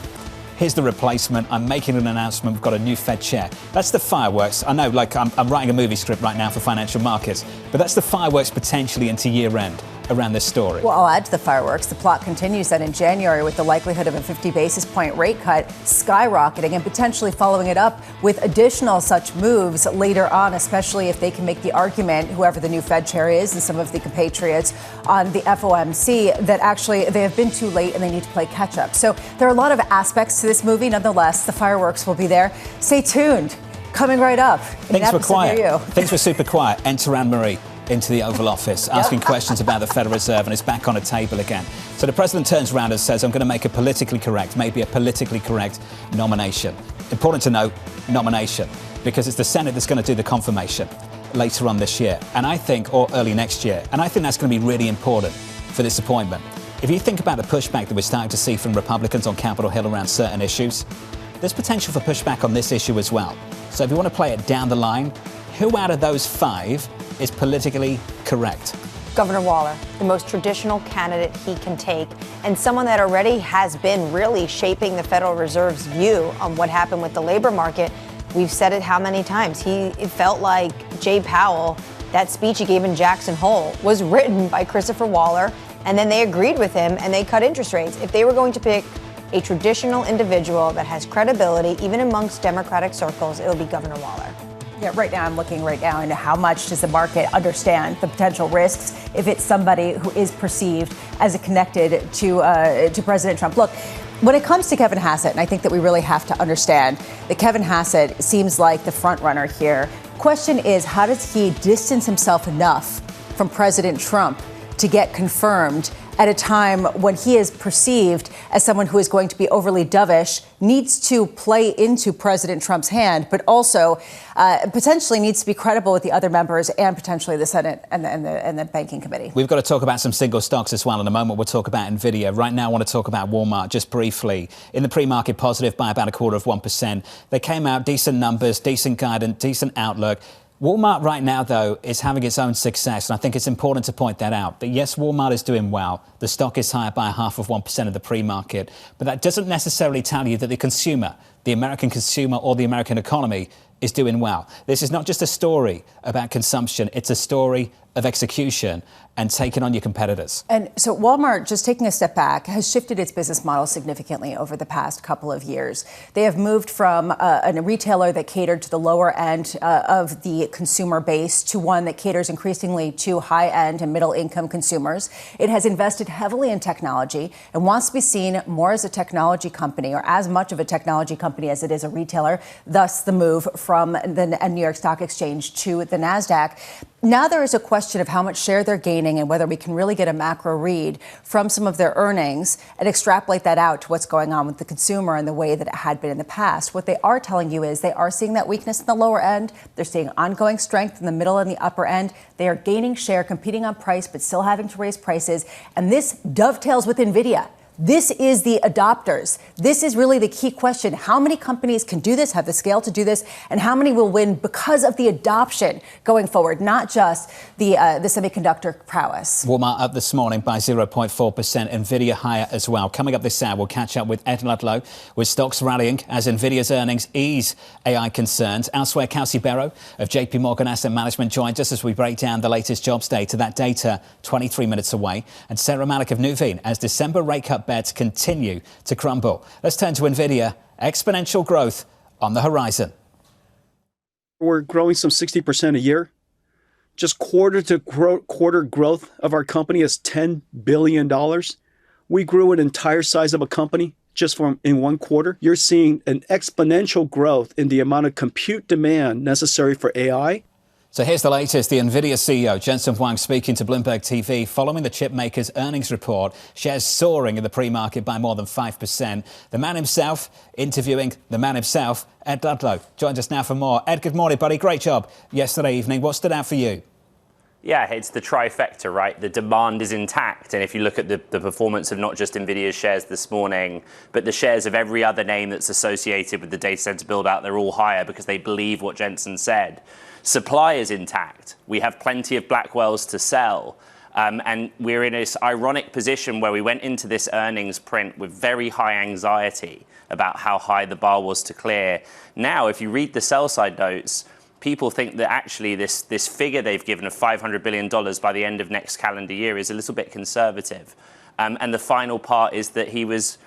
[SPEAKER 7] Here's the replacement. I'm making an announcement. We've got a new Fed chair. That's the fireworks. I know, like I'm writing a movie script right now for financial markets, but that's the fireworks potentially into year end around this story.
[SPEAKER 9] Well, I'll add to the fireworks. The plot continues that in January, with the likelihood of a 50 basis point rate cut skyrocketing and potentially following it up with additional such moves later on, especially if they can make the argument, whoever the new Fed chair is and some of the compatriots on the FOMC, that actually they have been too late and they need to play catch up. So there are a lot of aspects to this movie. Nonetheless, the fireworks will be there. Stay tuned. Coming right up.
[SPEAKER 7] Things were quiet. Things were super quiet. Enter Annmarie into the Oval Office, asking questions about the Federal Reserve, and it's back on a table again. So the president turns around and says, I'm going to make a politically correct nomination. Important to note, nomination, because it's the Senate that's going to do the confirmation later on this year, and I think, or early next year. And I think that's going to be really important for this appointment. If you think about the pushback that we're starting to see from Republicans on Capitol Hill around certain issues, there's potential for pushback on this issue as well. So if you want to play it down the line, who out of those five is politically correct?
[SPEAKER 10] Governor Waller, the most traditional candidate he can take, and someone that already has been really shaping the Federal Reserve's view on what happened with the labor market. We've said it how many times. It felt like Jay Powell, that speech he gave in Jackson Hole, was written by Christopher Waller, and then they agreed with him and they cut interest rates. If they were going to pick a traditional individual that has credibility, even amongst Democratic circles, it would be Governor Waller.
[SPEAKER 9] Yeah, right now I'm looking right now into how much does the market understand the potential risks if it's somebody who is perceived as connected to President Trump. Look, when it comes to Kevin Hassett, and I think that we really have to understand that Kevin Hassett seems like the front runner here. Question is, how does he distance himself enough from President Trump to get confirmed at a time when he is perceived as someone who is going to be overly dovish, needs to play into President Trump's hand, but also potentially needs to be credible with the other members and potentially the Senate and the Banking Committee.
[SPEAKER 7] We've got to talk about some single stocks as well in a moment. We'll talk about NVIDIA. Right now, I want to talk about Walmart just briefly. In the pre-market, positive by about 0.25%. They came out, decent numbers, decent guidance, decent outlook. Walmart right now, though, is having its own success, and I think it's important to point that out. That yes, Walmart is doing well. The stock is higher by 0.5% of the pre-market, but that doesn't necessarily tell you that the consumer, the American consumer or the American economy is doing well. This is not just a story about consumption. It's a story of execution and taking on your competitors.
[SPEAKER 9] And so Walmart, just taking a step back, has shifted its business model significantly over the past couple of years. They have moved from a retailer that catered to the lower end of the consumer base to one that caters increasingly to high-end and middle-income consumers. It has invested heavily in technology and wants to be seen more as a technology company, or as much of a technology company as it is a retailer, thus the move from the New York Stock Exchange to the NASDAQ. Now there is a question of how much share they're gaining and whether we can really get a macro read from some of their earnings and extrapolate that out to what's going on with the consumer and the way that it had been in the past. What they are telling you is they are seeing that weakness in the lower end. They're seeing ongoing strength in the middle and the upper end. They are gaining share, competing on price, but still having to raise prices. And this dovetails with NVIDIA. This is the adopters. This is really the key question. How many companies can do this, have the scale to do this, and how many will win because of the adoption going forward, not just the semiconductor prowess?
[SPEAKER 7] Walmart up this morning by 0.4%, Nvidia higher as well. Coming up this hour, we'll catch up with Ed Ludlow with stocks rallying as Nvidia's earnings ease AI concerns. Elsewhere, Kelsey Berro of JPMorgan Asset Management joins us as we break down the latest jobs data. That data 23 minutes away. And Saira Malik of Nuveen as December rate cut bets continue to crumble. Let's turn to Nvidia. Exponential growth on the horizon.
[SPEAKER 15] We're growing some 60% a year. Just quarter to quarter growth of our company is $10 billion. We grew an entire size of a company just from in one quarter. You're seeing an exponential growth in the amount of compute demand necessary for AI.
[SPEAKER 7] So here's the latest. The Nvidia CEO, Jensen Huang, speaking to Bloomberg TV following the chip maker's earnings report. Shares soaring in the pre-market by more than 5%. The man himself, interviewing the man himself, Ed Ludlow, joins us now for more. Ed, good morning, buddy. Great job yesterday evening. What stood out for you?
[SPEAKER 16] Yeah, it's the trifecta, right? The demand is intact. And if you look at the performance of not just Nvidia's shares this morning, but the shares of every other name that's associated with the data center build out, they're all higher because they believe what Jensen said. Supply is intact. We have plenty of Blackwells to sell. And we're in this ironic position where we went into this earnings print with very high anxiety about how high the bar was to clear. Now, if you read the sell side notes, people think that actually this figure they've given of $500 billion by the end of next calendar year is a little bit conservative. And the final part is that he was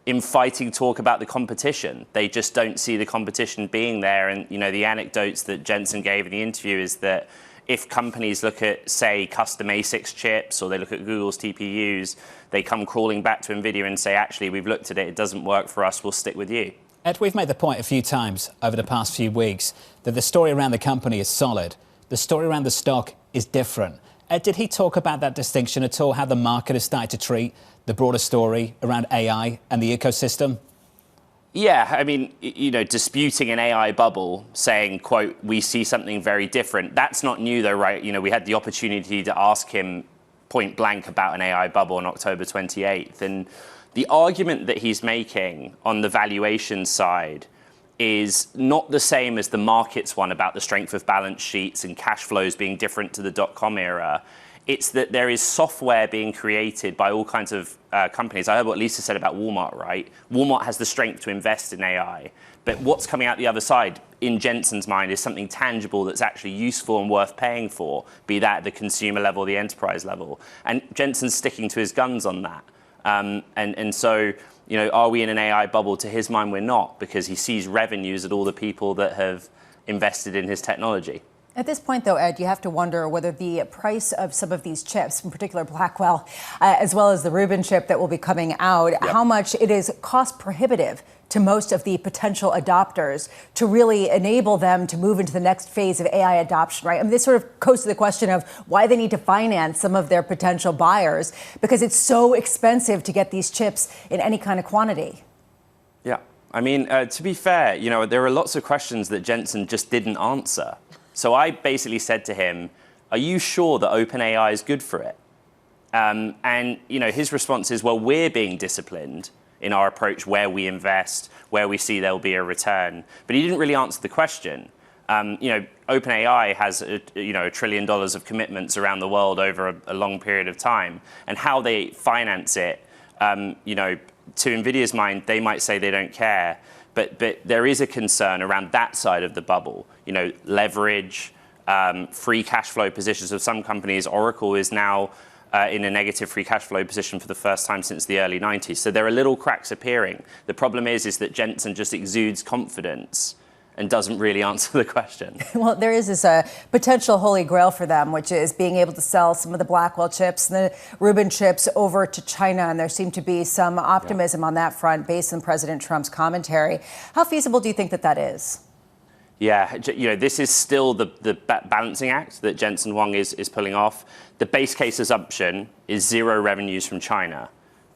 [SPEAKER 16] infighting talk about the competition. They just don't see the competition being there. And, the anecdotes that Jensen gave in the interview is that if companies look at, say, custom ASICs chips or they look at Google's TPUs, they come crawling back to Nvidia and say, actually, we've looked at it. It doesn't work for us. We'll stick with you.
[SPEAKER 7] Ed, we've made the point a few times over the past few weeks that the story around the company is solid. The story around the stock is different. Ed, did he talk about that distinction at all, how the market is starting to treat the broader story around AI and the ecosystem?
[SPEAKER 16] Yeah, I mean, disputing an AI bubble, saying, quote, we see something very different. That's not new, though, right? We had the opportunity to ask him point blank about an AI bubble on October 28th. And the argument that he's making on the valuation side is not the same as the market's one about the strength of balance sheets and cash flows being different to the dot-com era. It's that there is software being created by all kinds of companies. I heard what Lisa said about Walmart, right? Walmart has the strength to invest in AI. But what's coming out the other side, in Jensen's mind, is something tangible that's actually useful and worth paying for, be that at the consumer level or the enterprise level. And Jensen's sticking to his guns on that. And so, are we in an AI bubble? To his mind, we're not, because he sees revenues at all the people that have invested in his technology.
[SPEAKER 9] At this point, though, Ed, you have to wonder whether the price of some of these chips, in particular Blackwell, as well as the Rubin chip that will be coming out, how much it is cost prohibitive to most of the potential adopters to really enable them to move into the next phase of AI adoption, right? I mean, this sort of goes to the question of why they need to finance some of their potential buyers, because it's so expensive to get these chips in any kind of quantity.
[SPEAKER 16] Yeah. I mean, to be fair, there are lots of questions that Jensen just didn't answer. So I basically said to him, are you sure that OpenAI is good for it? And his response is, well, we're being disciplined in our approach where we invest, where we see there'll be a return. But he didn't really answer the question. OpenAI has $1 trillion of commitments around the world over a long period of time. And how they finance it, to NVIDIA's mind, they might say they don't care. But there is a concern around that side of the bubble. Leverage, free cash flow positions of some companies. Oracle is now in a negative free cash flow position for the first time since the early 90s. So there are little cracks appearing. The problem is that Jensen just exudes confidence and doesn't really answer the question.
[SPEAKER 9] Well, there is this potential holy grail for them, which is being able to sell some of the Blackwell chips and the Rubin chips over to China. And there seemed to be some optimism on that front based on President Trump's commentary. How feasible do you think that is?
[SPEAKER 16] Yeah, this is still the balancing act that Jensen Huang is pulling off. The base case assumption is zero revenues from China.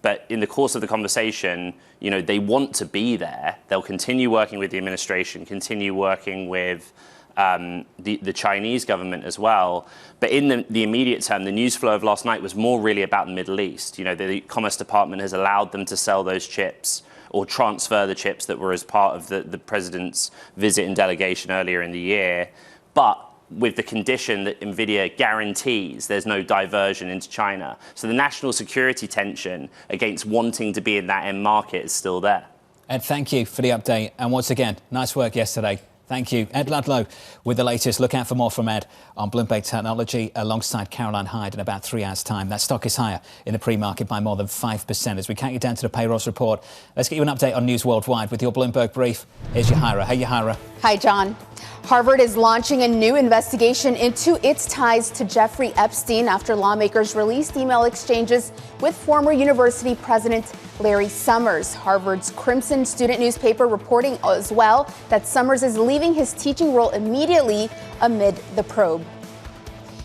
[SPEAKER 16] But in the course of the conversation, they want to be there. They'll continue working with the administration, continue working with the Chinese government as well. But in the immediate term, the news flow of last night was more really about the Middle East. You know, the Commerce Department has allowed them to sell those chips or transfer the chips that were as part of the president's visit and delegation earlier in the year. But with the condition that NVIDIA guarantees there's no diversion into China. So the national security tension against wanting to be in that end market is still there.
[SPEAKER 7] Ed, thank you for the update. And once again, nice work yesterday. Thank you. Ed Ludlow with the latest. Look out for more from Ed on Bloomberg Technology alongside Caroline Hyde in about 3 hours' time. That stock is higher in the pre-market by more than 5%. As we count you down to the payrolls report, let's get you an update on news worldwide with your Bloomberg brief. Here's Yahira. Hey, Yahira.
[SPEAKER 11] Hi, John. Harvard is launching a new investigation into its ties to Jeffrey Epstein after lawmakers released email exchanges with former university president Larry Summers. Harvard's Crimson student newspaper reporting as well that Summers is leaving his teaching role immediately amid the probe.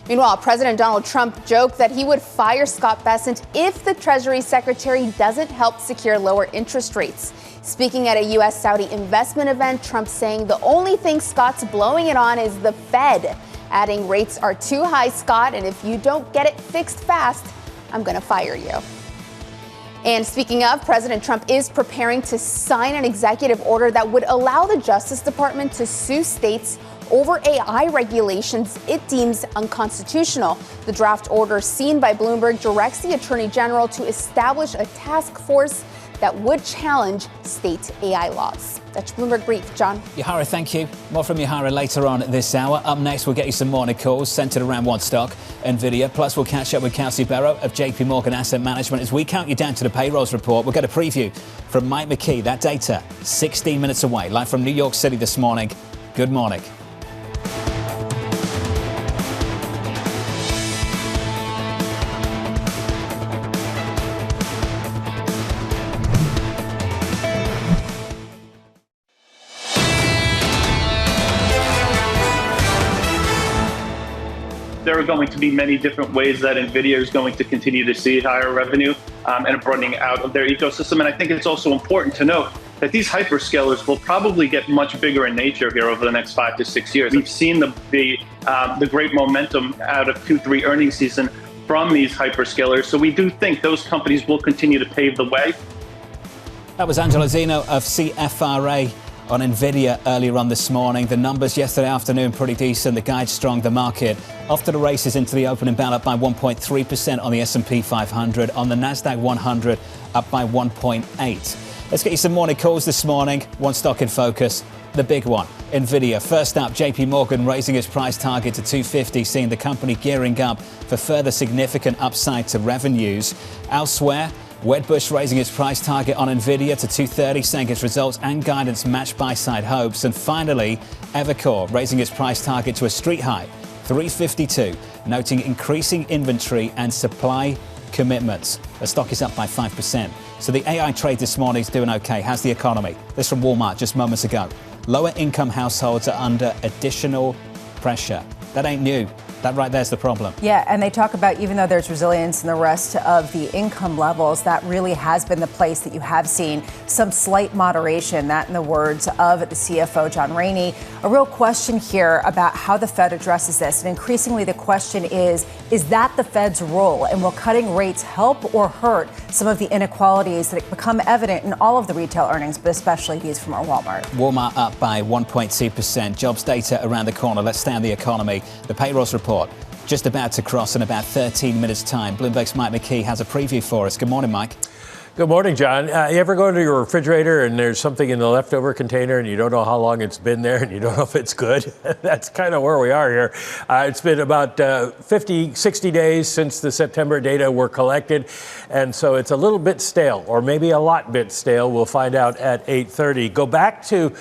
[SPEAKER 11] Meanwhile, President Donald Trump joked that he would fire Scott Bessent if the Treasury Secretary doesn't help secure lower interest rates. Speaking at a U.S.-Saudi investment event, Trump saying the only thing Scott's blowing it on is the Fed, adding rates are too high, Scott, and if you don't get it fixed fast, I'm going to fire you. And speaking of, President Trump is preparing to sign an executive order that would allow the Justice Department to sue states over AI regulations it deems unconstitutional. The draft order seen by Bloomberg directs the Attorney General to establish a task force that would challenge state AI laws. That's Bloomberg Brief. John.
[SPEAKER 7] Yahira, thank you. More from Yahira later on this hour. Up next, we'll get you some morning calls centered around one stock, NVIDIA. Plus, we'll catch up with Kelsey, Berro of JPMorgan Asset Management. As we count you down to the payrolls report, we'll get a preview from Mike McKee. That data, 16 minutes away. Live from New York City this morning. Good morning.
[SPEAKER 17] There are going to be many different ways that NVIDIA is going to continue to see higher revenue and broadening out of their ecosystem. And I think it's also important to note that these hyperscalers will probably get much bigger in nature here over the next 5 to 6 years. We've seen the great momentum out of Q3 earnings season from these hyperscalers. So we do think those companies will continue to pave the way.
[SPEAKER 7] That was Angelo Zino of CFRA on NVIDIA earlier on this morning. The numbers yesterday afternoon pretty decent. The guide strong. The market off to the races into the opening bell, up by 1.3% on the S&P 500. On the Nasdaq 100, up by 1.8. Let's get you some morning calls this morning. One stock in focus, the big one, NVIDIA. First up, JPMorgan raising its price target to $250, seeing the company gearing up for further significant upside to revenues. Elsewhere, Wedbush raising its price target on NVIDIA to $230, saying its results and guidance match buy-side hopes. And finally, Evercore raising its price target to a street high, $352, noting increasing inventory and supply commitments. The stock is up by 5%. So the AI trade this morning is doing okay. How's the economy? This from Walmart just moments ago. Lower income households are under additional pressure. That ain't new. That right there's the problem.
[SPEAKER 9] Yeah, and they talk about even though there's resilience in the rest of the income levels, that really has been the place that you have seen some slight moderation. That in the words of the CFO, John Rainey. A real question here about how the Fed addresses this. And increasingly the question is that the Fed's role? And will cutting rates help or hurt some of the inequalities that become evident in all of the retail earnings, but especially these from our Walmart?
[SPEAKER 7] Walmart up by 1.2%. Jobs data around the corner. Let's stay on the economy. The payrolls report just about to cross in about 13 minutes' time. Bloomberg's Mike McKee has a preview for us. Good morning, Mike.
[SPEAKER 18] Good morning, John. You ever go to your refrigerator and there's something in the leftover container and you don't know how long it's been there and you don't know if it's good? That's kind of where we are here. It's been about 50, 60 days since the September data were collected. And so it's a little bit stale, or maybe a lot bit stale. We'll find out at 8:30. Go back to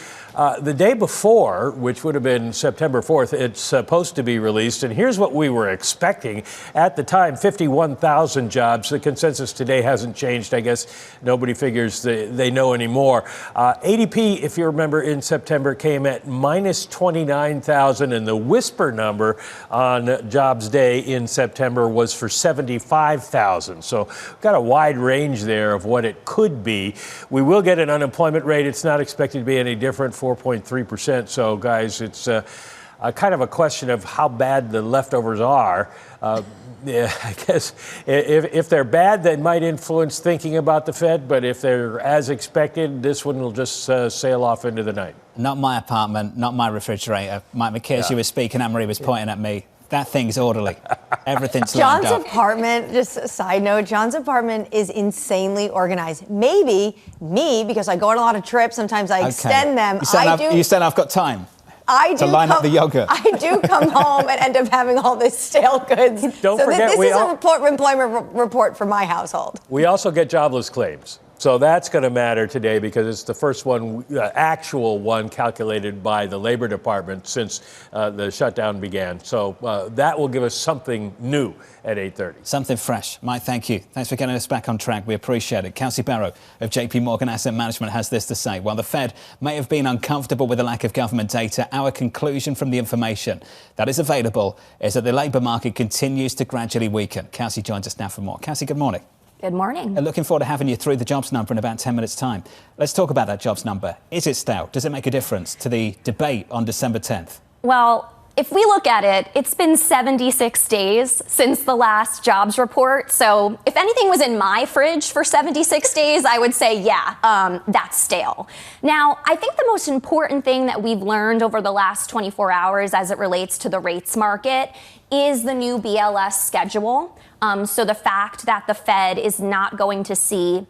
[SPEAKER 18] the day before, which would have been September 4th, it's supposed to be released. And here's what we were expecting. At the time, 51,000 jobs. The consensus today hasn't changed. I guess nobody figures they know anymore. ADP, if you remember, in September came at minus 29,000. And the whisper number on jobs day in September was for 75,000. So we've got a wide range there of what it could be. We will get an unemployment rate. It's not expected to be any different, 4.3%. So, guys, it's kind of a question of how bad the leftovers are. Yeah, I guess if they're bad, they might influence thinking about the Fed. But if they're as expected, this one will just sail off into the night.
[SPEAKER 7] Not my apartment, not my refrigerator. Mike McKay, as you were speaking, Annmarie was pointing at me. That thing's orderly. Everything's lined
[SPEAKER 10] John's
[SPEAKER 7] up.
[SPEAKER 10] apartment, just a side note, John's apartment is insanely organized. Maybe me, because I go on a lot of trips, sometimes I extend them.
[SPEAKER 7] You said I've got time.
[SPEAKER 10] To line up the yogurt. I do come home and end up having all this stale goods.
[SPEAKER 18] Don't forget,
[SPEAKER 10] this is a employment report for my household.
[SPEAKER 18] We also get jobless claims. So that's going to matter today because it's the first one, actual one calculated by the Labor Department since the shutdown began. So that will give us something new at 8:30.
[SPEAKER 7] Something fresh. Mike, thank you. Thanks for getting us back on track. We appreciate it. Kelsey Berro of JPMorgan Asset Management has this to say. While the Fed may have been uncomfortable with the lack of government data, our conclusion from the information that is available is that the labour market continues to gradually weaken. Kelsey joins us now for more. Kelsey, good morning.
[SPEAKER 10] Good morning.
[SPEAKER 7] Looking forward to having you through the jobs number in about 10 minutes' time. Let's talk about that jobs number. Is it stale? Does it make a difference to the debate on December 10th?
[SPEAKER 13] Well, if we look at it, it's been 76 days since the last jobs report. So if anything was in my fridge for 76 days, I would say, that's stale. Now, I think the most important thing that we've learned over the last 24 hours as it relates to the rates market is the new BLS schedule. So the fact that the Fed is not going to see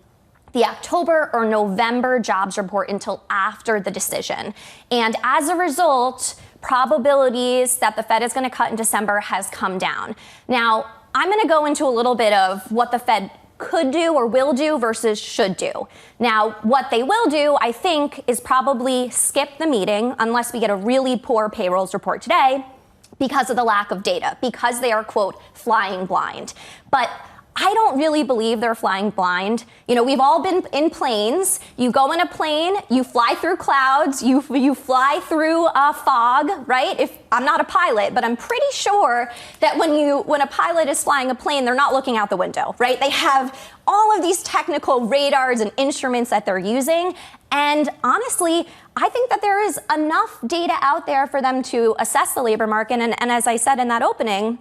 [SPEAKER 13] the October or November jobs report until after the decision. And as a result, probabilities that the Fed is going to cut in December has come down. Now, I'm going to go into a little bit of what the Fed could do or will do versus should do. Now, what they will do, I think, is probably skip the meeting unless we get a really poor payrolls report today, because of the lack of data, because they are, quote, flying blind. But I don't really believe they're flying blind. You know, we've all been in planes. You go in a plane, you fly through clouds, you fly through fog, right? If I'm not a pilot, but I'm pretty sure that when a pilot is flying a plane, they're not looking out the window, right? They have all of these technical radars and instruments that they're using. And honestly, I think that there is enough data out there for them to assess the labor market. And as I said in that opening,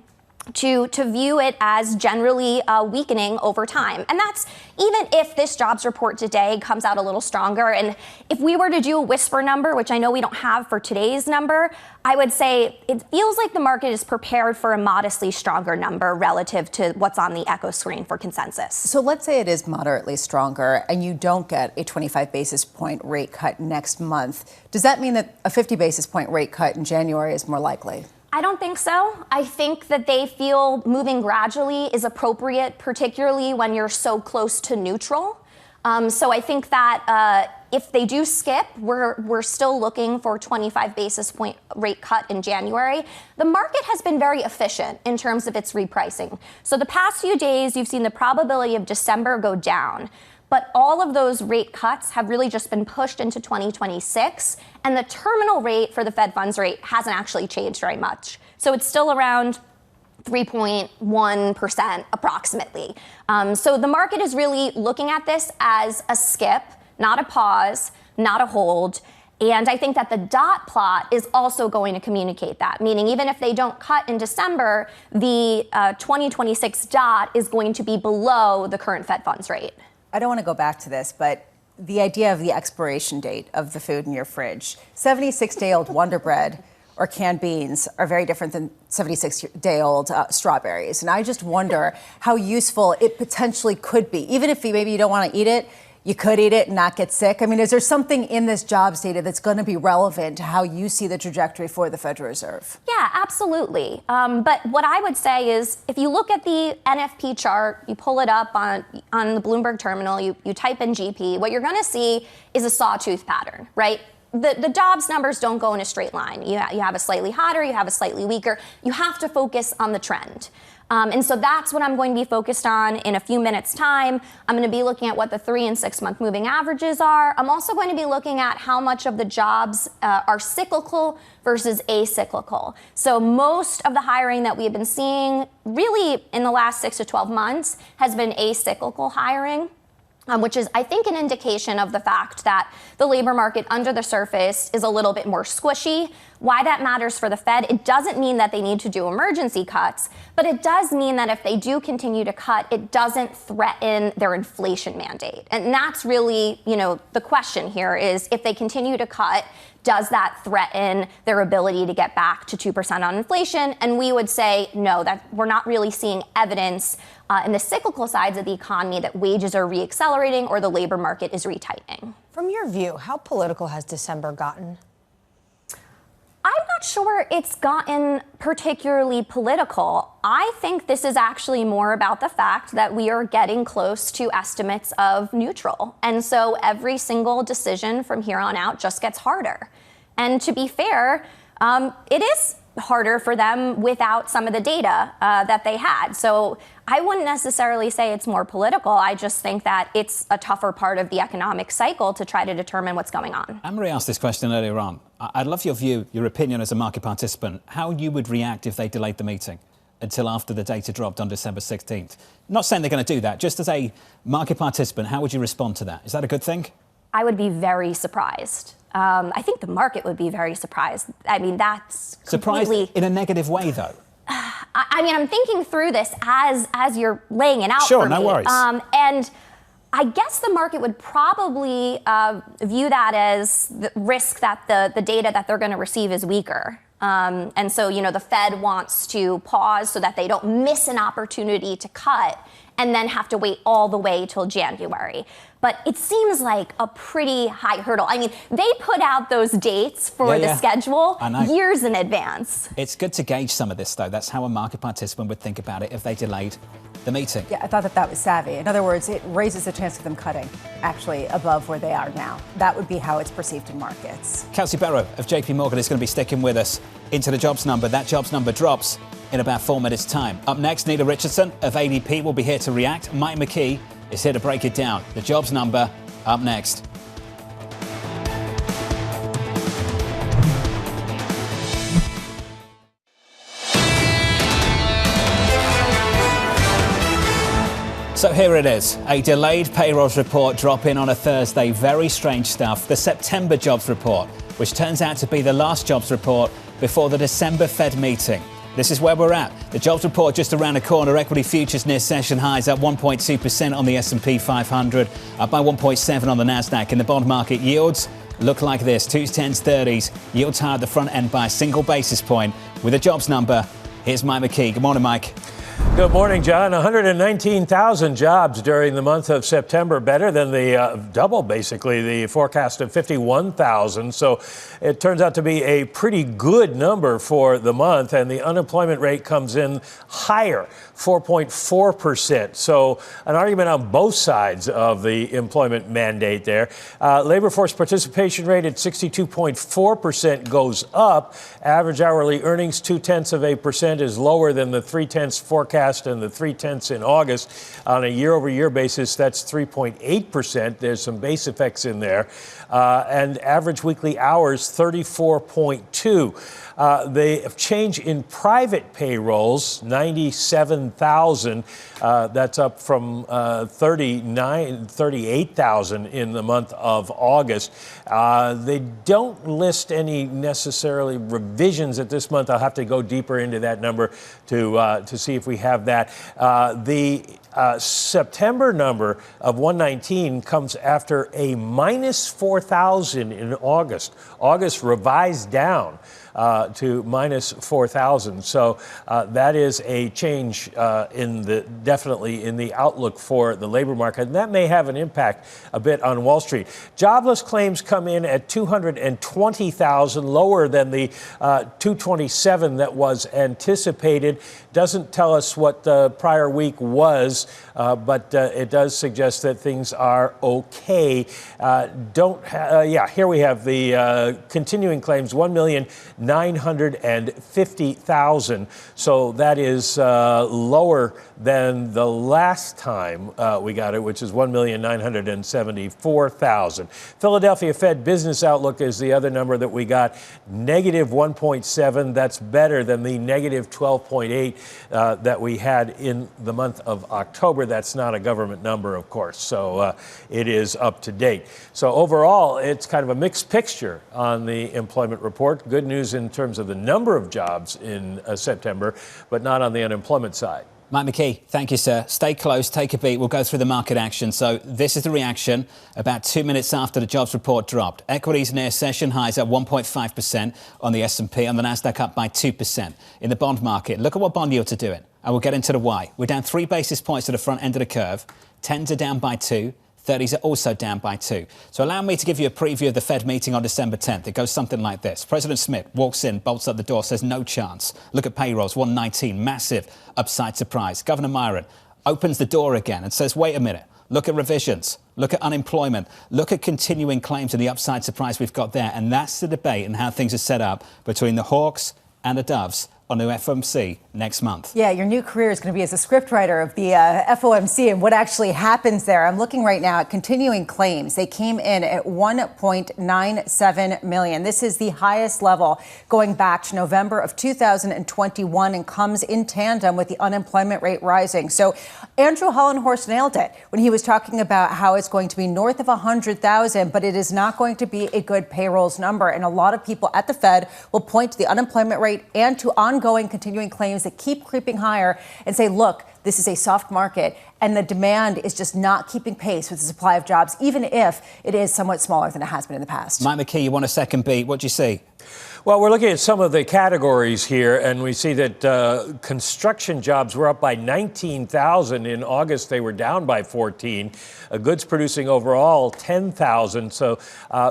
[SPEAKER 13] to view it as generally weakening over time. And that's even if this jobs report today comes out a little stronger. And if we were to do a whisper number, which I know we don't have for today's number, I would say it feels like the market is prepared for a modestly stronger number relative to what's on the echo screen for consensus.
[SPEAKER 9] So let's say it is moderately stronger and you don't get a 25 basis point rate cut next month. Does that mean that a 50 basis point rate cut in January is more likely?
[SPEAKER 13] I don't think so. I think that they feel moving gradually is appropriate, particularly when you're so close to neutral. So I think that if they do skip, we're still looking for 25 basis point rate cut in January. The market has been very efficient in terms of its repricing. So the past few days, you've seen the probability of December go down. But all of those rate cuts have really just been pushed into 2026. And the terminal rate for the Fed funds rate hasn't actually changed very much. So it's still around 3.1% approximately. So the market is really looking at this as a skip, not a pause, not a hold. And I think that the dot plot is also going to communicate that, meaning even if they don't cut in December, the 2026 dot is going to be below the current Fed funds rate.
[SPEAKER 9] I don't want to go back to this, but the idea of the expiration date of the food in your fridge, 76-day-old Wonder Bread or canned beans are very different than 76-day-old strawberries. And I just wonder how useful it potentially could be. Even if maybe you don't want to eat it, you could eat it and not get sick. I mean, is there something in this jobs data that's going to be relevant to how you see the trajectory for the Federal Reserve?
[SPEAKER 13] Yeah, absolutely. But what I would say is if you look at the NFP chart, you pull it up on the Bloomberg terminal, you type in GP, what you're going to see is a sawtooth pattern, right? The jobs numbers don't go in a straight line. You have a slightly hotter, you have a slightly weaker. You have to focus on the trend. And so that's what I'm going to be focused on in a few minutes' time. I'm going to be looking at what the 3- and 6-month moving averages are. I'm also going to be looking at how much of the jobs are cyclical versus acyclical. So most of the hiring that we've been seeing really in the last 6 to 12 months has been acyclical hiring. Which is, I think, an indication of the fact that the labor market under the surface is a little bit more squishy. Why that matters for the Fed, it doesn't mean that they need to do emergency cuts, but it does mean that if they do continue to cut, it doesn't threaten their inflation mandate. And that's really, the question here is if they continue to cut, does that threaten their ability to get back to 2% on inflation? And we would say no, that we're not really seeing evidence in the cyclical sides of the economy that wages are reaccelerating or the labor market is retightening.
[SPEAKER 10] From your view, how political has December gotten?
[SPEAKER 13] I'm not sure it's gotten particularly political. I think this is actually more about the fact that we are getting close to estimates of neutral. And so every single decision from here on out just gets harder. And to be fair, it is harder for them without some of the data that they had. So I wouldn't necessarily say it's more political. I just think that it's a tougher part of the economic cycle to try to determine what's going on.
[SPEAKER 7] Annmarie asked this question earlier on. I'd love your view, your opinion as a market participant, how you would react if they delayed the meeting until after the data dropped on December 16th. Not saying they're going to do that. Just as a market participant, how would you respond to that? Is that a good thing?
[SPEAKER 13] I would be very surprised. I think the market would be very surprised. I mean, that's
[SPEAKER 7] surprised in a negative way, though.
[SPEAKER 13] I mean, I'm thinking through this as you're laying it out for me.
[SPEAKER 7] Sure, no worries.
[SPEAKER 13] And I guess the market would probably view that as the risk that the data that they're going to receive is weaker. And so, the Fed wants to pause so that they don't miss an opportunity to cut and then have to wait all the way till January. But it seems like a pretty high hurdle. I mean, they put out those dates for the schedule years in advance.
[SPEAKER 7] It's good to gauge some of this, though. That's how a market participant would think about it if they delayed the meeting.
[SPEAKER 9] Yeah, I thought that was savvy. In other words, it raises the chance of them cutting actually above where they are now. That would be how it's perceived in markets.
[SPEAKER 7] Kelsey Berro of JPMorgan is going to be sticking with us into the jobs number. That jobs number drops in about 4 minutes' time. Up next, Nela Richardson of ADP will be here to react. Mike McKee is here to break it down. The jobs number up next. So here it is, a delayed payrolls report drop in on a Thursday. Very strange stuff. The September jobs report, which turns out to be the last jobs report before the December Fed meeting. This is where we're at. The jobs report just around the corner. Equity futures near session highs, up 1.2% on the S&P 500, up by 1.7 on the Nasdaq. In the bond market, yields look like this: 2s, 10s, 30s. Yields higher at the front end by a single basis point. With a jobs number, here's Mike McKee. Good morning, Mike.
[SPEAKER 18] Good morning, John. 119,000 jobs during the month of September, better than the double, basically, the forecast of 51,000. So it turns out to be a pretty good number for the month, and the unemployment rate comes in higher, 4.4%. So an argument on both sides of the employment mandate there. Labor force participation rate at 62.4% goes up. Average hourly earnings, 0.2% is lower than the 0.3 forecast and the 0.3 in August. On a year-over-year basis, that's 3.8%. There's some base effects in there. And average weekly hours, 34.2. The change in private payrolls, 97,000. That's up from 38,000 in the month of August. They don't list any necessarily revisions at this month. I'll have to go deeper into that number to see if we have that. The September number of 119 comes after a minus 4,000 in August. August revised down to minus 4,000. So that is a change definitely in the outlook for the labor market. And that may have an impact a bit on Wall Street. Jobless claims come in at 220,000, lower than the 227 that was anticipated. Doesn't tell us what the prior week was, but it does suggest that things are okay. Here we have the continuing claims, 1,950,000. So that is lower than the last time we got it, which is 1,974,000. Philadelphia Fed business outlook is the other number that we got, negative 1.7. That's better than the negative 12.8 that we had in the month of October. October. That's not a government number, of course, so it is up to date. So overall, it's kind of a mixed picture on the employment report. Good news in terms of the number of jobs in September, but not on the unemployment side.
[SPEAKER 7] Mike McKee, thank you, sir. Stay close, take a beat. We'll go through the market action. So this is the reaction about 2 minutes after the jobs report dropped. Equities near session highs at 1.5% on the S&P, on the Nasdaq up by 2%. In the bond market, look at what bond yields are doing. And we'll get into the why. We're down 3 basis points to the front end of the curve. 10s are down by 2. 30s are also down by 2. So allow me to give you a preview of the Fed meeting on December 10th. It goes something like this. President Smith walks in, bolts up the door, says no chance. Look at payrolls, 119, massive upside surprise. Governor Myron opens the door again and says, wait a minute. Look at revisions. Look at unemployment. Look at continuing claims and the upside surprise we've got there. And that's the debate and how things are set up between the hawks and the doves on the FOMC next month.
[SPEAKER 9] Yeah, your new career is going to be as a scriptwriter of the FOMC and what actually happens there. I'm looking right now at continuing claims. They came in at 1.97 million. This is the highest level going back to November of 2021 and comes in tandem with the unemployment rate rising. So Andrew Hollenhorst nailed it when he was talking about how it's going to be north of 100,000, but it is not going to be a good payrolls number. And a lot of people at the Fed will point to the unemployment rate and to ongoing continuing claims that keep creeping higher and say, look, this is a soft market and the demand is just not keeping pace with the supply of jobs, even if it is somewhat smaller than it has been in the past.
[SPEAKER 7] Mike McKee, you want a second beat. What do you see?
[SPEAKER 18] Well, we're looking at some of the categories here, and we see that construction jobs were up by 19,000. In August, they were down by 14. Goods producing overall, 10,000. So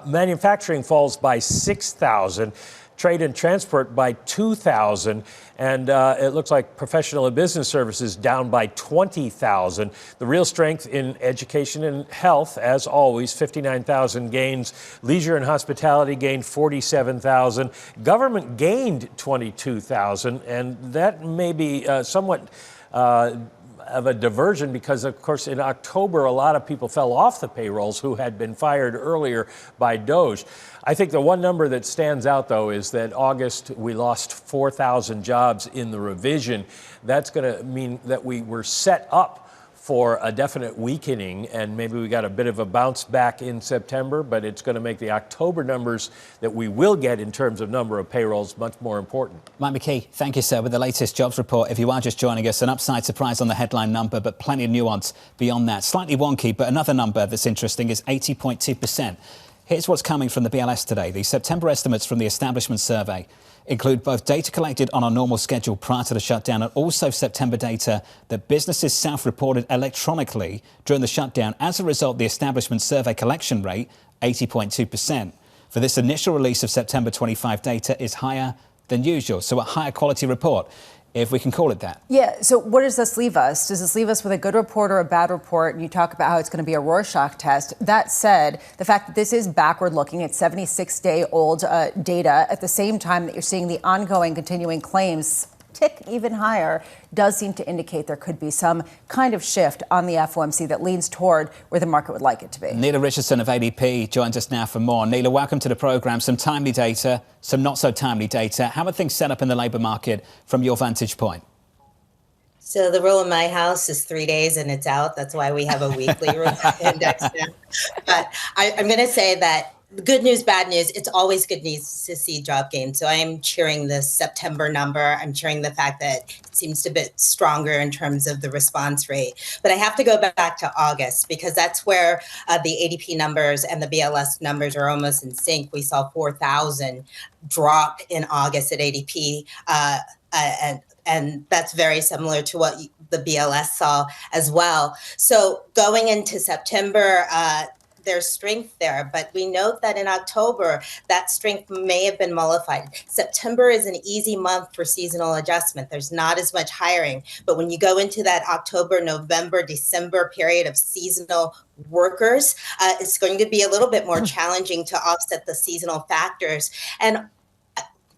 [SPEAKER 18] manufacturing falls by 6,000. Trade and transport by 2,000, and it looks like professional and business services down by 20,000. The real strength in education and health, as always, 59,000 gains. Leisure and hospitality gained 47,000. Government gained 22,000, and that may be somewhat of a diversion because, of course, in October, a lot of people fell off the payrolls who had been fired earlier by DOGE. I think the one number that stands out, though, is that August we lost 4,000 jobs in the revision. That's going to mean that we were set up for a definite weakening, and maybe we got a bit of a bounce back in September, but it's going to make the October numbers that we will get in terms of number of payrolls much more important.
[SPEAKER 7] Mike McKee, thank you, sir, with the latest jobs report. If you are just joining us, an upside surprise on the headline number, but plenty of nuance beyond that. Slightly wonky, but another number that's interesting is 80.2%. Here's what's coming from the BLS today. The September estimates from the Establishment Survey include both data collected on a normal schedule prior to the shutdown and also September data that businesses self-reported electronically during the shutdown. As a result, the Establishment Survey collection rate, 80.2%. For this initial release of September 25 data is higher than usual, so a higher quality report, if we can call it that.
[SPEAKER 9] Yeah, so what does this leave us? Does this leave us with a good report or a bad report? And you talk about how it's going to be a Rorschach test. That said, the fact that this is backward-looking, it's 76-day-old data, at the same time that you're seeing the ongoing continuing claims tick even higher, does seem to indicate there could be some kind of shift on the FOMC that leans toward where the market would like it to be.
[SPEAKER 7] Nela Richardson of ADP joins us now for more. Nela, welcome to the program. Some timely data, some not so timely data. How are things set up in the labour market from your vantage point?
[SPEAKER 12] So the rule in my house is 3 days and it's out. That's why we have a weekly index now. But I'm going to say that good news, bad news, it's always good news to see job gains. So I am cheering the September number. I'm cheering the fact that it seems a bit stronger in terms of the response rate. But I have to go back to August because that's where the ADP numbers and the BLS numbers are almost in sync. We saw 4,000 drop in August at ADP. And that's very similar to what the BLS saw as well. So going into September, there's strength there, but we note that in October, that strength may have been mollified. September is an easy month for seasonal adjustment. There's not as much hiring, but when you go into that October, November, December period of seasonal workers, it's going to be a little bit more challenging to offset the seasonal factors. And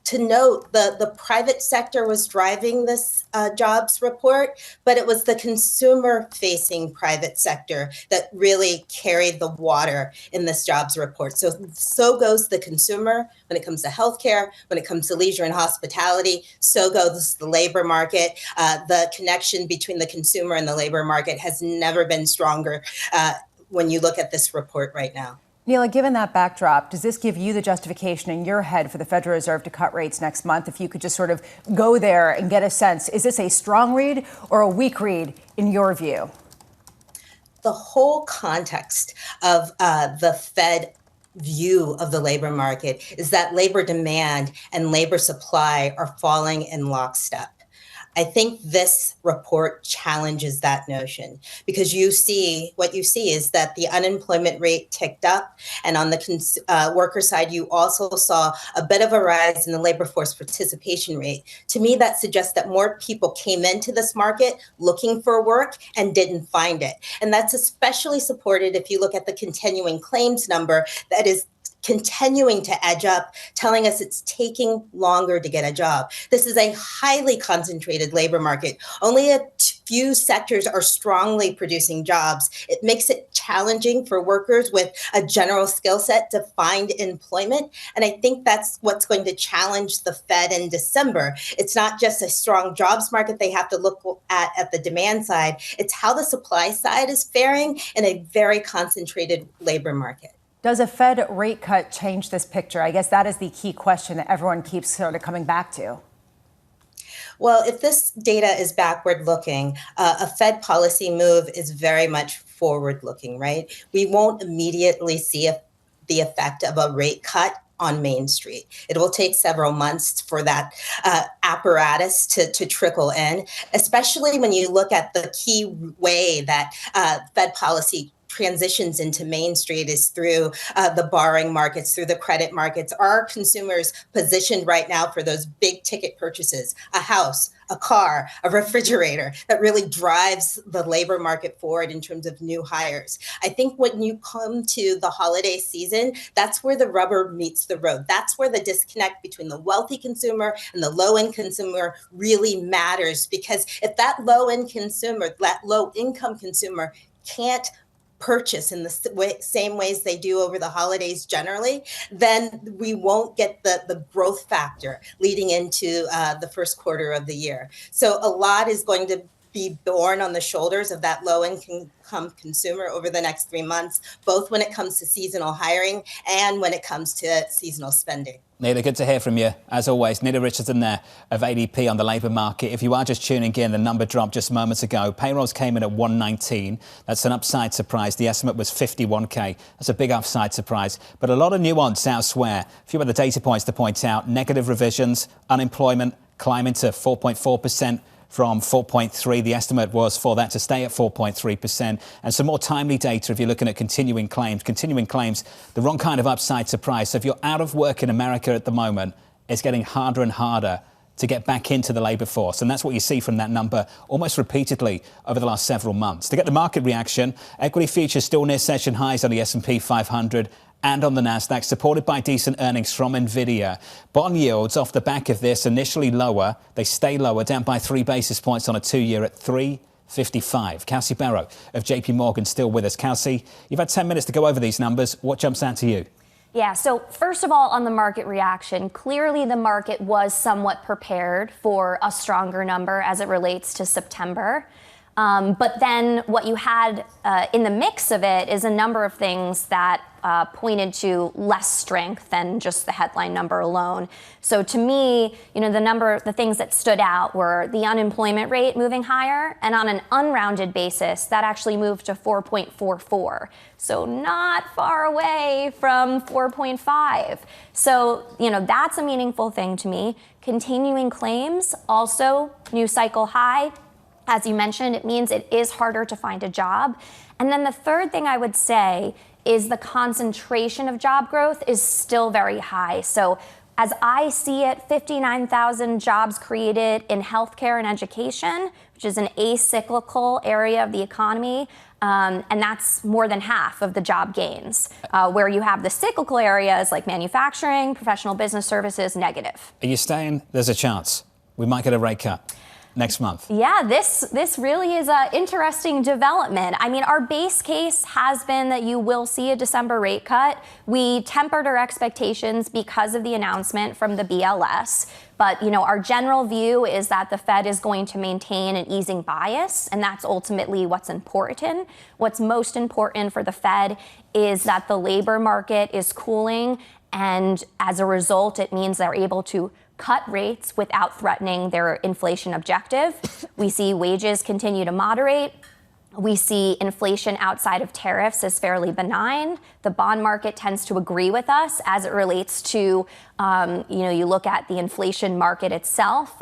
[SPEAKER 12] to note, the private sector was driving this jobs report, but it was the consumer-facing private sector that really carried the water in this jobs report. So goes the consumer when it comes to healthcare, when it comes to leisure and hospitality. So goes the labor market. The connection between the consumer and the labor market has never been stronger when you look at this report right now.
[SPEAKER 9] Nela, given that backdrop, does this give you the justification in your head for the Federal Reserve to cut rates next month? If you could just sort of go there and get a sense, is this a strong read or a weak read in your view?
[SPEAKER 12] The whole context of the Fed view of the labor market is that labor demand and labor supply are falling in lockstep. I think this report challenges that notion because what you see is that the unemployment rate ticked up, and on the worker side, you also saw a bit of a rise in the labor force participation rate. To me, that suggests that more people came into this market looking for work and didn't find it. And that's especially supported if you look at the continuing claims number that is continuing to edge up, telling us it's taking longer to get a job. This is a highly concentrated labor market. Only a few sectors are strongly producing jobs. It makes it challenging for workers with a general skill set to find employment. And I think that's what's going to challenge the Fed in December. It's not just a strong jobs market they have to look at the demand side. It's how the supply side is faring in a very concentrated labor market.
[SPEAKER 9] Does a Fed rate cut change this picture? I guess that is the key question that everyone keeps sort of coming back to.
[SPEAKER 12] Well, if this data is backward looking, a Fed policy move is very much forward looking, right? We won't immediately see the effect of a rate cut on Main Street. It will take several months for that apparatus to trickle in, especially when you look at the key way that Fed policy transitions into Main Street is through the borrowing markets, through the credit markets. Are consumers positioned right now for those big ticket purchases, a house, a car, a refrigerator, that really drives the labor market forward in terms of new hires? I think when you come to the holiday season, that's where the rubber meets the road. That's where the disconnect between the wealthy consumer and the low-end consumer really matters, because if that low-end consumer, that low-income consumer can't purchase in the same ways they do over the holidays generally, then we won't get the growth factor leading into the first quarter of the year. So a lot is going to be borne on the shoulders of that low-income consumer over the next 3 months, both when it comes to seasonal hiring and when it comes to seasonal spending.
[SPEAKER 7] Nela, good to hear from you. As always, Nela Richardson there of ADP on the labour market. If you are just tuning in, the number dropped just moments ago. Payrolls came in at 119. That's an upside surprise. The estimate was 51K. That's a big upside surprise. But a lot of nuance elsewhere. A few other data points to point out. Negative revisions, unemployment climbing to 4.4%. From 4.3, the estimate was for that to stay at 4.3%. And some more timely data if you're looking at continuing claims. Continuing claims, the wrong kind of upside surprise. So if you're out of work in America at the moment, it's getting harder and harder to get back into the labour force. And that's what you see from that number almost repeatedly over the last several months. To get the market reaction, equity futures still near session highs on the S&P 500. And on the Nasdaq, supported by decent earnings from Nvidia. Bond yields off the back of this initially lower. They stay lower, down by 3 basis points on a 2-year at 3.55. Kelsey Berro of JPMorgan still with us. Kelsey, you've had 10 minutes to go over these numbers. What jumps out to you?
[SPEAKER 13] Yeah, so first of all, on the market reaction, clearly the market was somewhat prepared for a stronger number as it relates to September. But then what you had in the mix of it is a number of things that pointed to less strength than just the headline number alone. So to me, the things that stood out were the unemployment rate moving higher, and on an unrounded basis, that actually moved to 4.44. So not far away from 4.5. So, that's a meaningful thing to me. Continuing claims, also new cycle high. As you mentioned, it means it is harder to find a job. And then the third thing I would say is the concentration of job growth is still very high. So As I see it, 59,000 jobs created in healthcare and education, which is an acyclical area of the economy. And that's more than half of the job gains, where you have the cyclical areas like manufacturing, professional business services, negative.
[SPEAKER 7] Are you saying there's a chance we might get a rate cut next month?
[SPEAKER 13] Yeah, this really is an interesting development. I mean, our base case has been that you will see a December rate cut. We tempered our expectations because of the announcement from the BLS. But, our general view is that the Fed is going to maintain an easing bias, and that's ultimately what's important. What's most important for the Fed is that the labor market is cooling, and as a result, it means they're able to cut rates without threatening their inflation objective. We see wages continue to moderate. We see inflation outside of tariffs as fairly benign. The bond market tends to agree with us as it relates to, you look at the inflation market itself,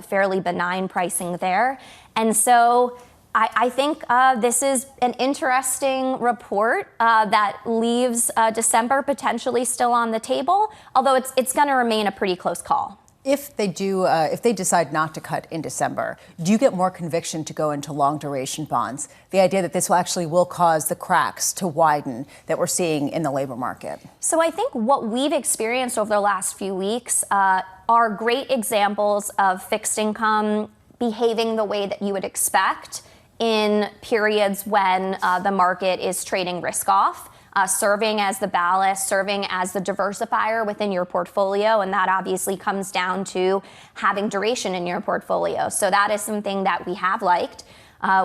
[SPEAKER 13] fairly benign pricing there. And so I think this is an interesting report that leaves December potentially still on the table, although it's going to remain a pretty close call.
[SPEAKER 9] If they decide not to cut in December, do you get more conviction to go into long duration bonds? The idea that this will cause the cracks to widen that we're seeing in the labor market.
[SPEAKER 13] So I think what we've experienced over the last few weeks are great examples of fixed income behaving the way that you would expect in periods when the market is trading risk off. Serving as the ballast, serving as the diversifier within your portfolio. And that obviously comes down to having duration in your portfolio. So that is something that we have liked.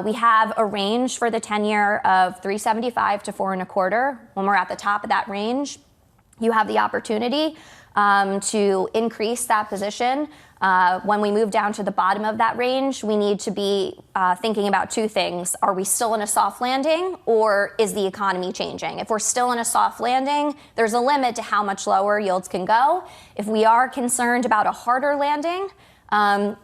[SPEAKER 13] We have a range for the 10-year of 3.75 to 4.25. When we're at the top of that range, you have the opportunity to increase that position. When we move down to the bottom of that range, we need to be thinking about two things. Are we still in a soft landing, or is the economy changing? If we're still in a soft landing, there's a limit to how much lower yields can go. If we are concerned about a harder landing, then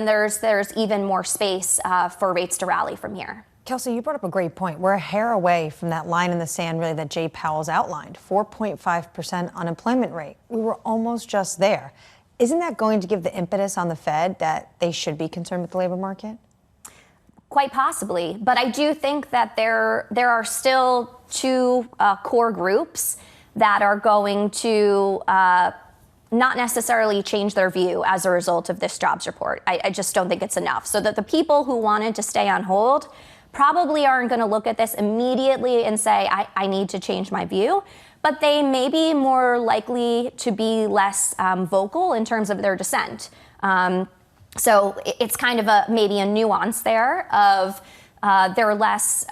[SPEAKER 13] there's even more space for rates to rally from here.
[SPEAKER 10] Kelsey, you brought up a great point. We're a hair away from that line in the sand, really, that Jay Powell's outlined. 4.5% unemployment rate. We were almost just there. Isn't that going to give the impetus on the Fed that they should be concerned with the labor market?
[SPEAKER 13] Quite possibly. But I do think that there are still two core groups that are going to not necessarily change their view as a result of this jobs report. I just don't think it's enough. So that the people who wanted to stay on hold probably aren't going to look at this immediately and say, I need to change my view. But they may be more likely to be less vocal in terms of their dissent. So it's kind of maybe a nuance there of they're less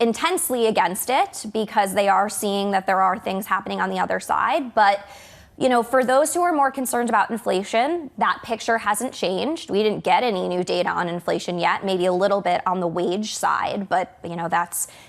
[SPEAKER 13] intensely against it because they are seeing that there are things happening on the other side. But for those who are more concerned about inflation, that picture hasn't changed. We didn't get any new data on inflation yet, maybe a little bit on the wage side, but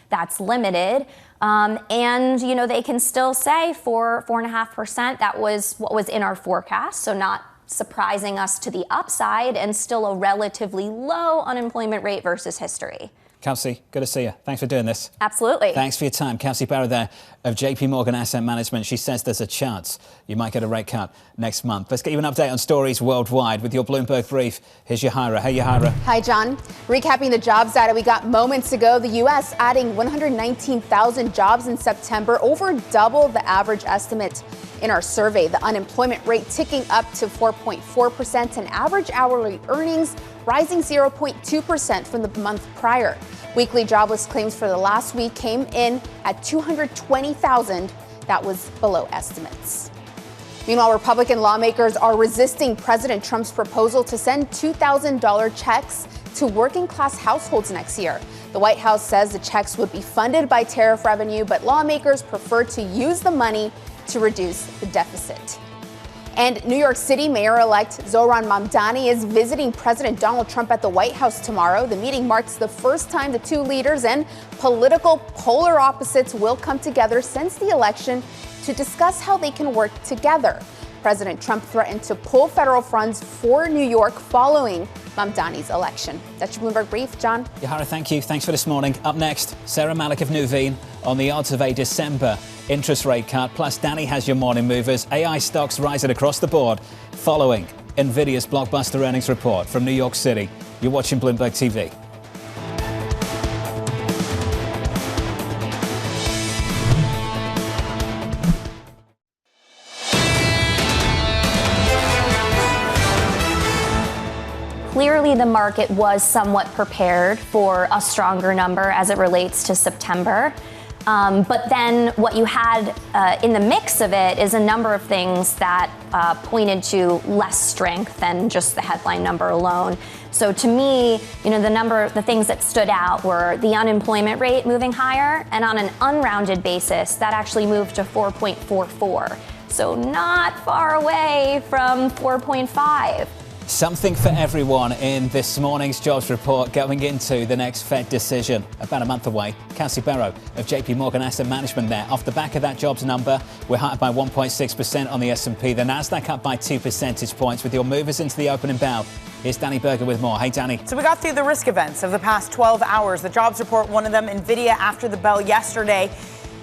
[SPEAKER 13] that's limited. And they can still say 4.5%. That was what was in our forecast, so not surprising us to the upside, and still a relatively low unemployment rate versus history.
[SPEAKER 7] Kelsey, good to see you. Thanks for doing this.
[SPEAKER 13] Absolutely.
[SPEAKER 7] Thanks for your time. Kelsey Berro there of JPMorgan Asset Management. She says there's a chance you might get a rate cut next month. Let's get you an update on stories worldwide with your Bloomberg Brief. Here's Yahira. Hey, Yahira.
[SPEAKER 11] Hi, John. Recapping the jobs data we got moments ago, the U.S. adding 119,000 jobs in September, over double the average estimate in our survey. The unemployment rate ticking up to 4.4% and average hourly earnings rising 0.2% from the month prior. Weekly jobless claims for the last week came in at 220,000. That was below estimates. Meanwhile, Republican lawmakers are resisting President Trump's proposal to send $2,000 checks to working class households next year. The White House says the checks would be funded by tariff revenue, but lawmakers prefer to use the money to reduce the deficit. And New York City Mayor-elect Zohran Mamdani is visiting President Donald Trump at the White House tomorrow. The meeting marks the first time the two leaders and political polar opposites will come together since the election to discuss how they can work together. President Trump threatened to pull federal funds for New York following Mamdani's election. That's your Bloomberg Brief. John?
[SPEAKER 7] Yahara, thank you. Thanks for this morning. Up next, Sarah Malik of Nuveen on the odds of a December interest rate cut. Plus, Danny has your morning movers. AI stocks rising across the board following Nvidia's blockbuster earnings report from New York City. You're watching Bloomberg TV.
[SPEAKER 13] Clearly, the market was somewhat prepared for a stronger number as it relates to September. But then what you had in the mix of it is a number of things that pointed to less strength than just the headline number alone. So to me, the things that stood out were the unemployment rate moving higher, and on an unrounded basis, that actually moved to 4.44. So not far away from 4.5.
[SPEAKER 7] Something for everyone in this morning's jobs report going into the next Fed decision. About a month away. Kelsey, Berro of JPMorgan Asset Management there. Off the back of that jobs number, we're higher by 1.6% on the S&P. The Nasdaq up by 2 percentage points with your movers into the opening bell. Here's Danny Berger with more. Hey, Danny.
[SPEAKER 14] So we got through the risk events of the past 12 hours. The jobs report, one of them, Nvidia after the bell yesterday.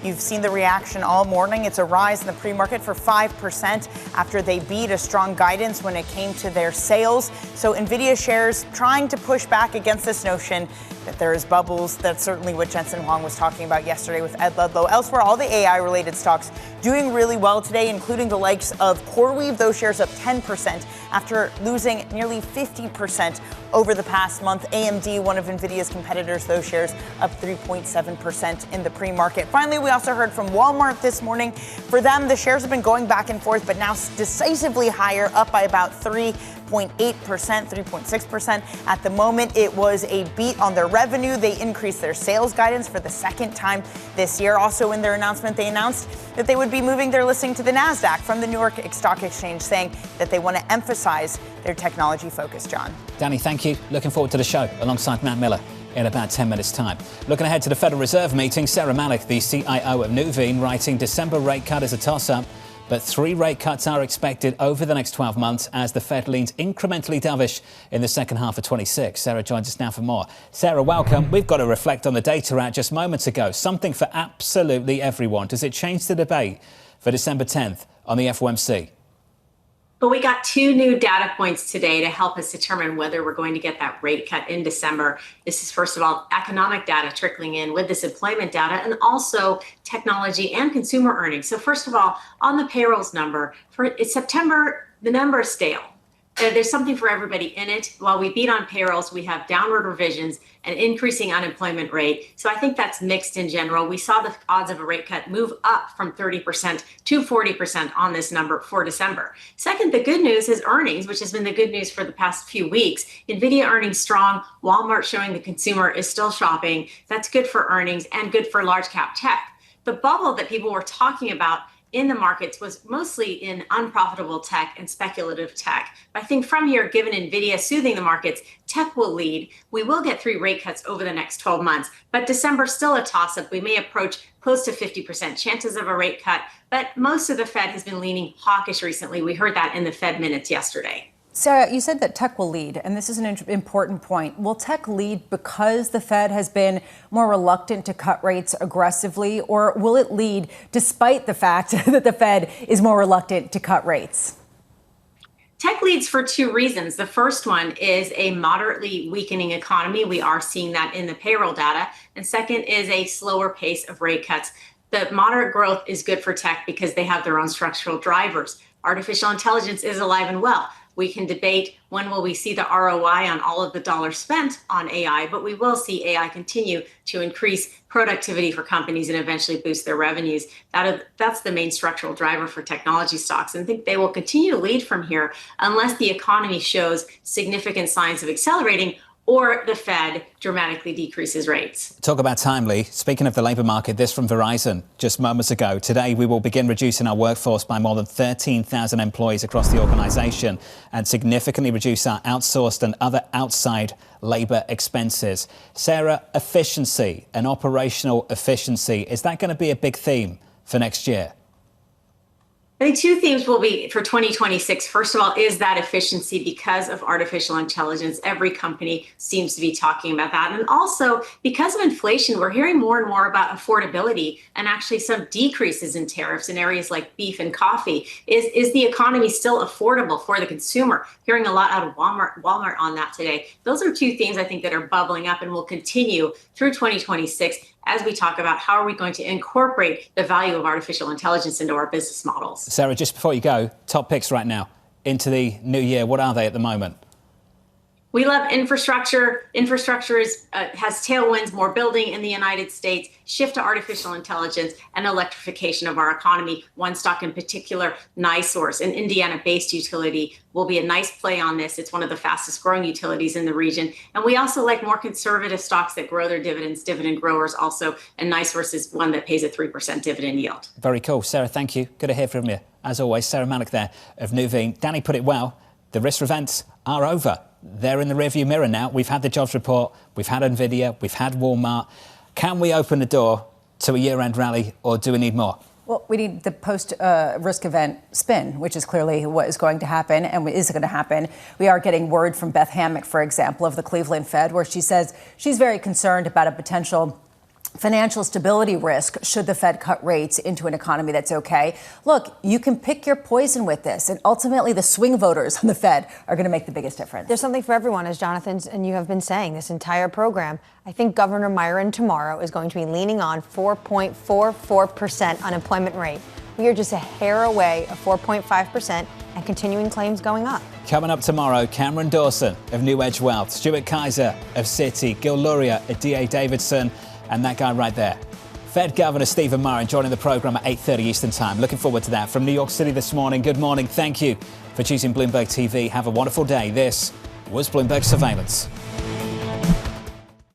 [SPEAKER 14] You've seen the reaction all morning. It's a rise in the pre-market for 5% after they beat a strong guidance when it came to their sales. So Nvidia shares trying to push back against this notion that there is bubbles. That's certainly what Jensen Huang was talking about yesterday with Ed Ludlow. Elsewhere, all the AI-related stocks doing really well today, including the likes of CoreWeave. Those shares up 10% after losing nearly 50% over the past month. AMD, one of Nvidia's competitors, those shares up 3.7% in the pre-market. Finally, we also heard from Walmart this morning. For them, the shares have been going back and forth, but now decisively higher, up by about 3.8%, 3.6% at the moment. It was a beat on their revenue. They increased their sales guidance for the second time this year. Also in their announcement, they announced that they would be moving their listing to the NASDAQ from the New York Stock Exchange, saying that they want to emphasize their technology focus. John.
[SPEAKER 7] Danny, thank you. Looking forward to the show alongside Matt Miller in about 10 minutes' time. Looking ahead to the Federal Reserve meeting, Sarah Malik, the CIO of Nuveen, writing December rate cut is a toss-up. But 3 rate cuts are expected over the next 12 months as the Fed leans incrementally dovish in the second half of 26. Sarah joins us now for more. Sarah, welcome. We've got to reflect on the data out just moments ago. Something for absolutely everyone. Does it change the debate for December 10th on the FOMC?
[SPEAKER 19] But we got 2 new data points today to help us determine whether we're going to get that rate cut in December. This is, first of all, economic data trickling in with this employment data, and also technology and consumer earnings. So first of all, on the payrolls number, for September, the number is stale. There's something for everybody in it. While we beat on payrolls, we have downward revisions and increasing unemployment rate. So I think that's mixed in general. We saw the odds of a rate cut move up from 30% to 40% on this number for December. Second, the good news is earnings, which has been the good news for the past few weeks. Nvidia earnings strong, Walmart showing the consumer is still shopping. That's good for earnings and good for large cap tech. The bubble that people were talking about in the markets was mostly in unprofitable tech and speculative tech. But I think from here, given Nvidia soothing the markets, tech will lead. We will get 3 rate cuts over the next 12 months, but December still a toss-up. We may approach close to 50% chances of a rate cut, but most of the Fed has been leaning hawkish recently. We heard that in the Fed minutes yesterday.
[SPEAKER 9] Sarah, you said that tech will lead, and this is an important point. Will tech lead because the Fed has been more reluctant to cut rates aggressively, or will it lead despite the fact that the Fed is more reluctant to cut rates?
[SPEAKER 19] Tech leads for 2 reasons. The first one is a moderately weakening economy. We are seeing that in the payroll data. And second is a slower pace of rate cuts. The moderate growth is good for tech because they have their own structural drivers. Artificial intelligence is alive and well. We can debate when will we see the ROI on all of the dollars spent on AI, but we will see AI continue to increase productivity for companies and eventually boost their revenues. That's the main structural driver for technology stocks. And I think they will continue to lead from here unless the economy shows significant signs of accelerating or the Fed dramatically decreases rates.
[SPEAKER 7] Talk about timely. Speaking of the labour market, this from Verizon just moments ago. Today, we will begin reducing our workforce by more than 13,000 employees across the organisation and significantly reduce our outsourced and other outside labour expenses. Sarah, efficiency and operational efficiency, is that going to be a big theme for next year?
[SPEAKER 19] I think two themes will be for 2026. First of all, is that efficiency because of artificial intelligence. Every company seems to be talking about that. And also, because of inflation, we're hearing more and more about affordability and actually some decreases in tariffs in areas like beef and coffee. Is the economy still affordable for the consumer? Hearing a lot out of Walmart on that today. Those are two themes I think that are bubbling up and will continue through 2026 as we talk about how are we going to incorporate the value of artificial intelligence into our business models.
[SPEAKER 7] Sarah, just before you go, top picks right now into the new year. What are they at the moment?
[SPEAKER 19] We love infrastructure. Infrastructure has tailwinds, more building in the United States, shift to artificial intelligence, and electrification of our economy. One stock in particular, NiSource, an Indiana-based utility, will be a nice play on this. It's one of the fastest growing utilities in the region. And we also like more conservative stocks that grow their dividends, dividend growers also. And NiSource is one that pays a 3% dividend yield.
[SPEAKER 7] Very cool. Sarah, thank you. Good to hear from you. As always, Sarah Malik there of Nuveen. Danny put it well. The risk events are over. They're in the rearview mirror now. We've had the jobs report, we've had Nvidia, we've had Walmart. Can we open the door to a year-end rally, or do we need more?
[SPEAKER 9] Well, we need the post-risk event spin, which is clearly what is going to happen and is going to happen. We are getting word from Beth Hammack, for example, of the Cleveland Fed, where she says she's very concerned about a potential financial stability risk should the Fed cut rates into an economy that's okay. Look, you can pick your poison with this, and ultimately the swing voters on the Fed are going to make the biggest difference.
[SPEAKER 10] There's something for everyone, as Jonathan and you have been saying this entire program. I think Governor Myron tomorrow is going to be leaning on 4.44% unemployment rate. We are just a hair away of 4.5% and continuing claims going up.
[SPEAKER 7] Coming up tomorrow, Cameron Dawson of New Edge Wealth, Stuart Kaiser of Citi, Gil Luria of D.A. Davidson, and that guy right there, Fed Governor Stephen Murray, joining the program at 8:30 Eastern Time. Looking forward to that. From New York City this morning, good morning. Thank you for choosing Bloomberg TV. Have a wonderful day. This was Bloomberg Surveillance.